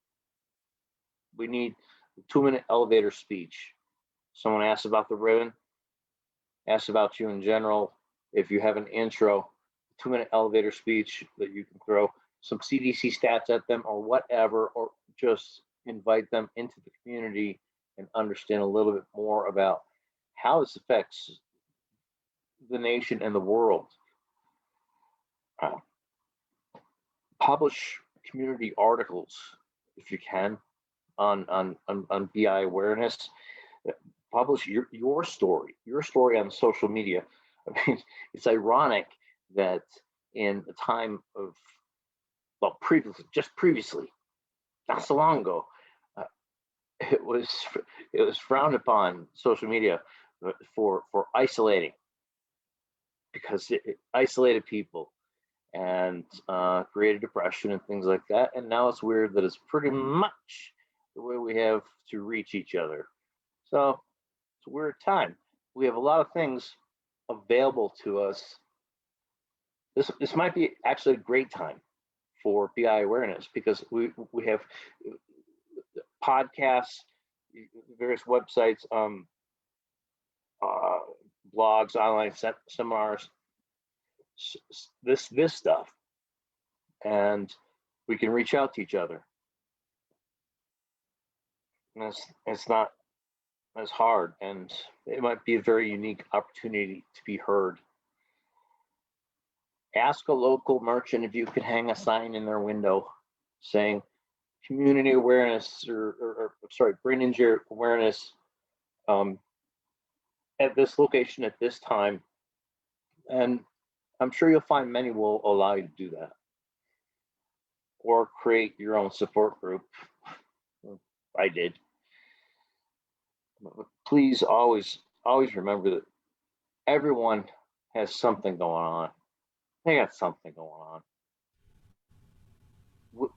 We need a 2-minute elevator speech. Someone asks about the ribbon, asks about you in general. If you have an intro, 2-minute elevator speech that you can throw some CDC stats at them or whatever, or just invite them into the community and understand a little bit more about how this affects the nation and the world. Publish community articles if you can on BI awareness. Publish your story on social media. I mean, it's ironic that in the time of, well, previously, not so long ago, it was frowned upon, social media, for isolating, because it isolated people and created depression and things like that. And now it's weird that it's pretty much the way we have to reach each other. So it's a weird time. We have a lot of things available to us. This might be actually a great time for BI awareness, because we have podcasts, various websites, blogs, online seminars, this stuff, and we can reach out to each other. And it's not as hard, and it might be a very unique opportunity to be heard. Ask a local merchant if you could hang a sign in their window saying community awareness or brain injury awareness at this location at this time. And I'm sure you'll find many will allow you to do that. Or create your own support group. I did. But please always remember that everyone has something going on. They got something going on.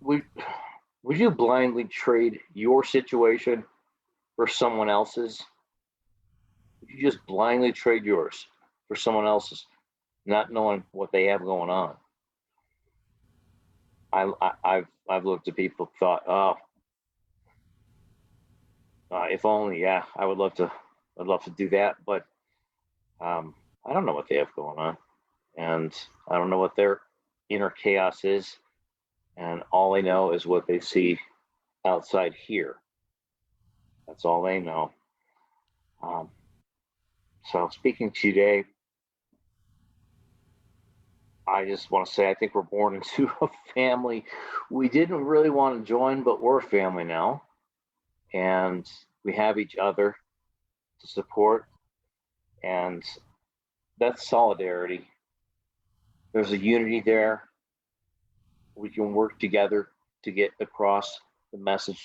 Would you blindly trade your situation for someone else's? Would you just blindly trade yours for someone else's, not knowing what they have going on? I've looked at people, thought, oh, if only, yeah, I'd love to do that, but I don't know what they have going on, and I don't know what their inner chaos is, and all I know is what they see outside here. That's all they know. So speaking today, I just want to say I think we're born into a family we didn't really want to join, but we're a family now. And we have each other to support. And that's solidarity. There's a unity there. We can work together to get across the message,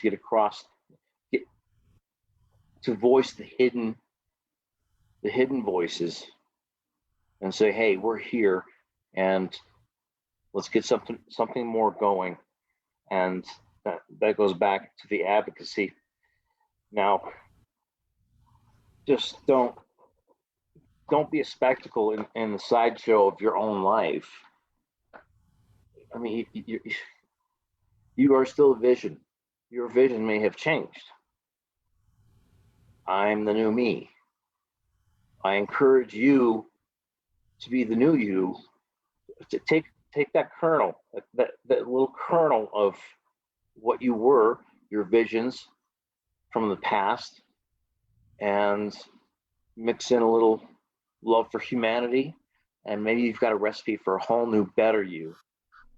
to voice the hidden voices and say, hey, we're here and let's get something more going. And that goes back to the advocacy. Now, just don't be a spectacle in the sideshow of your own life. I mean, you are still a vision. Your vision may have changed. I'm the new me. I encourage you to be the new you, to take that kernel, that little kernel of what you were, your visions from the past, and mix in a little love for humanity, and maybe you've got a recipe for a whole new, better you,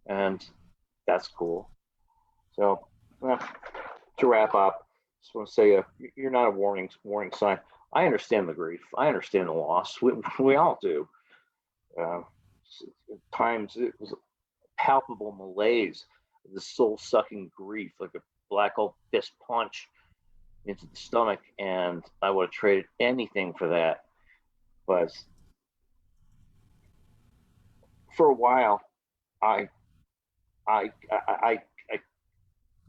and that's cool. So to wrap up, just want to say you're not a warning sign. I understand the grief. I understand the loss. We all do. At times it was a palpable malaise, the soul-sucking grief, like a black old fist punch into the stomach, and I would have traded anything for that. But for a while, I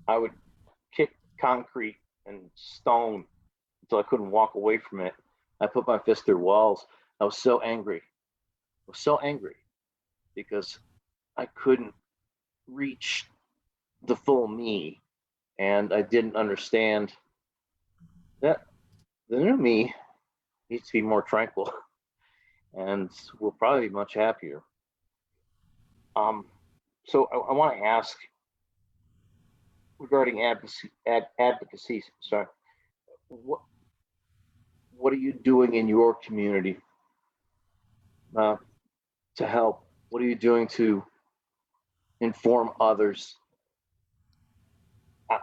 would kick concrete and stone until I couldn't walk away from it. I put my fist through walls. I was so angry. Because I couldn't reach the full me, and I didn't understand that the new me needs to be more tranquil and will probably be much happier. So I want to ask regarding advocacy. Sorry, what are you doing in your community to help? What are you doing to inform others?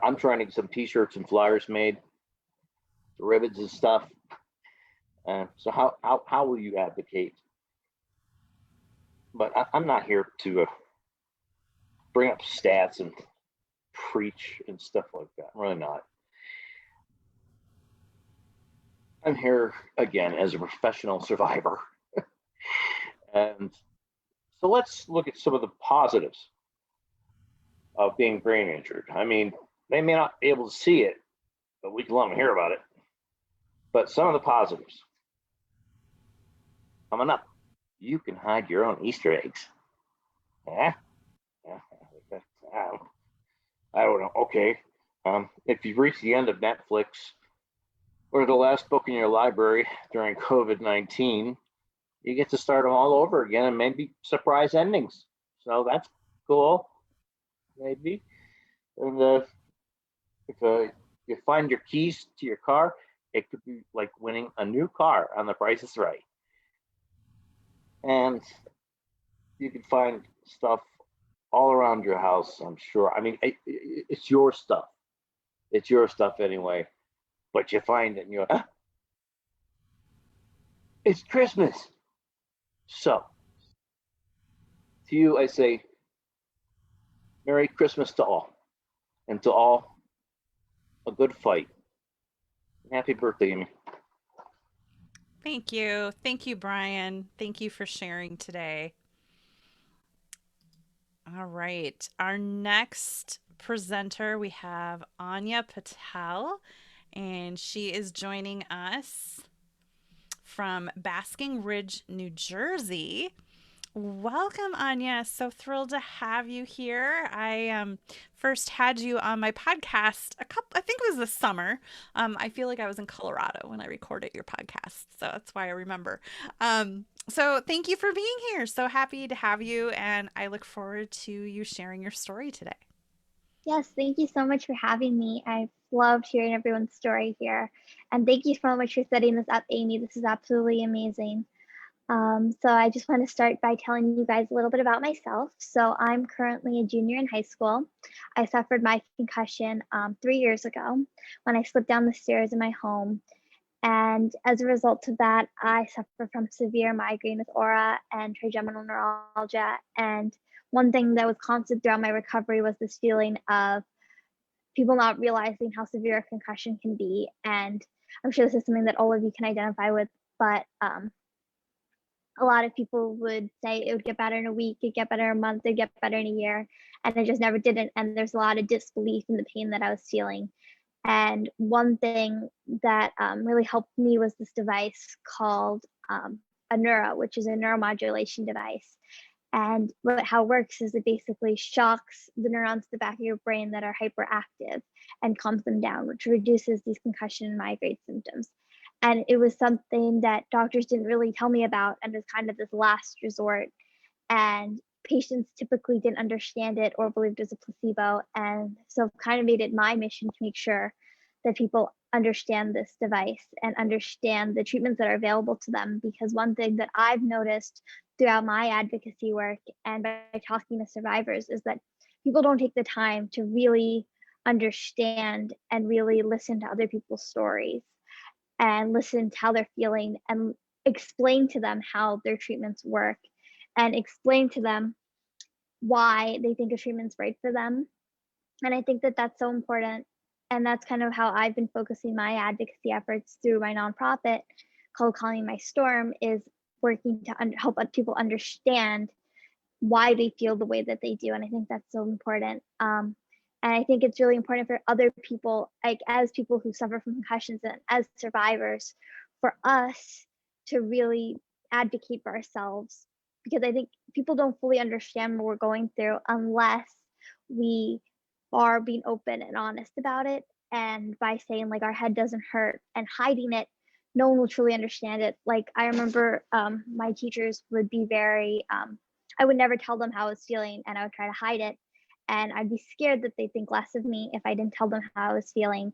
I'm trying to get some t-shirts and flyers made, ribbons and stuff. So how will you advocate? But I'm not here to bring up stats and preach and stuff like that. I'm really not. I'm here again as a professional survivor. And so let's look at some of the positives of being brain injured. I mean, they may not be able to see it, but we can let them hear about it. But some of the positives. Coming up, you can hide your own Easter eggs. Yeah? I don't know. Okay. If you've reached the end of Netflix or the last book in your library during COVID-19, you get to start them all over again and maybe surprise endings. So that's cool, maybe. And if you find your keys to your car, it could be like winning a new car on The Price is Right. And you can find stuff all around your house, I'm sure. I mean, it's your stuff. It's your stuff anyway. But you find it and you're like, it's Christmas. So, to you, I say, Merry Christmas to all. And to all, a good fight. Happy birthday, Amy. Thank you. Thank you, Brian. Thank you for sharing today. All right. Our next presenter, we have Anya Patel, and she is joining us from Basking Ridge, New Jersey. Welcome, Anya. So thrilled to have you here. I first had you on my podcast I think it was this summer. I feel like I was in Colorado when I recorded your podcast, so that's why I remember. So thank you for being here. So happy to have you, and I look forward to you sharing your story today. Yes, thank you so much for having me. I've loved hearing everyone's story here. And thank you so much for setting this up, Amy. This is absolutely amazing. So I just want to start by telling you guys a little bit about myself. So I'm currently a junior in high school. I suffered my concussion 3 years ago when I slipped down the stairs in my home. And as a result of that, I suffer from severe migraine with aura and trigeminal neuralgia. And one thing that was constant throughout my recovery was this feeling of people not realizing how severe a concussion can be. And I'm sure this is something that all of you can identify with, but a lot of people would say it would get better in a week, it'd get better in a month, it'd get better in a year, and it just never didn't. And there's a lot of disbelief in the pain that I was feeling. And one thing that really helped me was this device called a Neuro, which is a neuromodulation device. And how it works is it basically shocks the neurons at the back of your brain that are hyperactive and calms them down, which reduces these concussion and migraine symptoms. And it was something that doctors didn't really tell me about, and was kind of this last resort. And patients typically didn't understand it or believed it was a placebo. And so kind of made it my mission to make sure that people understand this device and understand the treatments that are available to them. Because one thing that I've noticed throughout my advocacy work and by talking to survivors is that people don't take the time to really understand and really listen to other people's stories and listen to how they're feeling and explain to them how their treatments work and explain to them why they think a treatment's right for them. And I think that that's so important. And that's kind of how I've been focusing my advocacy efforts through my nonprofit called Calming My Storm, is working to help people understand why they feel the way that they do. And I think that's so important. And I think it's really important for other people, like as people who suffer from concussions and as survivors, for us to really advocate for ourselves, because I think people don't fully understand what we're going through unless we are being open and honest about it. And by saying like our head doesn't hurt and hiding it, no one will truly understand it. Like I remember my teachers would be very, I would never tell them how I was feeling, and I would try to hide it. And I'd be scared that they'd think less of me if I didn't tell them how I was feeling.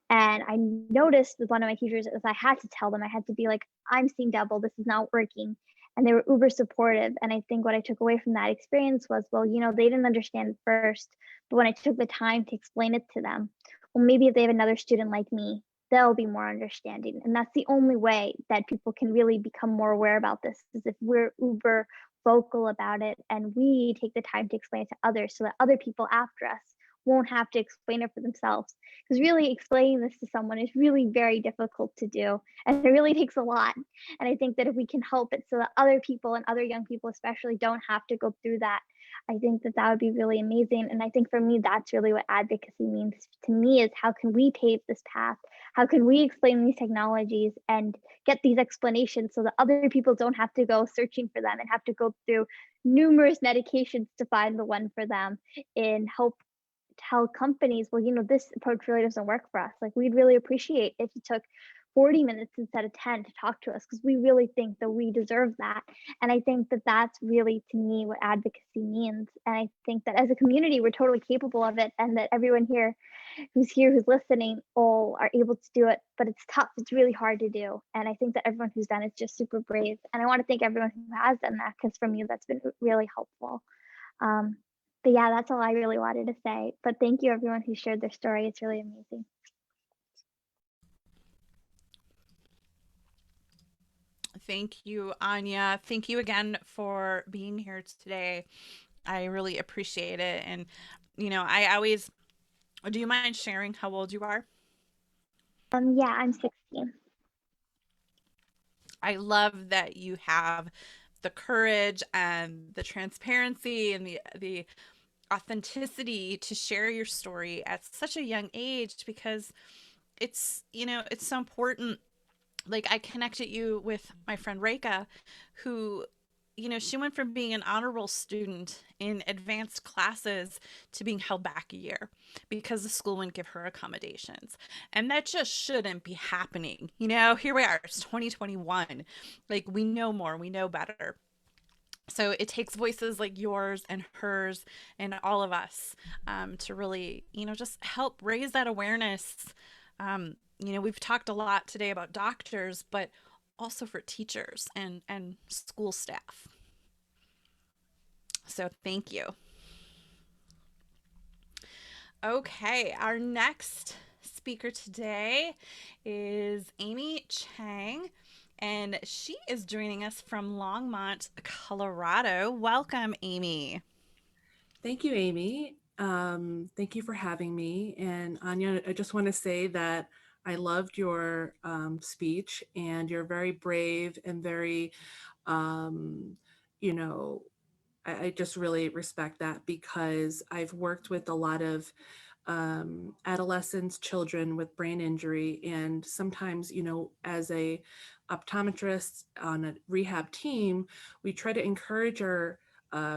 And I noticed with one of my teachers is I had to tell them, I had to be like, I'm seeing double, this is not working. And they were uber supportive. And I think what I took away from that experience was, well, you know, they didn't understand it first, but when I took the time to explain it to them, well, maybe if they have another student like me, they'll be more understanding. And that's the only way that people can really become more aware about this, is if we're uber vocal about it and we take the time to explain it to others, so that other people after us won't have to explain it for themselves. Because really explaining this to someone is really very difficult to do, and it really takes a lot. And I think that if we can help it so that other people and other young people especially don't have to go through that, I think that that would be really amazing. And I think for me, that's really what advocacy means to me, is how can we pave this path? How can we explain these technologies and get these explanations so that other people don't have to go searching for them and have to go through numerous medications to find the one for them, and help tell companies, well, you know, this approach really doesn't work for us. Like, we'd really appreciate if you took 40 minutes instead of 10 to talk to us, because we really think that we deserve that. And I think that that's really, to me, what advocacy means. And I think that as a community, we're totally capable of it, and that everyone who's listening, all are able to do it. But it's tough. It's really hard to do. And I think that everyone who's done it is just super brave. And I want to thank everyone who has done that, because for me, that's been really helpful. But yeah, that's all I really wanted to say. But thank you, everyone who shared their story. It's really amazing. Thank you, Anya. Thank you again for being here today. I really appreciate it. And, you know, do you mind sharing how old you are? Yeah, I'm 16. I love that you have the courage and the transparency and the authenticity to share your story at such a young age, because it's, you know, it's so important. Like, I connected you with my friend Reka, who, you know, she went from being an honor roll student in advanced classes to being held back a year because the school wouldn't give her accommodations. And that just shouldn't be happening. You know, here we are, it's 2021. Like, we know more, we know better. So it takes voices like yours and hers and all of us to really, just help raise that awareness. We've talked a lot today about doctors, but also for teachers and school staff. So thank you. Okay, our next speaker today is Amy Chang, and she is joining us from Longmont, Colorado. Welcome, Amy. Thank you, Amy. Thank you for having me. And Anya, I just want to say that I loved your speech, and you're very brave and very, I just really respect that, because I've worked with a lot of adolescents, children with brain injury. And sometimes, as a optometrist on a rehab team, we try to encourage our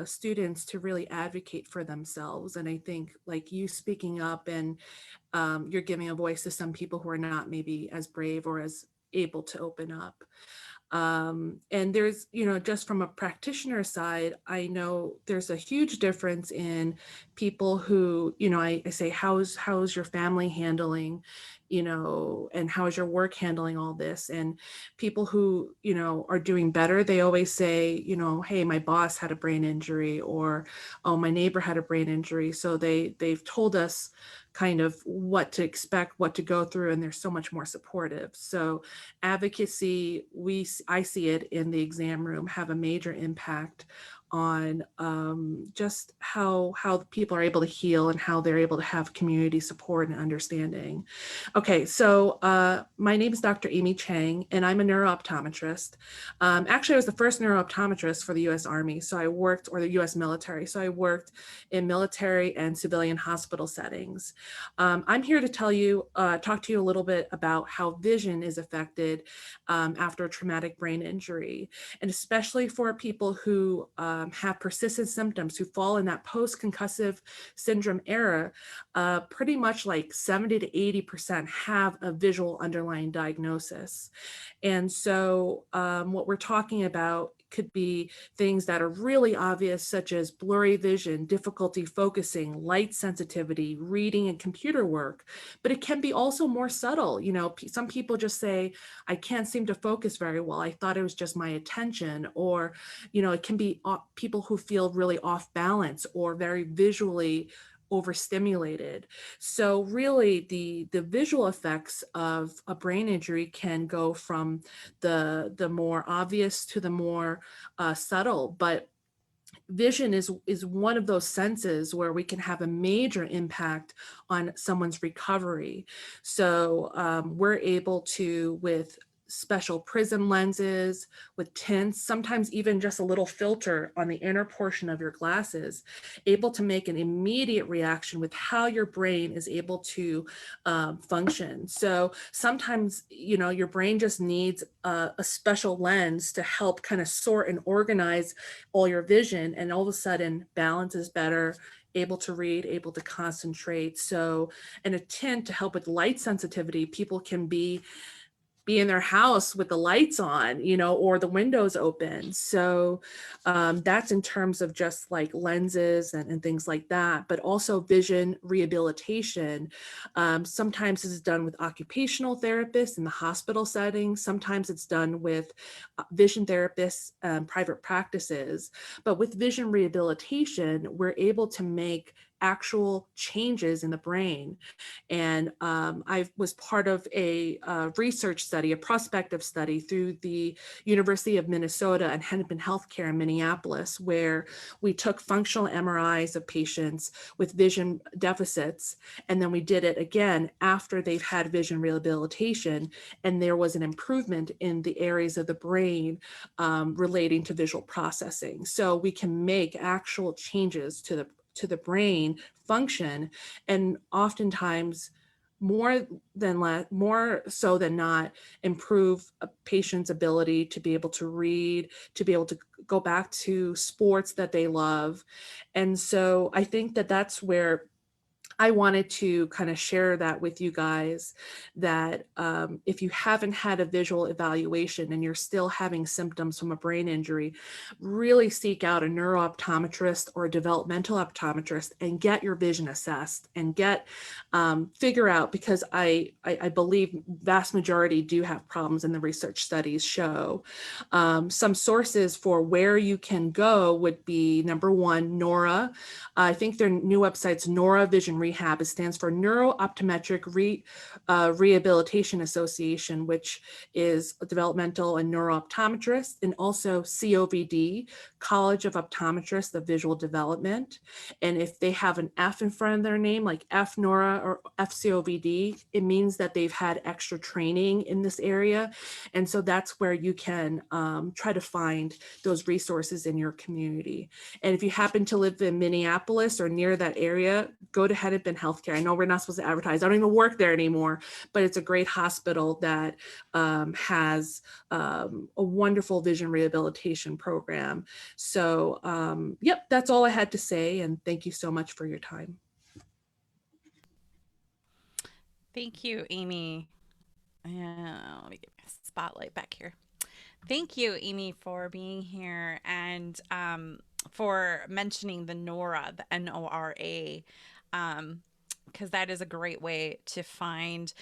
students to really advocate for themselves. And I think, like you speaking up, and you're giving a voice to some people who are not maybe as brave or as able to open up. And there's, just from a practitioner side, I know there's a huge difference in people who, I say, how's your family handling, and how is your work handling all this? And people who, are doing better, they always say, hey, my boss had a brain injury, or, oh, my neighbor had a brain injury. So they've told us kind of what to expect, what to go through, and they're so much more supportive. So advocacy, I see it in the exam room, have a major impact on just how people are able to heal and how they're able to have community support and understanding. Okay, so my name is Dr. Amy Chang, and I'm a neurooptometrist. Actually, I was the first neurooptometrist for the U.S. Army, or the U.S. military. So I worked in military and civilian hospital settings. I'm here to talk to you a little bit about how vision is affected after a traumatic brain injury, and especially for people who have persistent symptoms, who fall in that post-concussive syndrome era. Pretty much like 70 to 80% have a visual underlying diagnosis. And so what we're talking about could be things that are really obvious, such as blurry vision, difficulty focusing, light sensitivity, reading and computer work. But it can be also more subtle. Some people just say, I can't seem to focus very well. I thought it was just my attention. Or, it can be people who feel really off balance or very visually overstimulated. So really the visual effects of a brain injury can go from the more obvious to the more subtle. But vision is one of those senses where we can have a major impact on someone's recovery. So we're able to, with special prism lenses, with tints, sometimes even just a little filter on the inner portion of your glasses, able to make an immediate reaction with how your brain is able to function. So sometimes, your brain just needs a special lens to help kind of sort and organize all your vision, and all of a sudden balance is better, able to read, able to concentrate. So, and a tint to help with light sensitivity, people can be in their house with the lights on, or the windows open. So that's in terms of just like lenses and things like that, but also vision rehabilitation. Sometimes this is done with occupational therapists in the hospital setting. Sometimes it's done with vision therapists, private practices. But with vision rehabilitation, we're able to make actual changes in the brain. And I was part of a research study, a prospective study through the University of Minnesota and Hennepin Healthcare in Minneapolis, where we took functional MRIs of patients with vision deficits, and then we did it again after they've had vision rehabilitation, and there was an improvement in the areas of the brain relating to visual processing. So we can make actual changes to the brain function, and oftentimes more so than not improve a patient's ability to be able to read, to be able to go back to sports that they love. And so I think that that's where I wanted to kind of share that with you guys, that if you haven't had a visual evaluation and you're still having symptoms from a brain injury, really seek out a neuro-optometrist or a developmental optometrist and get your vision assessed and get figure out, because I believe vast majority do have problems, and the research studies show. Some sources for where you can go would be, number one, NORA. I think their new website's NORA Vision Rehab. It stands for Neuro-Optometric Rehabilitation Association, which is a developmental and neuro-optometrist, and also COVD, College of Optometrists of Visual Development. And if they have an F in front of their name, like FNORA or FCOVD, it means that they've had extra training in this area. And so that's where you can try to find those resources in your community. And if you happen to live in Minneapolis or near that area, go to Hennepin Healthcare. I know we're not supposed to advertise. I don't even work there anymore, but it's a great hospital that has a wonderful vision rehabilitation program. So, yep, that's all I had to say. And thank you so much for your time. Thank you, Amy. Let me get my spotlight back here. Thank you, Amy, for being here and for mentioning the NORA, the N-O-R-A, because that is a great way to find.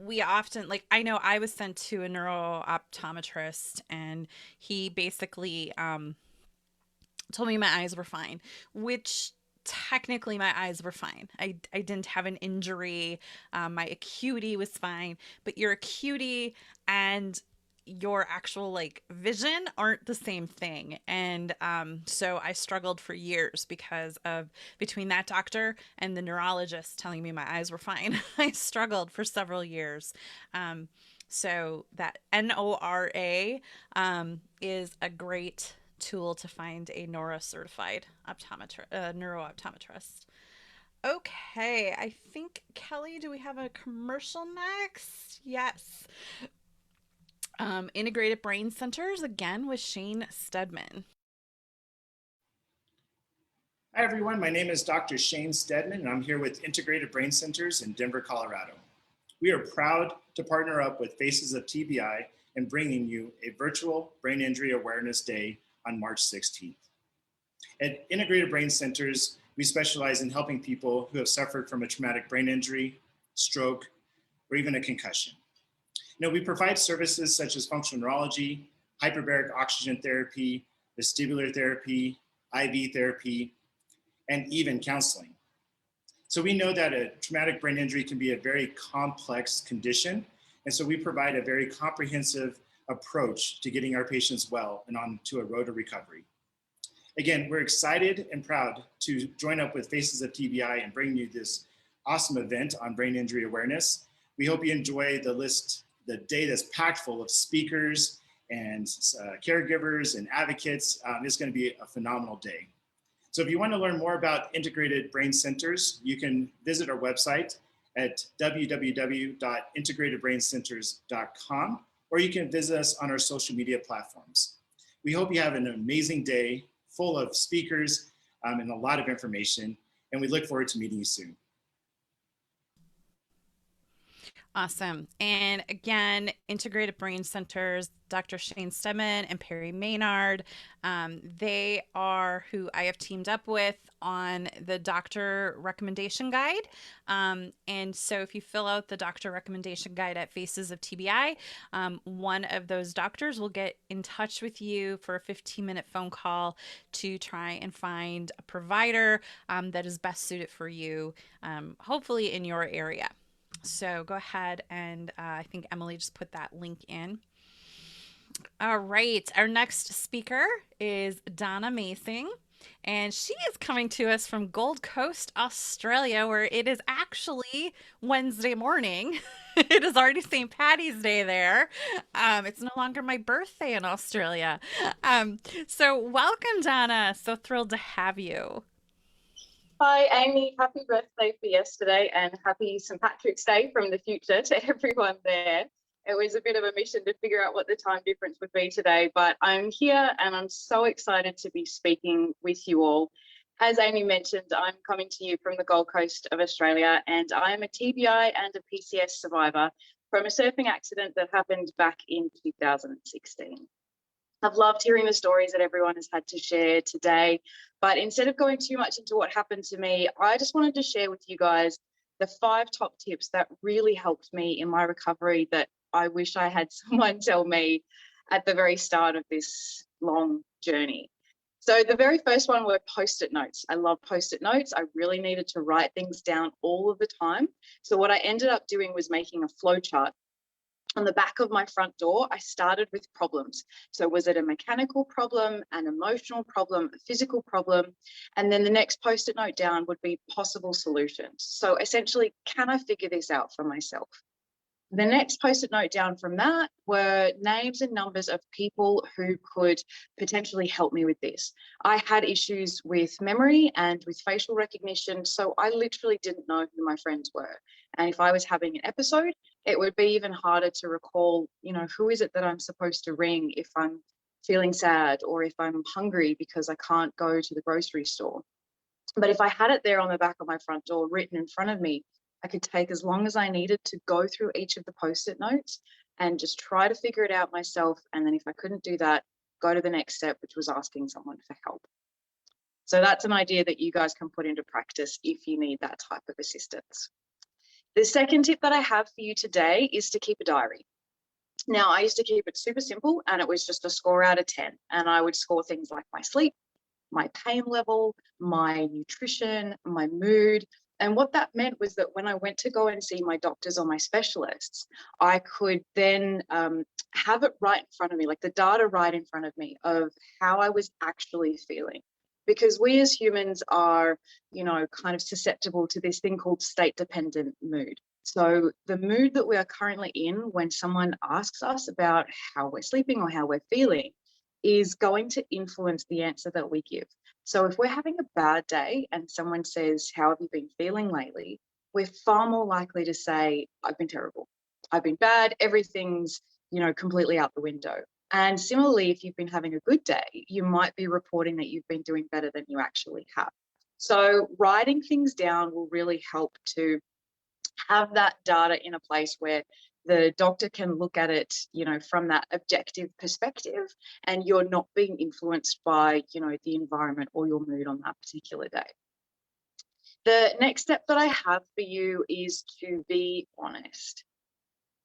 We often, like, I know I was sent to a neuro-optometrist, and he basically told me my eyes were fine, which technically my eyes were fine. I didn't have an injury. My acuity was fine, but your acuity and your actual like vision aren't the same thing. And so I struggled for years because of between that doctor and the neurologist telling me my eyes were fine. I struggled for several years. So that NORA is a great tool to find a NORA certified neuro-optometrist. Okay, I think, Kelly, do we have a commercial next? Yes. Integrated Brain Centers, again with Shane Stedman. Hi, everyone. My name is Dr. Shane Stedman, and I'm here with Integrated Brain Centers in Denver, Colorado. We are proud to partner up with Faces of TBI in bringing you a virtual Brain Injury Awareness Day on March 16th. At Integrated Brain Centers, we specialize in helping people who have suffered from a traumatic brain injury, stroke, or even a concussion. We provide services such as functional neurology, hyperbaric oxygen therapy, vestibular therapy, IV therapy, and even counseling. So we know that a traumatic brain injury can be a very complex condition, and so we provide a very comprehensive approach to getting our patients well and onto a road to recovery. Again, we're excited and proud to join up with Faces of TBI and bring you this awesome event on brain injury awareness. We hope you enjoy the day that's packed full of speakers and caregivers and advocates. It's going to be a phenomenal day. So if you want to learn more about Integrated Brain Centers, you can visit our website at www.integratedbraincenters.com, or you can visit us on our social media platforms. We hope you have an amazing day full of speakers and a lot of information, and we look forward to meeting you soon. Awesome. And again, Integrated Brain Centers, Dr. Shane Stedman and Perry Maynard, they are who I have teamed up with on the doctor recommendation guide. And so if you fill out the doctor recommendation guide at Faces of TBI, one of those doctors will get in touch with you for a 15-minute phone call to try and find a provider that is best suited for you, hopefully in your area. So go ahead and I think Emily just put that link in. All right. Our next speaker is Donna Masing, and she is coming to us from Gold Coast, Australia, where it is actually Wednesday morning. It is already St. Paddy's Day there. It's no longer my birthday in Australia. So welcome, Donna. So thrilled to have you. Hi, Amy. Happy birthday for yesterday and happy St. Patrick's Day from the future to everyone there. It was a bit of a mission to figure out what the time difference would be today, but I'm here and I'm so excited to be speaking with you all. As Amy mentioned, I'm coming to you from the Gold Coast of Australia, and I am a TBI and a PCS survivor from a surfing accident that happened back in 2016. I've loved hearing the stories that everyone has had to share today, but instead of going too much into what happened to me, I just wanted to share with you guys the 5 top tips that really helped me in my recovery that I wish I had someone tell me at the very start of this long journey. So the very first one were Post-it notes. I love Post-it notes. I really needed to write things down all of the time. So what I ended up doing was making a flow chart. On the back of my front door, I started with problems. So was it a mechanical problem, an emotional problem, a physical problem? And then the next Post-it note down would be possible solutions. So essentially, can I figure this out for myself? The next Post-it note down from that were names and numbers of people who could potentially help me with this. I had issues with memory and with facial recognition, so I literally didn't know who my friends were. And if I was having an episode, it would be even harder to recall, who is it that I'm supposed to ring if I'm feeling sad or if I'm hungry because I can't go to the grocery store. But if I had it there on the back of my front door written in front of me, I could take as long as I needed to go through each of the Post-it notes and just try to figure it out myself. And then if I couldn't do that, go to the next step, which was asking someone for help. So that's an idea that you guys can put into practice if you need that type of assistance. The second tip that I have for you today is to keep a diary. Now, I used to keep it super simple, and it was just a score out of 10. And I would score things like my sleep, my pain level, my nutrition, my mood. And what that meant was that when I went to go and see my doctors or my specialists, I could then have it right in front of me, like the data right in front of me of how I was actually feeling. Because we as humans are, kind of susceptible to this thing called state-dependent mood. So the mood that we are currently in when someone asks us about how we're sleeping or how we're feeling is going to influence the answer that we give. So if we're having a bad day and someone says, how have you been feeling lately? We're far more likely to say, I've been terrible. I've been bad. Everything's, completely out the window. And similarly, if you've been having a good day, you might be reporting that you've been doing better than you actually have. So writing things down will really help to have that data in a place where the doctor can look at it, from that objective perspective, and you're not being influenced by, the environment or your mood on that particular day. The next step that I have for you is to be honest.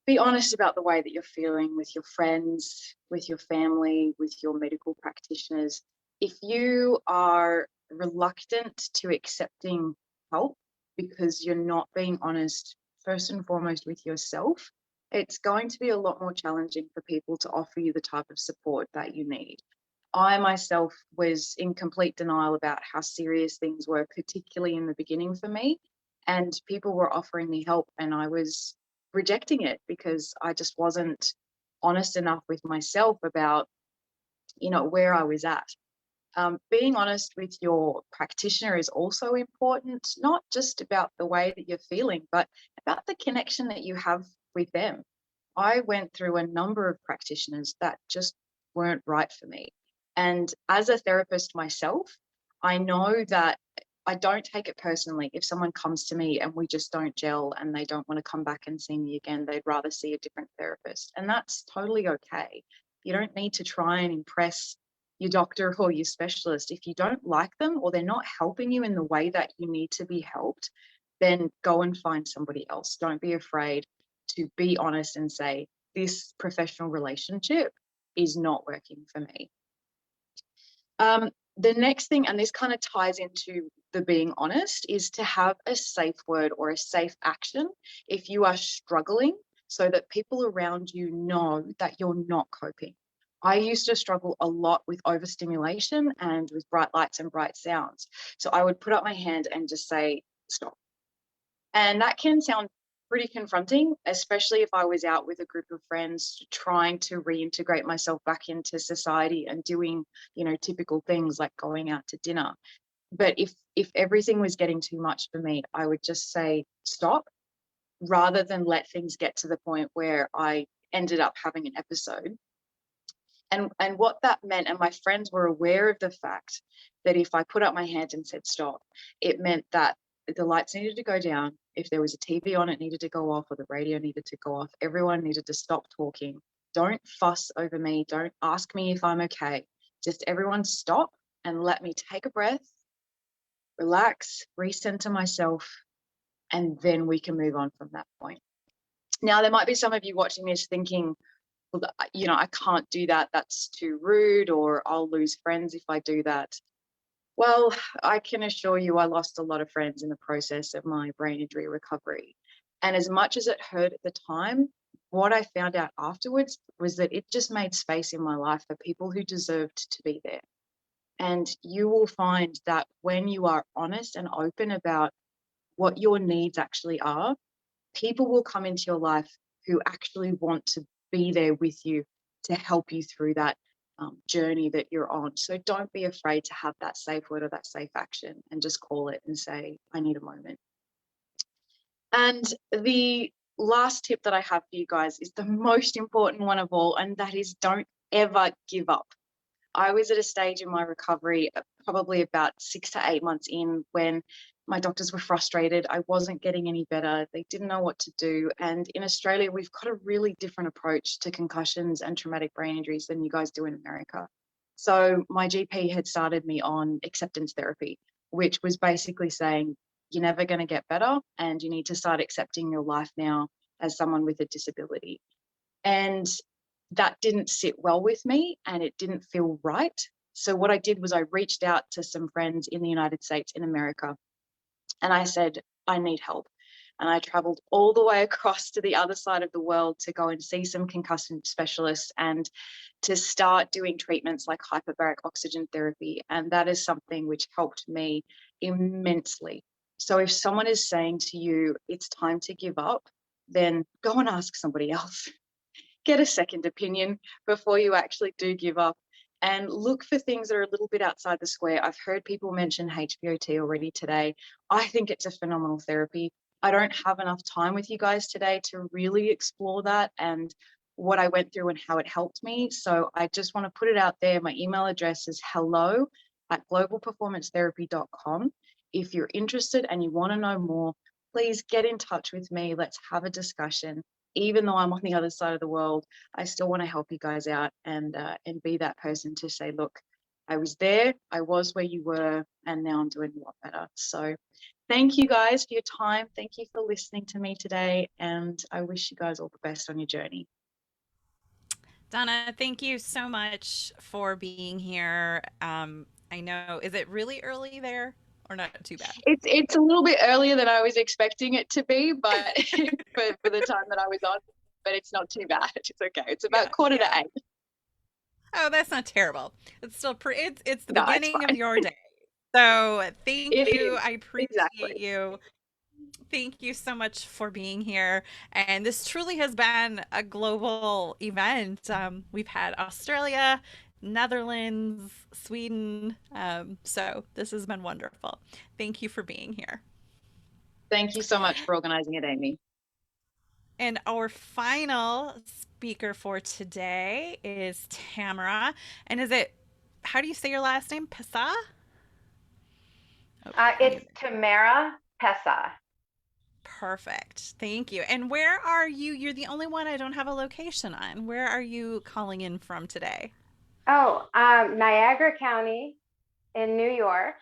Be honest about the way that you're feeling with your friends, with your family, with your medical practitioners. If you are reluctant to accepting help because you're not being honest, first and foremost, with yourself, it's going to be a lot more challenging for people to offer you the type of support that you need. I myself was in complete denial about how serious things were, particularly in the beginning for me, and people were offering me help and I was rejecting it because I just wasn't honest enough with myself about, where I was at. Being honest with your practitioner is also important, not just about the way that you're feeling, but about the connection that you have with them. I went through a number of practitioners that just weren't right for me. And as a therapist myself, I know that I don't take it personally if someone comes to me and we just don't gel and they don't want to come back and see me again. They'd rather see a different therapist. And that's totally okay. You don't need to try and impress your doctor or your specialist. If you don't like them or they're not helping you in the way that you need to be helped, then go and find somebody else. Don't be afraid to be honest and say, this professional relationship is not working for me. The next thing, and this kind of ties into the being honest, is to have a safe word or a safe action if you are struggling, so that people around you know that you're not coping. I used to struggle a lot with overstimulation and with bright lights and bright sounds. So I would put up my hand and just say, stop. And that can sound pretty confronting, especially if I was out with a group of friends trying to reintegrate myself back into society and doing, typical things like going out to dinner. But if everything was getting too much for me, I would just say stop, rather than let things get to the point where I ended up having an episode. And what that meant, and my friends were aware of the fact that if I put up my hand and said stop, it meant that the lights needed to go down. If there was a TV on, it needed to go off, or the radio needed to go off. Everyone needed to stop talking. Don't fuss over me. Don't ask me if I'm okay. Just everyone stop and let me take a breath, relax, recenter myself, and then we can move on from that point. Now, there might be some of you watching this thinking, well, you know, I can't do that. That's too rude, or I'll lose friends if I do that. Well, I can assure you I lost a lot of friends in the process of my brain injury recovery. And as much as it hurt at the time, what I found out afterwards was that it just made space in my life for people who deserved to be there. And you will find that when you are honest and open about what your needs actually are, people will come into your life who actually want to be there with you to help you through that journey that you're on. So don't be afraid to have that safe word or that safe action, and just call it and say, I need a moment. And the last tip that I have for you guys is the most important one of all, and that is don't ever give up. I was at a stage in my recovery, probably about 6 to 8 months in, when my doctors were frustrated. I wasn't getting any better. They didn't know what to do. And in Australia, we've got a really different approach to concussions and traumatic brain injuries than you guys do in America. So my GP had started me on acceptance therapy, which was basically saying, you're never going to get better, and you need to start accepting your life now as someone with a disability. And that didn't sit well with me, and it didn't feel right. So what I did was I reached out to some friends in the United States, in America, and I said, I need help. And I traveled all the way across to the other side of the world to go and see some concussion specialists and to start doing treatments like hyperbaric oxygen therapy. And that is something which helped me immensely. So if someone is saying to you, it's time to give up, then go and ask somebody else. Get a second opinion before you actually do give up, and look for things that are a little bit outside the square. I've heard people mention HBOT already today. I think it's a phenomenal therapy. I don't have enough time with you guys today to really explore that and what I went through and how it helped me. So I just want to put it out there. My email address is hello@globalperformancetherapy.com. If you're interested and you want to know more, please get in touch with me. Let's have a discussion. Even though I'm on the other side of the world, I still want to help you guys out and be that person to say, look, I was there, I was where you were, and now I'm doing a lot better. So thank you guys for your time. Thank you for listening to me today, and I wish you guys all the best on your journey. Donna, thank you so much for being here. I know, is it really early there? Or not too bad? It's a little bit earlier than I was expecting it to be, but for the time that I was on, but it's not too bad. It's okay. It's about quarter to 8. Oh, that's not terrible. It's still it's the No, it's beginning of fine. your day. So thank It you. is. I appreciate Exactly. you. Thank you so much for being here. And this truly has been a global event. We've had Australia, Netherlands, Sweden. So this has been wonderful. Thank you for being here. Thank you so much for organizing it, Amy. And our final speaker for today is Tamara. And how do you say your last name? Pesa? It's Tamara Pesa. Perfect. Thank you. And where are you? You're the only one I don't have a location on. Where are you calling in from today? Oh, Niagara County in New York,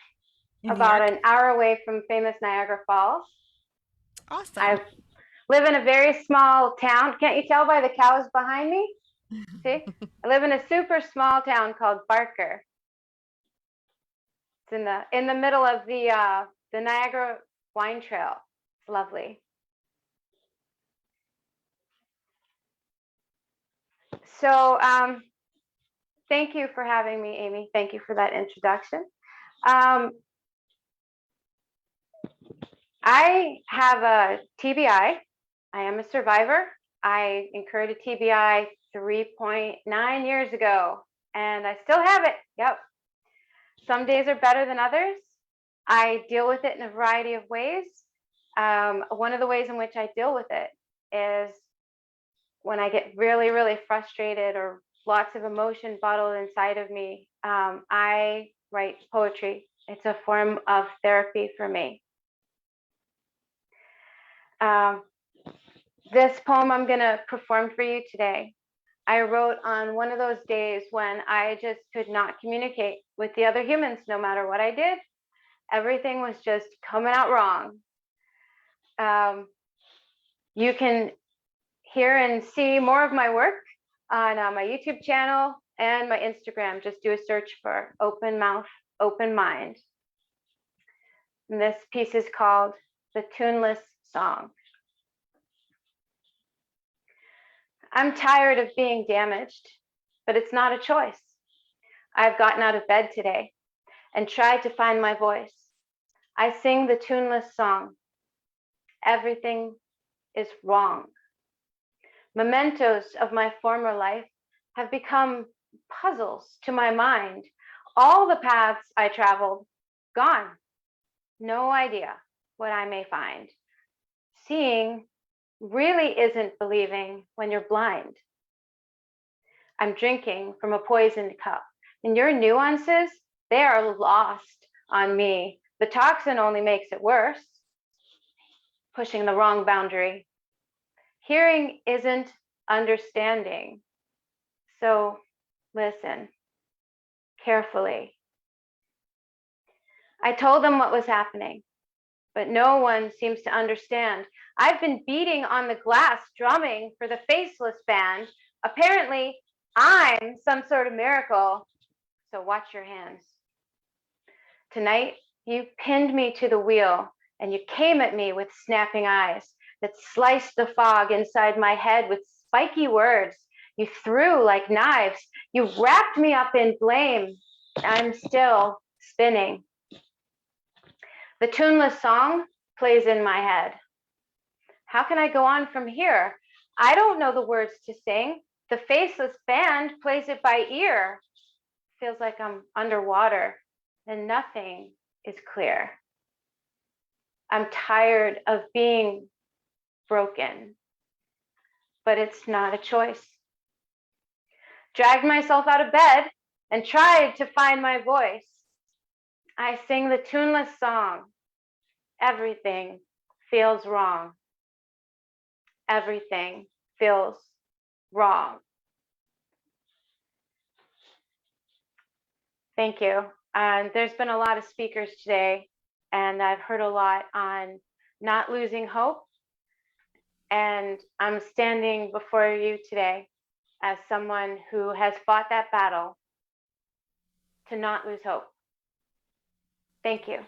In New about York? an hour away from famous Niagara Falls. Awesome. I live in a very small town. Can't you tell by the cows behind me? See, I live in a super small town called Barker. It's in the middle of the Niagara Wine Trail. It's lovely. So thank you for having me, Amy. Thank you for that introduction. I have a TBI. I am a survivor. I incurred a TBI 3.9 years ago, and I still have it. Yep. Some days are better than others. I deal with it in a variety of ways. One of the ways in which I deal with it is when I get really, really frustrated or lots of emotion bottled inside of me. I write poetry. It's a form of therapy for me. This poem I'm going to perform for you today, I wrote on one of those days when I just could not communicate with the other humans. No matter what I did, everything was just coming out wrong. You can hear and see more of my work on my YouTube channel and my Instagram. Just do a search for Open Mouth, Open Mind. And this piece is called The Tuneless Song. I'm tired of being damaged, but it's not a choice. I've gotten out of bed today and tried to find my voice. I sing the tuneless song. Everything is wrong. Mementos of my former life have become puzzles to my mind. All the paths I traveled, gone. No idea what I may find. Seeing really isn't believing when you're blind. I'm drinking from a poisoned cup, and your nuances, they are lost on me. The toxin only makes it worse, pushing the wrong boundary. Hearing isn't understanding. So listen carefully. I told them what was happening, but no one seems to understand. I've been beating on the glass, drumming for the faceless band. Apparently, I'm some sort of miracle, so watch your hands. Tonight, you pinned me to the wheel, and you came at me with snapping eyes that sliced the fog inside my head with spiky words. You threw like knives. You wrapped me up in blame. I'm still spinning. The tuneless song plays in my head. How can I go on from here? I don't know the words to sing. The faceless band plays it by ear. Feels like I'm underwater and nothing is clear. I'm tired of being broken, but it's not a choice. Dragged myself out of bed and tried to find my voice. I sing the tuneless song. Everything feels wrong. Everything feels wrong. Thank you. There's been a lot of speakers today, and I've heard a lot on not losing hope. And I'm standing before you today as someone who has fought that battle to not lose hope. Thank you.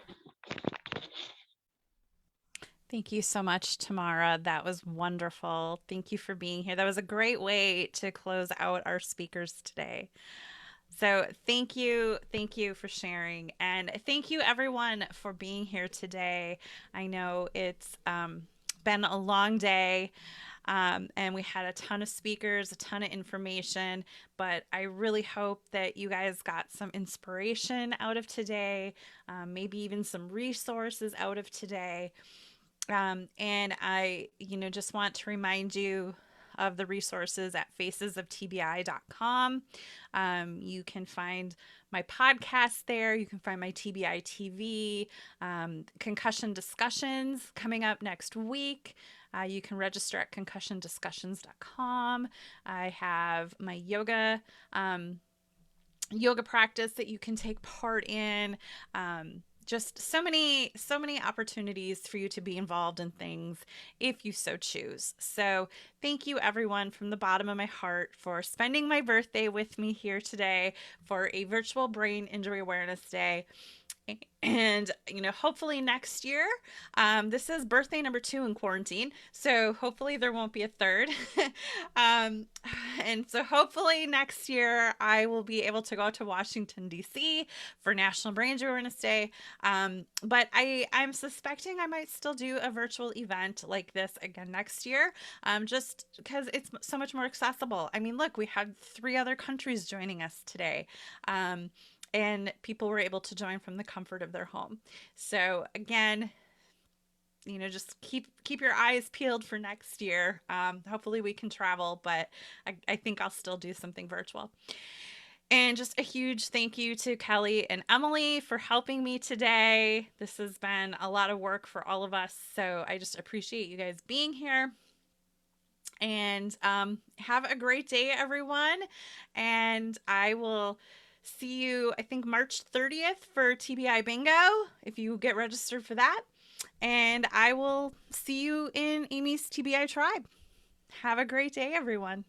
Thank you so much, Tamara. That was wonderful. Thank you for being here. That was a great way to close out our speakers today. So thank you for sharing, and thank you everyone for being here today. I know it's been a long day, and we had a ton of speakers, a ton of information, but I really hope that you guys got some inspiration out of today, maybe even some resources out of today. And I, just want to remind you of the resources at facesoftbi.com. You can find my podcast there. You can find my TBI TV, concussion discussions coming up next week. You can register at concussiondiscussions.com. I have my yoga practice that you can take part in. Just so many opportunities for you to be involved in things if you so choose. So thank you everyone from the bottom of my heart for spending my birthday with me here today for a virtual Brain Injury Awareness Day. And, hopefully next year, this is birthday number 2 in quarantine. So hopefully there won't be a third. And so hopefully next year I will be able to go to Washington, D.C. for National Brain Injury Awareness Day. But I'm suspecting I might still do a virtual event like this again next year, just because it's so much more accessible. I mean, look, we had 3 other countries joining us today. And people were able to join from the comfort of their home. So again, just keep your eyes peeled for next year. Hopefully we can travel, but I think I'll still do something virtual. And just a huge thank you to Kelly and Emily for helping me today. This has been a lot of work for all of us, so I just appreciate you guys being here. And have a great day, everyone. And I will see you, I think, March 30th for TBI Bingo, if you get registered for that. And I will see you in Amy's TBI Tribe. Have a great day, everyone.